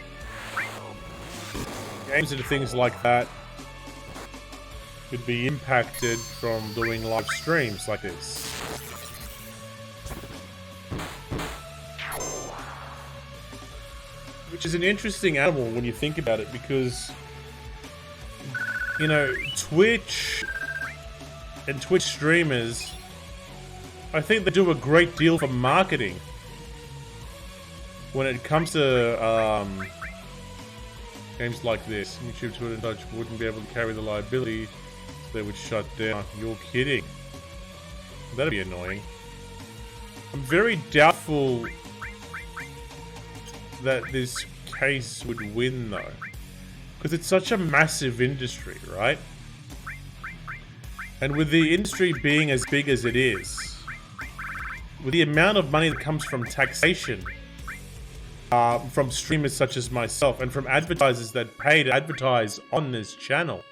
Games and things like that could be impacted from doing live streams like this. Which is an interesting animal when you think about it, because you know, Twitch and Twitch streamers, I think they do a great deal for marketing. When it comes to games like this, YouTube, Twitter, and such wouldn't be able to carry the liability, so they would shut down. You're kidding. That'd be annoying. I'm very doubtful that this case would win, though. Because it's such a massive industry, right? And with the industry being as big as it is, with the amount of money that comes from taxation, from streamers such as myself, and from advertisers that pay to advertise on this channel,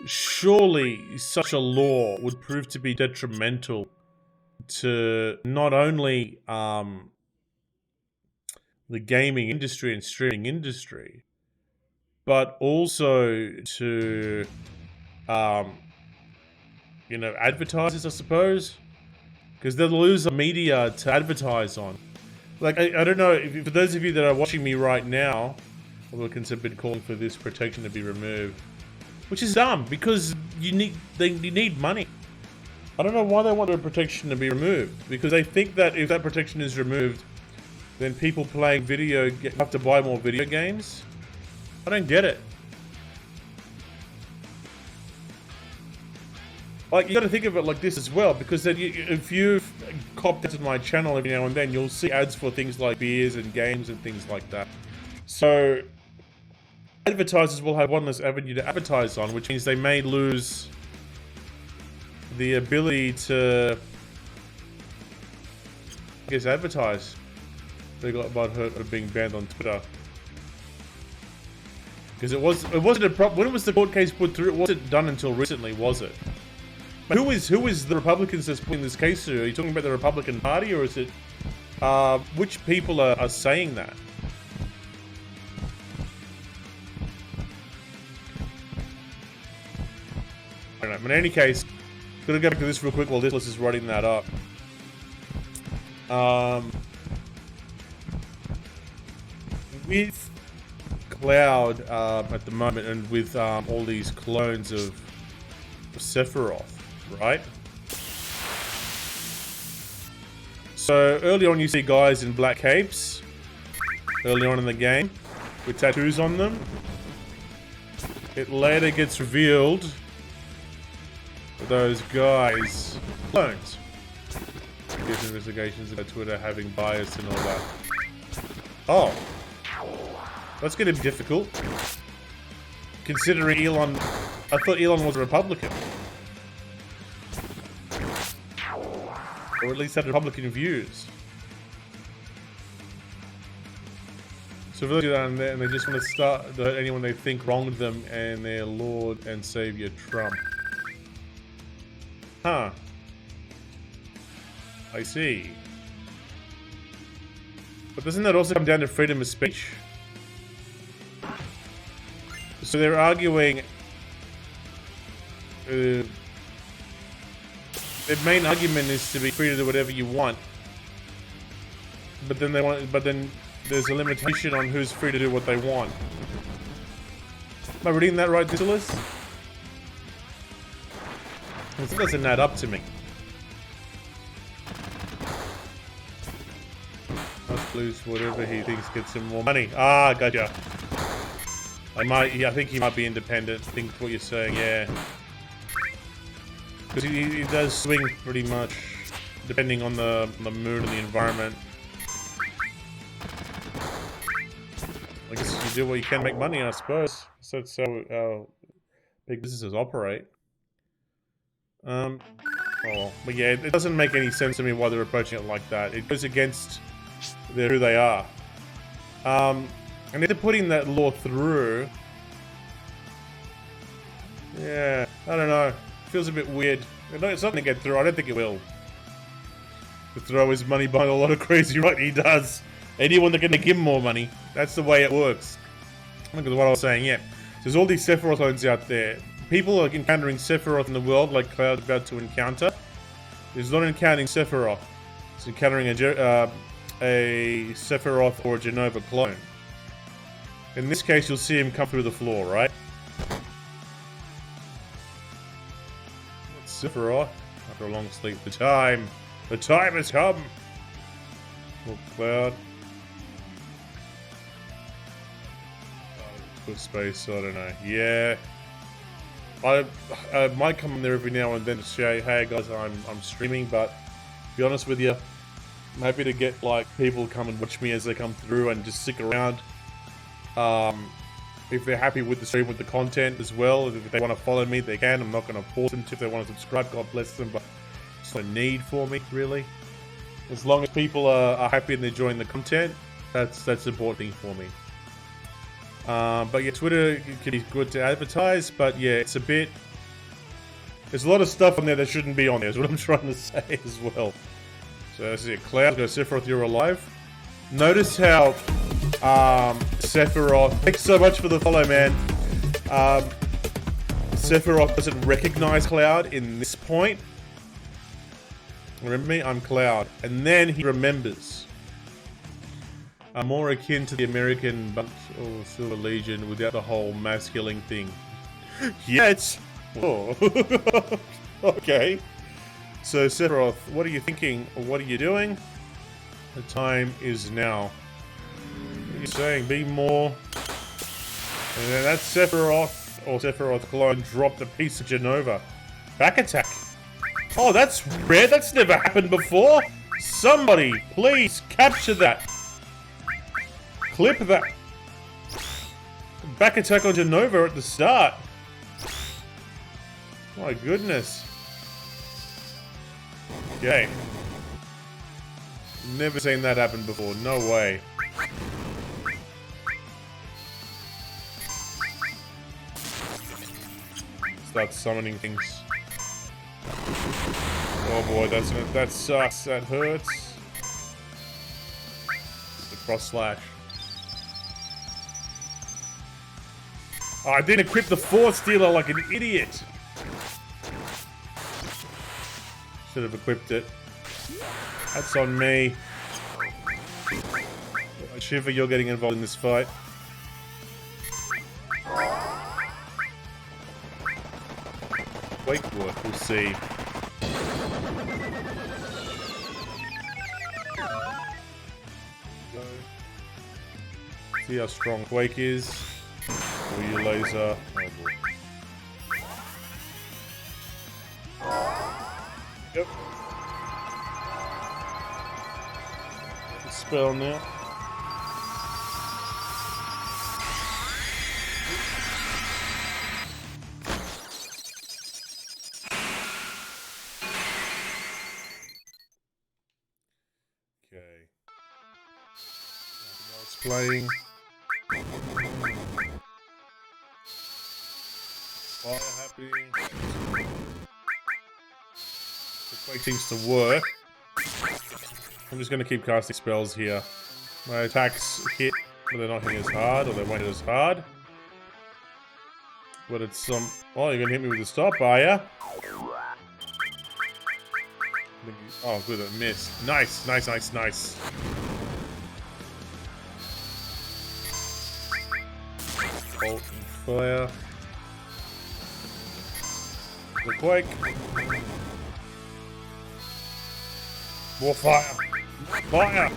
surely such a law would prove to be detrimental to not only the gaming industry and streaming industry, but also to, you know, advertisers, I suppose, because they'll lose the media to advertise on. Like, I don't know, if, for those of you that are watching me right now, Republicans have been calling for this protection to be removed, which is dumb, because you need money. I don't know why they want the protection to be removed, because they think that if that protection is removed, then people playing have to buy more video games. I don't get it. Like, you gotta think of it like this as well, because then if you've copped into my channel every now and then, you'll see ads for things like beers and games and things like that. So, advertisers will have one less avenue to advertise on, which means they may lose the ability to, I guess, advertise. They got butthurt of being banned on Twitter. Because it wasn't a problem. When was the court case put through? It wasn't done until recently, was it? But who is the Republicans that's putting this case through? Are you talking about the Republican Party, or is it which people are saying that? I don't know. But in any case, gonna go back to this real quick while this is writing that up. With Cloud at the moment, and with all these clones of Sephiroth, right? So early on you see guys in black capes, early on in the game, with tattoos on them. It later gets revealed that those guys clones. These investigations about Twitter having bias and all that. Oh. That's going to be difficult. Considering Elon... I thought Elon was a Republican. Or at least had Republican views. So if they do that and they just want to start to hurt anyone they think wronged them and their Lord and Savior Trump. Huh. I see. But doesn't that also come down to freedom of speech? So they're arguing... their main argument is to be free to do whatever you want. But then there's a limitation on who's free to do what they want. Am I reading that right, Digitalist? It doesn't add up to me. Must lose whatever he thinks gets him more money. Ah, gotcha. I think he might be independent. I think what you're saying, yeah. Because he does swing pretty much, depending on the mood and the environment. I guess you do what you can to make money, I suppose. So that's how big businesses operate. But yeah, it doesn't make any sense to me why they're approaching it like that. It goes against who they are. And if they're putting that law through... yeah, I don't know. It feels a bit weird. It's not going to get through. I don't think it will. To throw his money behind a lot of crazy right, he does. Anyone that can give him more money. That's the way it works. Look at what I was saying, yeah. So there's all these Sephiroth clones out there. People are encountering Sephiroth in the world like Cloud's about to encounter. It's not encountering Sephiroth. It's encountering a Sephiroth or a Genova clone. In this case, you'll see him come through the floor, right? Sephiroth. After a long sleep, the time has come. More Cloud. Put space, I don't know. Yeah. I might come in there every now and then to say, hey guys, I'm streaming, but to be honest with you, I'm happy to get like people come and watch me as they come through and just stick around. If they're happy with the stream, with the content as well, if they want to follow me, they can. I'm not going to force them to. If they want to subscribe, God bless them, but it's not a need for me, really. As long as people are happy and they're enjoying the content, that's the important thing for me. But yeah, Twitter can be good to advertise, but yeah, it's a bit... There's a lot of stuff on there that shouldn't be on there, is what I'm trying to say as well. So that's it. Cloud, go Sephiroth, you're alive. Notice how Sephiroth... Thanks so much for the follow, man. Sephiroth doesn't recognize Cloud in this point. Remember me? I'm Cloud. And then he remembers. More akin to the American Bunch or Silver Legion without the whole mass killing thing. Yes! Oh. Okay. So Sephiroth, what are you thinking? What are you doing? The time is now. What are you saying? Be more. And then that's Sephiroth, or Sephiroth clone, dropped a piece of Jenova. Back attack. Oh, that's rare. That's never happened before. Somebody, please capture that. Clip that. Back attack on Jenova at the start. My goodness. Okay. Never seen that happen before. No way. Start summoning things. Oh boy, that sucks. That hurts. The cross slash. Oh, I didn't equip the Force Stealer like an idiot. Should have equipped it. That's on me. Shiva, you're getting involved in this fight. Wake work, we'll see. See how strong Quake is. Or your laser. Oh boy. Yep. The spell now. Okay. Nothing else playing. Fire happening. The Quake seems to work. I'm just going to keep casting spells here. My attacks hit, but they're not hitting as hard, or they won't hit as hard. But it's some... Oh, you're going to hit me with a stop, are ya? Oh, good, I missed. Nice, nice, nice, nice. Bolt and fire. The Quake. More fire. Fire.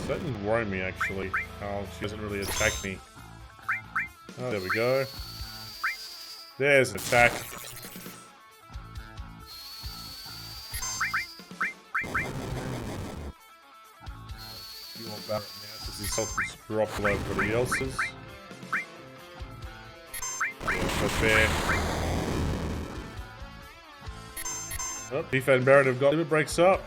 That didn't worry me actually. Oh, she doesn't really attack me. Oh, there we go. There's an attack. You want Barret now because his health is dropped below everybody else's. Not fair. Oh, Tifa and Barret have got limit breaks up.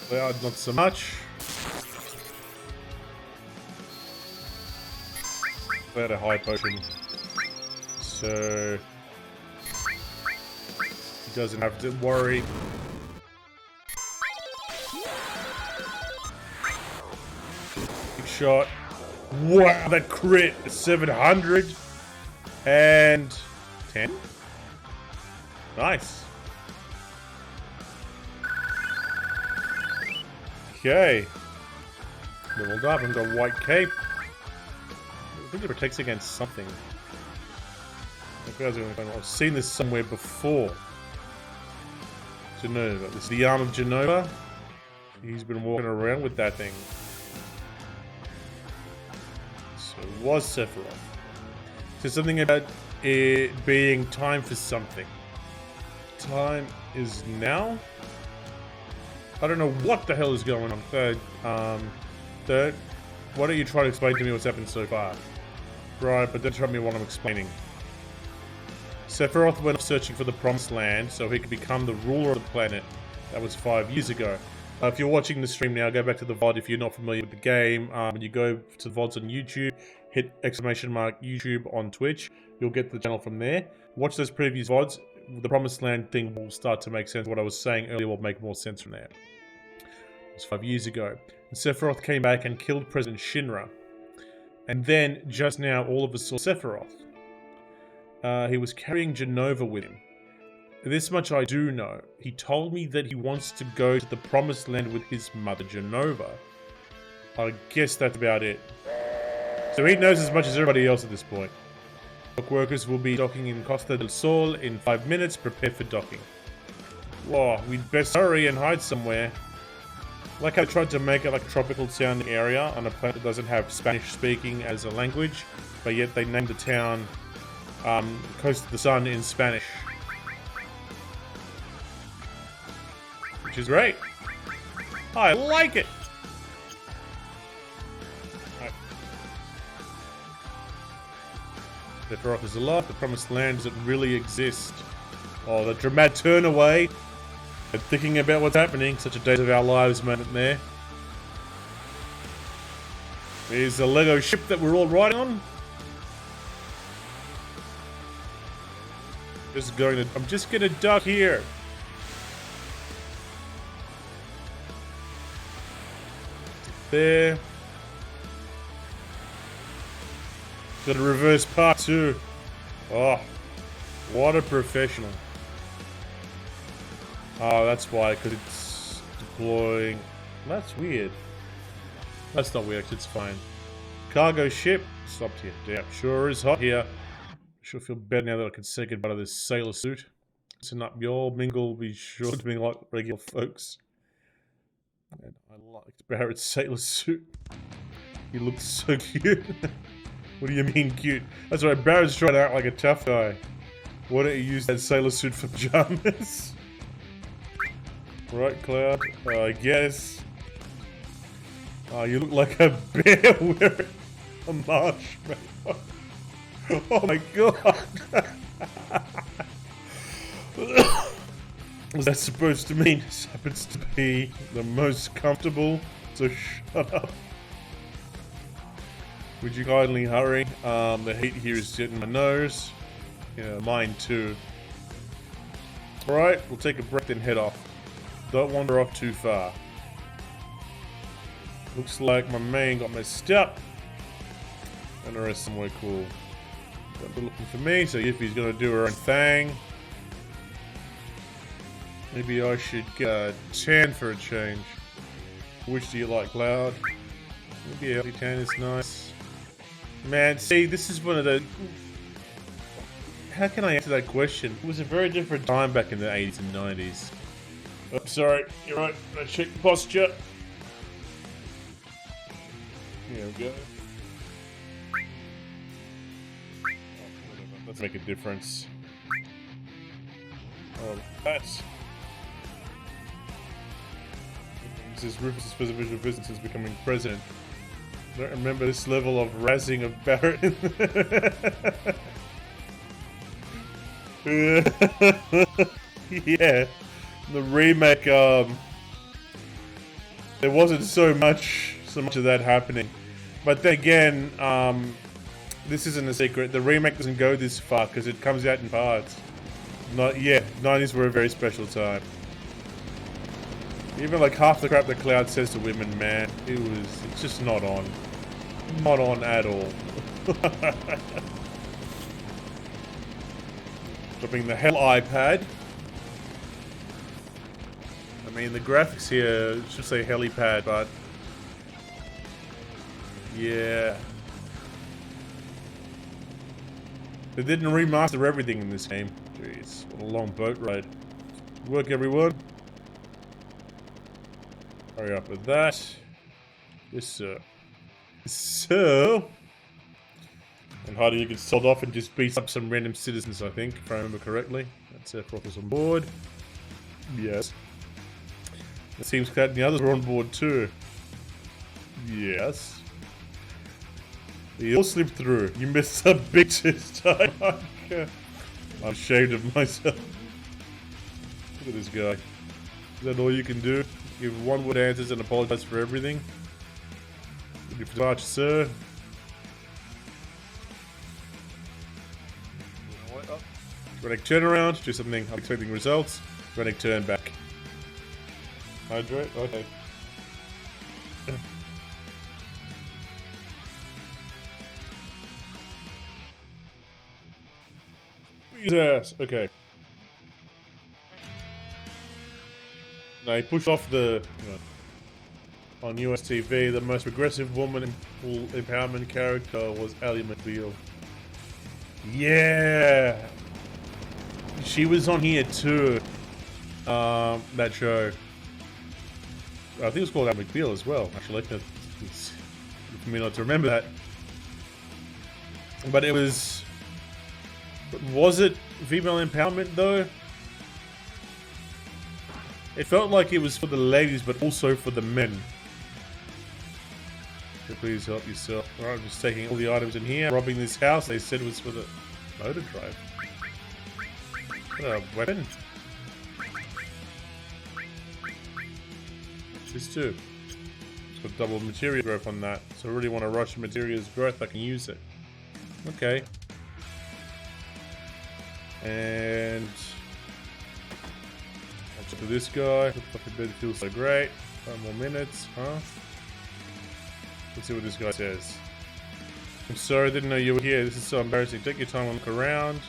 Cloud, not so much. Cloud a high potion. So he doesn't have to worry. Big shot. Wow, that crit! 700! And 10. Nice. Okay. Leveled up and got white cape. I think it protects against something. I've seen this somewhere before. Genova. This is the arm of Genova. He's been walking around with that thing. So it was Sephiroth. So something about it being time for something. Time is now? I don't know what the hell is going on. Third, why don't you try to explain to me what's happened so far? Right, but don't tell me what I'm explaining. Sephiroth went off searching for the Promised Land so he could become the ruler of the planet. That was 5 years ago. If you're watching the stream now, go back to the VOD if you're not familiar with the game. When you go to the VODs on YouTube, hit ! YouTube on Twitch. You'll get the channel from there. Watch those previous VODs. The Promised Land thing will start to make sense. What I was saying earlier will make more sense from there. It was 5 years ago. And Sephiroth came back and killed President Shinra. And then, just now, all of us saw Sephiroth. He was carrying Genova with him. This much I do know. He told me that he wants to go to the Promised Land with his mother, Genova. I guess that's about it. So he knows as much as everybody else at this point. Dock workers will be docking in Costa del Sol in 5 minutes. Prepare for docking. Whoa, we'd best hurry and hide somewhere. Like I tried to make it like a tropical sounding area on a planet that doesn't have Spanish speaking as a language, but yet they named the town Coast of the Sun in Spanish. Which is great. I like it! Right. Sephiroth is alive. The Promised Land doesn't really exist. Oh, the dramatic turn away. And thinking about what's happening. Such a days of our lives moment there. There's the Lego ship that we're all riding on. I'm just gonna duck here. There. Got a reverse part too. Oh, what a professional. Oh, that's why, because it's deploying. That's weird. That's not weird, it's fine. Cargo ship. Stopped here. Damn, sure is hot here. Sure feel better now that I can say goodbye to this sailor suit. Listen up, y'all. Mingle, be sure to mingle like regular folks. And I liked Barrett's sailor suit. He looks so cute. What do you mean cute? That's right, Barrett's trying to act like a tough guy. Why don't you use that sailor suit for pajamas? Right, Cloud? I guess. Oh, you look like a bear wearing a marshmallow. Oh my god! Was that supposed to mean this happens to be the most comfortable? So shut up. Would you kindly hurry? The heat here is getting my nose. Yeah, mine too. Alright, we'll take a break and head off. Don't wander off too far. Looks like my man got messed up. And the rest somewhere cool. Don't be looking for me, so Yiffy's gonna do her own thing. Maybe I should get a tan for a change. Which do you like, Cloud? Maybe a healthy tan is nice. Man, see, this is one of the... How can I answer that question? It was a very different time back in the 80s and 90s. Oh, sorry, you're right. I checked the posture. There we go. Let's make a difference. Oh, that's... This is Rufus' first official visit since becoming president. I don't remember this level of razzing of Barrett. Yeah. The remake, there wasn't so much of that happening. But then again, this isn't a secret. The remake doesn't go this far because it comes out in parts. Not yet. 90s were a very special time. Even like half the crap that Cloud says to women, man, it's just not on. Not on at all. Dropping the hell iPad. I mean, the graphics here should say helipad, but yeah. They didn't remaster everything in this game. Jeez, what a long boat ride. Good work, everyone. Hurry up with that. Yes, sir. So, and Hardy, you can sold off and just beat up some random citizens, I think, if I remember correctly. That's Sephiroth on board. Yes. It seems that the others are on board too. Yes. You all slipped through. You missed a big this time. I'm ashamed of myself. Look at this guy. Is that all you can do? Give one-word answers and apologize for everything? Thank you for much, sir. Renick turn around, do something unexpected results. Renick turn back. Hydrate? Okay. Yes, okay. Now he pushed off the, on US TV, the most progressive woman in full empowerment character was Ally McBeal. Yeah! She was on here too. That show. I think it was called Ally McBeal as well, actually. It's for me not to remember that. But it was... Was it female empowerment though? It felt like it was for the ladies, but also for the men. So please help yourself. Alright, I'm just taking all the items in here. Robbing this house, they said was for the motor drive. What a weapon. This too. It's got double material growth on that. So I really want to rush materials growth, I can use it. Okay. And I'll check with this guy. Looks like the bed feels so great. 5 more minutes, huh? Let's see what this guy says. I'm sorry, I didn't know you were here. This is so embarrassing. Take your time and look around.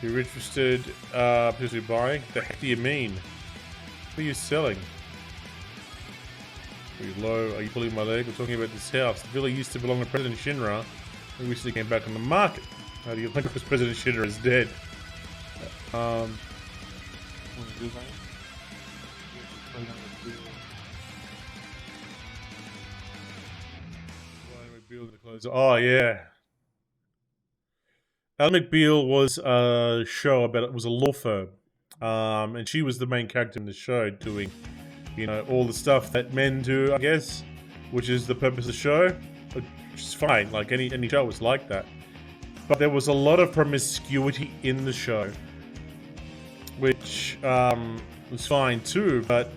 You're interested, potentially buying? The heck do you mean? What are you selling? Are you low? Are you pulling my leg? We're talking about this house. The villa used to belong to President Shinra. It recently came back on the market. How do you think because President Shinra is dead? Oh yeah. Ally McBeal was a show about it was a law firm. And she was the main character in the show doing, you know, all the stuff that men do, I guess, which is the purpose of the show. Which is fine, like any show was like that. But there was a lot of promiscuity in the show, which was fine too. But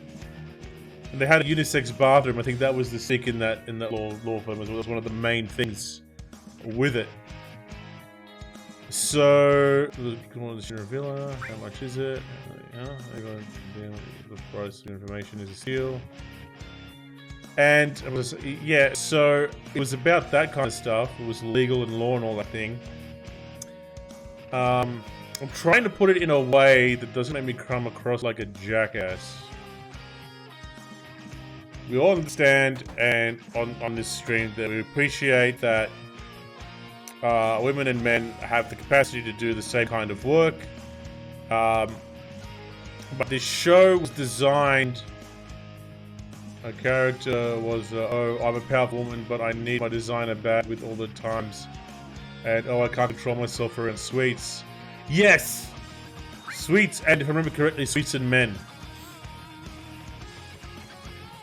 they had a unisex bathroom. I think that was the sick in that law firm. It was one of the main things with it. So, the Shinra Villa. How much is it? The price of information is a steal. And it was, yeah, so it was about that kind of stuff. It was legal and law and all that thing. I'm trying to put it in a way that doesn't make me come across like a jackass. We all understand, and on this stream, that we appreciate that women and men have the capacity to do the same kind of work. But this show was designed... A character was, oh, I'm a powerful woman, but I need my designer bag with all the times. And, oh, I can't control myself around sweets. Yes! Sweets, and if I remember correctly, sweets and men.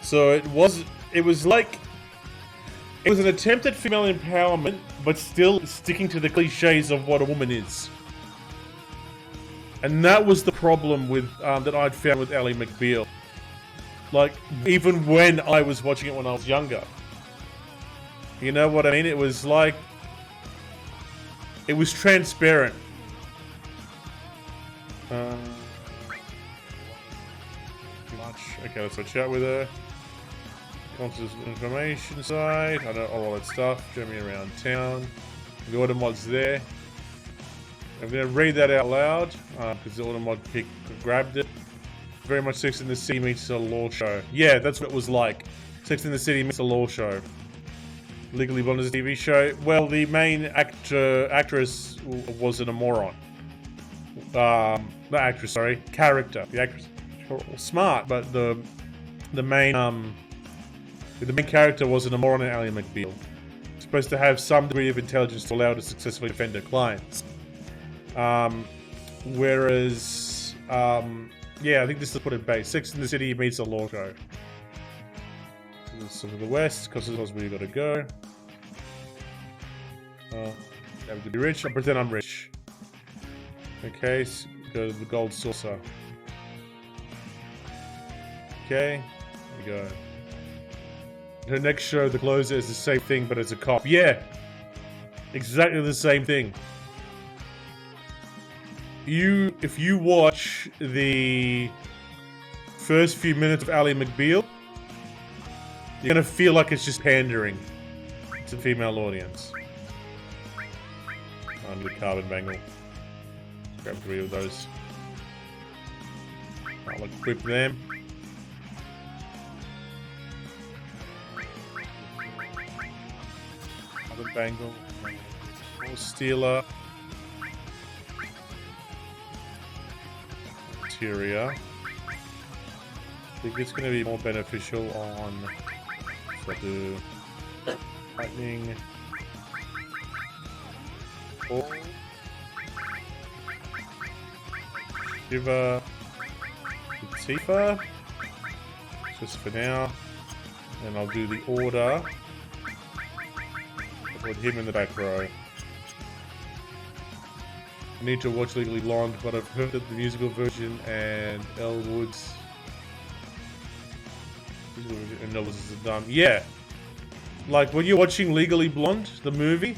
So it was like... It was an attempt at female empowerment, but still sticking to the cliches of what a woman is. And that was the problem with, that I'd found with Ally McBeal. Like, even when I was watching it when I was younger. You know what I mean? It was like... It was transparent. Okay, let's switch out with her. Conscious information side. I know all that stuff. Journey around town. The order mod's there. I'm going to read that out loud because the Automod pick grabbed it. Very much Sex and the City meets a law show. Yeah, that's what it was like. Sex and the City meets a law show. Legally Blonde is a TV show. Well, the main actress wasn't a moron. Not actress, sorry. Character. The actress. Smart, but the main character wasn't a moron in Ally McBeal. Supposed to have some degree of intelligence to allow her to successfully defend her clients. Whereas, yeah, I think this is put in base. Sex and the City meets a law show. So to the west, because this is where you gotta go. Have to be rich. I'll pretend I'm rich. Okay, so go to the gold saucer. Okay, there we go. Her next show, The Closer, is the same thing, but as a cop. Yeah, exactly the same thing. If you watch the first few minutes of Ally McBeal, you're gonna feel like it's just pandering to the female audience. Under the carbon bangle. Grab 3 of those. I'll equip them. Carbon bangle. More stealer. Materia. I think it's going to be more beneficial on. So do lightning. Shiva. Tifa. Just for now. And I'll do the order. I'll put him in the back row. I need to watch Legally Blonde, but I've heard that the musical version and Elle Woods and Elle Woods is done. Yeah. Like when you're watching Legally Blonde, the movie,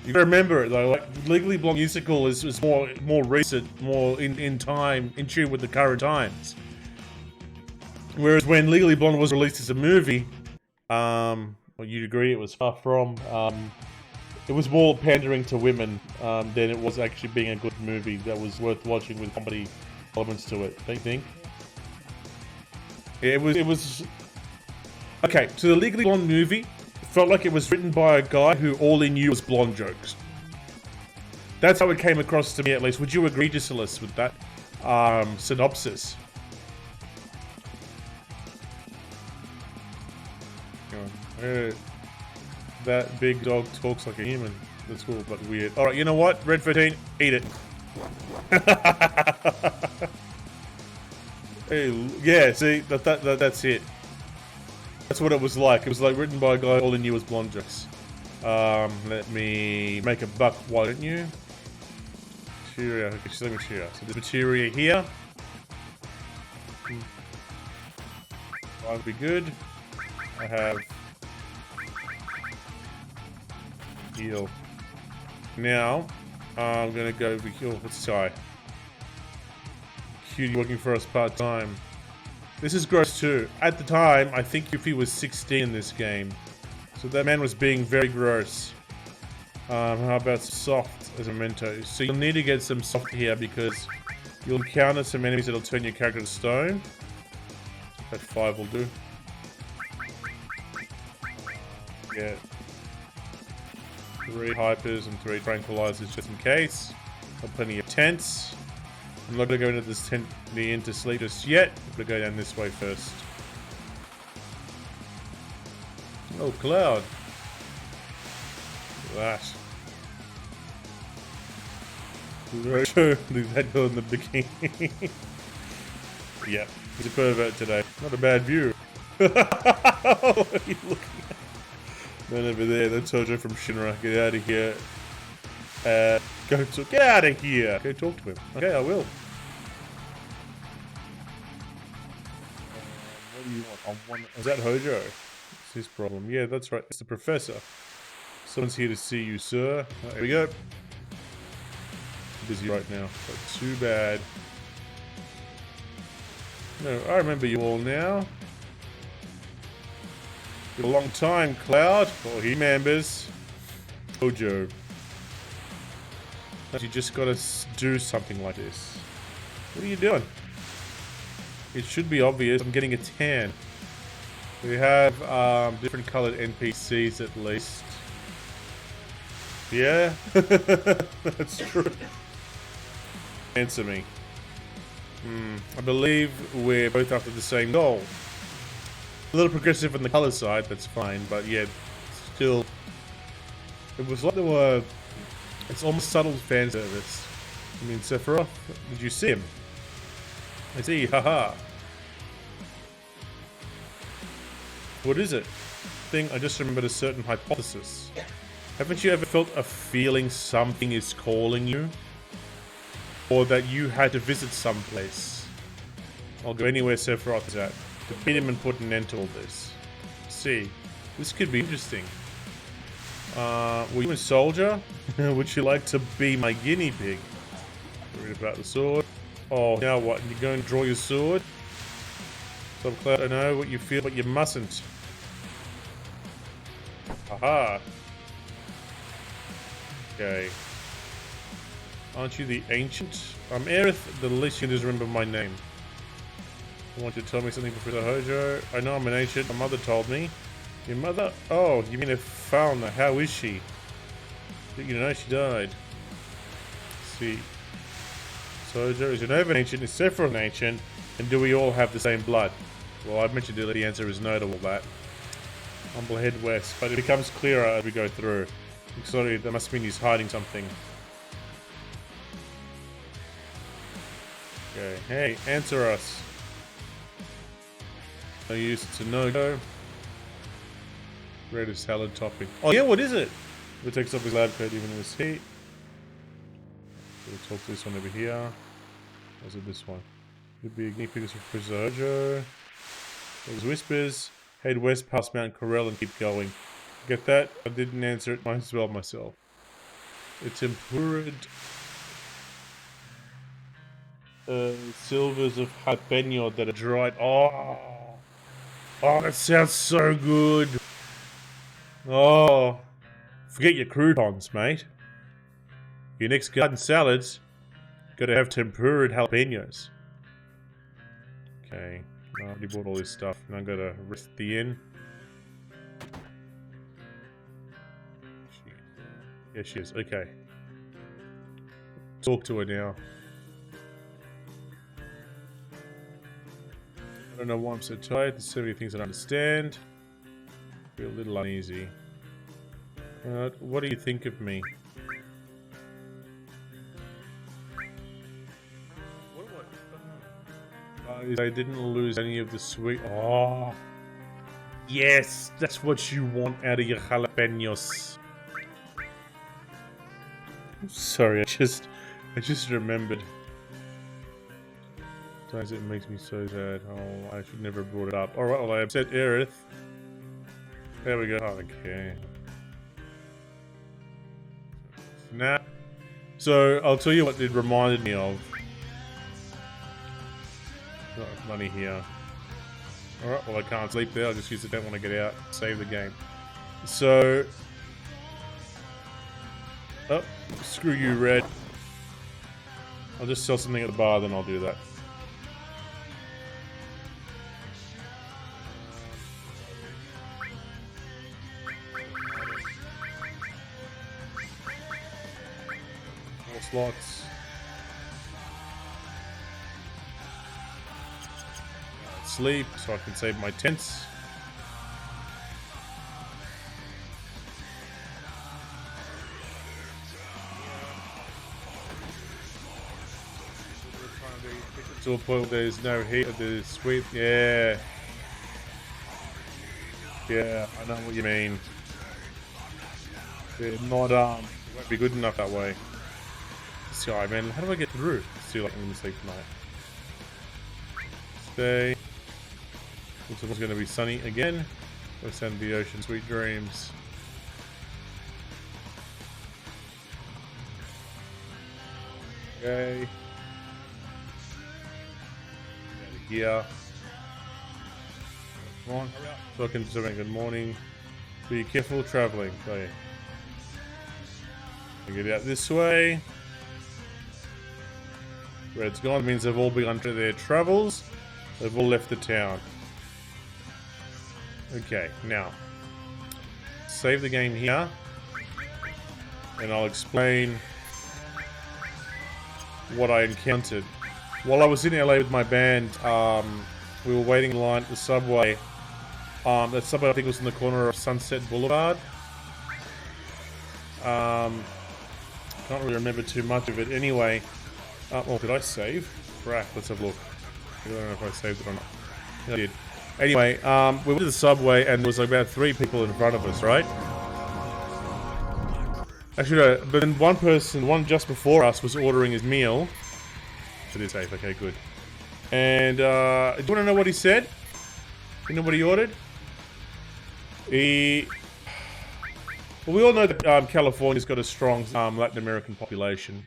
you gotta remember it though, like Legally Blonde musical is more recent, more in time, in tune with the current times. Whereas when Legally Blonde was released as a movie, well, you'd agree it was far from, it was more pandering to women than it was actually being a good movie that was worth watching with comedy elements to it, don't you think? It was... Okay, so the Legally Blonde movie felt like it was written by a guy who all he knew was blonde jokes. That's how it came across to me, at least. Would you agree, Giselis, with that synopsis? That big dog talks like a human. That's cool, but weird. Alright, you know what? Red 13, eat it. Hey, yeah, see? That's it. That's what it was like. It was like written by a guy all he knew was blonde jokes. Let me make a buck, why don't you? Materia. Okay, just let me cheer. So there's materia here. That'll be good. I have heal. Now, I'm gonna go over here. What's this guy? Cutie working for us part-time. This is gross too. At the time, I think Yuffie was 16 in this game. So that man was being very gross. How about soft as a memento? So you'll need to get some soft here because you'll encounter some enemies that'll turn your character to stone. That 5 will do. Yeah. 3 hypers and 3 tranquilizers just in case. Got plenty of tents. I'm not going to go into this tent into sleep just yet. I'm going to go down this way first. Oh, cloud. Look at that. Leave that girl in the bikini. Yeah, he's a pervert today. Not a bad view. What are you looking at? Man over there, that's Hojo from Shinra. Get out of here. Get out of here. Go talk to him. Okay, I will. What do you want? Is that Hojo? What's his problem? Yeah, that's right. It's the professor. Someone's here to see you, sir. Oh, here we go. Busy right now, but too bad. No, I remember you all now. Been a long time, Cloud. Oh, he members. Hojo. You just gotta do something like this. What are you doing? It should be obvious. I'm getting a tan. We have different colored NPCs at least. Yeah, that's true. Answer me. I believe we're both after the same goal. A little progressive on the color side, that's fine, but yeah, still. It was like there were. It's almost subtle fan service. I mean, Sephiroth, did you see him? I see, haha. What is it? I just remembered a certain hypothesis. Haven't you ever felt a feeling something is calling you? Or that you had to visit someplace? I'll go anywhere Sephiroth is at. Defeat him and put an end to all this. See, this could be interesting. Were you a soldier? Would you like to be my guinea pig? Read about the sword. Oh, now what? You're going to draw your sword? Subcloud, I know what you feel, but you mustn't. Aha. Okay. Aren't you the ancient? I'm Aerith, the least you just remember my name. I want you to tell me something, Professor Hojo. I know I'm an ancient. My mother told me. Your mother? Oh, you mean a Fauna? How is she? You know, she died. Let's see. Hojo, is Unova an ancient? Is Sephiroth an ancient? And do we all have the same blood? Well, I've mentioned earlier the answer is no to all that. Humble head west, but it becomes clearer as we go through. Sorry, that must mean he's hiding something. Okay, hey, answer us. No use to no-go. Red is salad topping. Oh yeah, what is it? If it takes off his lab coat even in this heat. We'll talk to this one over here. Or is it this one? Could be a guinea pig for Professor Hojo. There's whispers. Head west past Mount Corel and keep going. Get that? I didn't answer it. Might as well myself. It's tempered silvers of jalapeno that are dried. Oh, that sounds so good. Oh, forget your croutons, mate. Your next garden salads, gotta have tempered jalapenos. Okay, I already bought all this stuff, and I gotta rest the inn. Yeah, she is. Okay. Talk to her now. I don't know why I'm so tired. There's so many things I don't understand. Feel a little uneasy. What do you think of me? I didn't lose any of the sweet. Oh, yes, that's what you want out of your jalapenos. Sorry, I just remembered. Sometimes it makes me so sad. Oh, I should never have brought it up. Alright, well, I upset Aerith. There we go. Okay. Snap. So, I'll tell you what it reminded me of. Got money here. Alright, well, I can't sleep there. I'll just use it. Don't want to get out. Save the game. So. Oh, screw you, Red. I'll just sell something at the bar, then I'll do that. More slots. Sleep, so I can save my tents. To a point where there's no heat of the sweep. Yeah. Yeah, I know what you mean. They're not, it won't be good enough that way. Sky, man, how do I get through? Still, like, I'm gonna sleep tonight. Stay. Looks like it's gonna be sunny again. Let's send the ocean sweet dreams. Okay. Here. Come on. Talking to someone. Good morning. Be careful traveling. Okay. Get out this way. Red's gone. It means they've all begun their travels. They've all left the town. Okay, now. Save the game here. And I'll explain what I encountered. While I was in LA with my band, we were waiting in line at the subway. That subway I think was in the corner of Sunset Boulevard. Can't really remember too much of it. Anyway, well, did I save? Right, let's have a look. I don't know if I saved it or not. I did. Anyway, we went to the subway and there was like about 3 people in front of us, right? Actually, no, but then one just before us was ordering his meal. So it is safe, okay, good. And, do you want to know what he said? You know what he ordered? Well, we all know that California's got a strong Latin American population.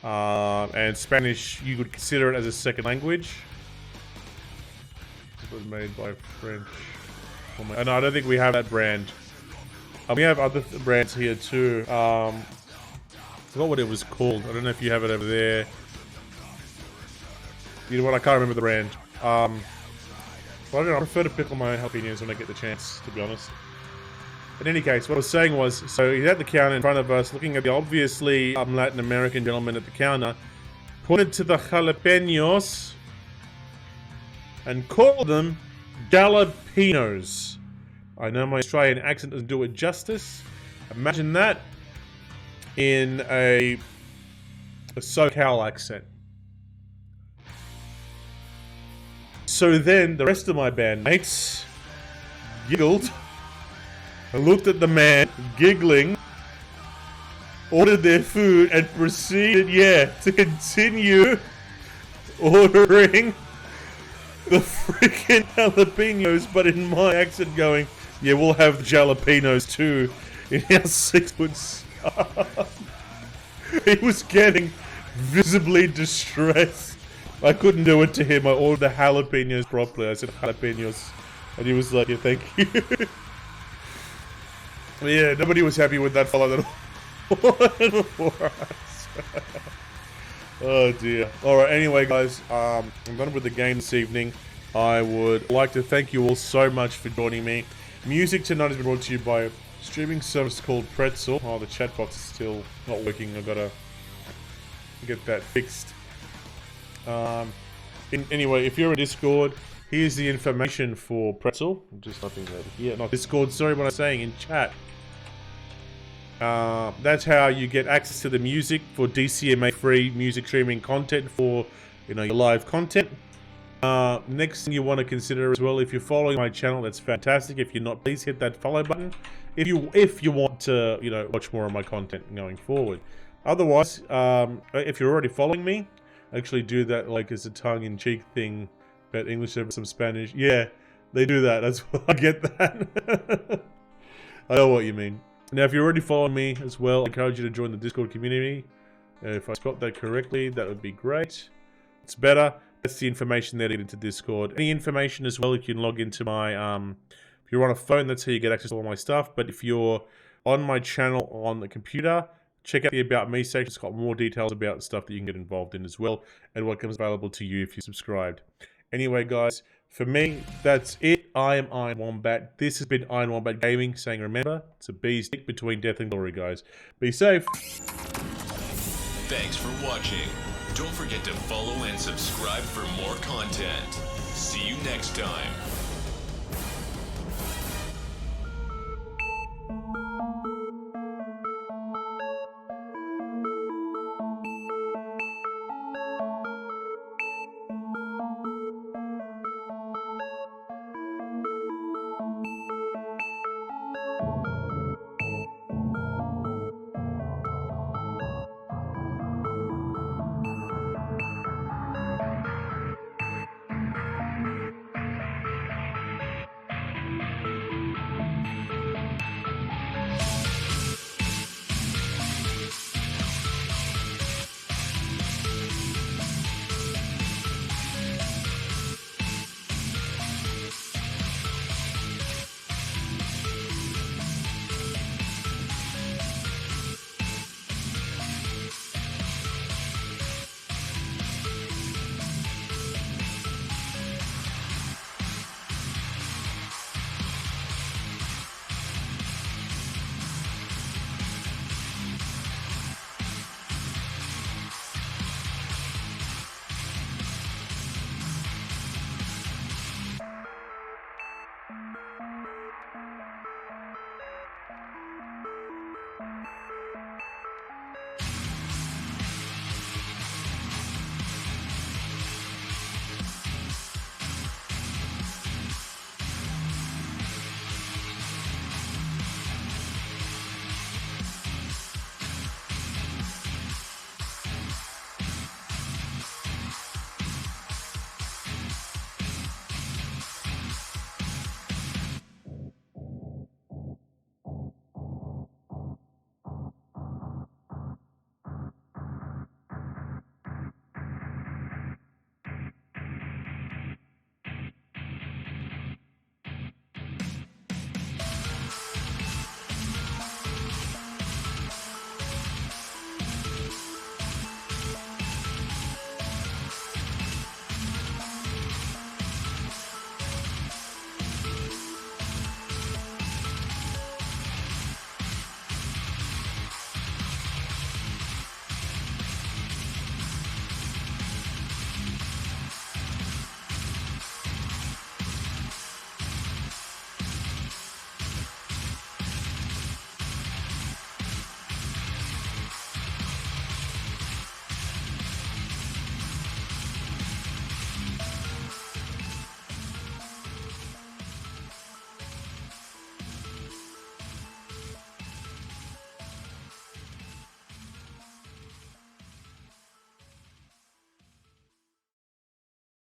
And Spanish, you could consider it as a second language. It was made by French. Oh, no, I don't think we have that brand. We have other brands here too. I forgot what it was called. I don't know if you have it over there. You know what? I can't remember the brand. Well, I don't know. I prefer to pickle my own jalapenos when I get the chance, to be honest. In any case, what I was saying was, so he's at the counter in front of us, looking at the obviously Latin American gentleman at the counter, pointed to the jalapenos and called them jalapenos. I know my Australian accent doesn't do it justice. Imagine that in a SoCal accent. So then the rest of my bandmates giggled. I looked at the man, giggling, ordered their food, and proceeded, to continue ordering the freaking jalapenos, but in my accent going, yeah, we'll have the jalapenos too, in our 6 foot He was getting visibly distressed. I couldn't do it to him. I ordered the jalapenos properly. I said jalapenos, and he was like, yeah, thank you. Yeah, nobody was happy with that fellow that ordered before us. Oh dear. Alright, anyway guys, I'm done with the game this evening. I would like to thank you all so much for joining me. Music tonight has been brought to you by a streaming service called Pretzel. Oh, the chat box is still not working. I've got to get that fixed. Anyway, if you're in Discord, here's the information for Pretzel. Just nothing over here. Not Discord, sorry what I'm saying, in chat. That's how you get access to the music for DCMA free music streaming content for, your live content. Next thing you want to consider as well, if you're following my channel, that's fantastic. If you're not, please hit that follow button. If you want to, watch more of my content going forward. Otherwise, if you're already following me, actually do that like as a tongue-in-cheek thing. But English over some Spanish. Yeah, they do that. That's why I get that. I know what you mean. Now, if you're already following me as well, I encourage you to join the Discord community. If I spelled that correctly, that would be great. It's better. That's the information there to get into Discord. Any information as well, you can log into my, if you're on a phone, that's how you get access to all my stuff. But if you're on my channel on the computer, check out the About Me section. It's got more details about stuff that you can get involved in as well, and what comes available to you if you're subscribed. Anyway, guys, for me, that's it. I am Iron Wombat. This has been Iron Wombat Gaming, saying remember, it's a bee's dick between death and glory, guys. Be safe. Thanks for watching. Don't forget to follow and subscribe for more content. See you next time.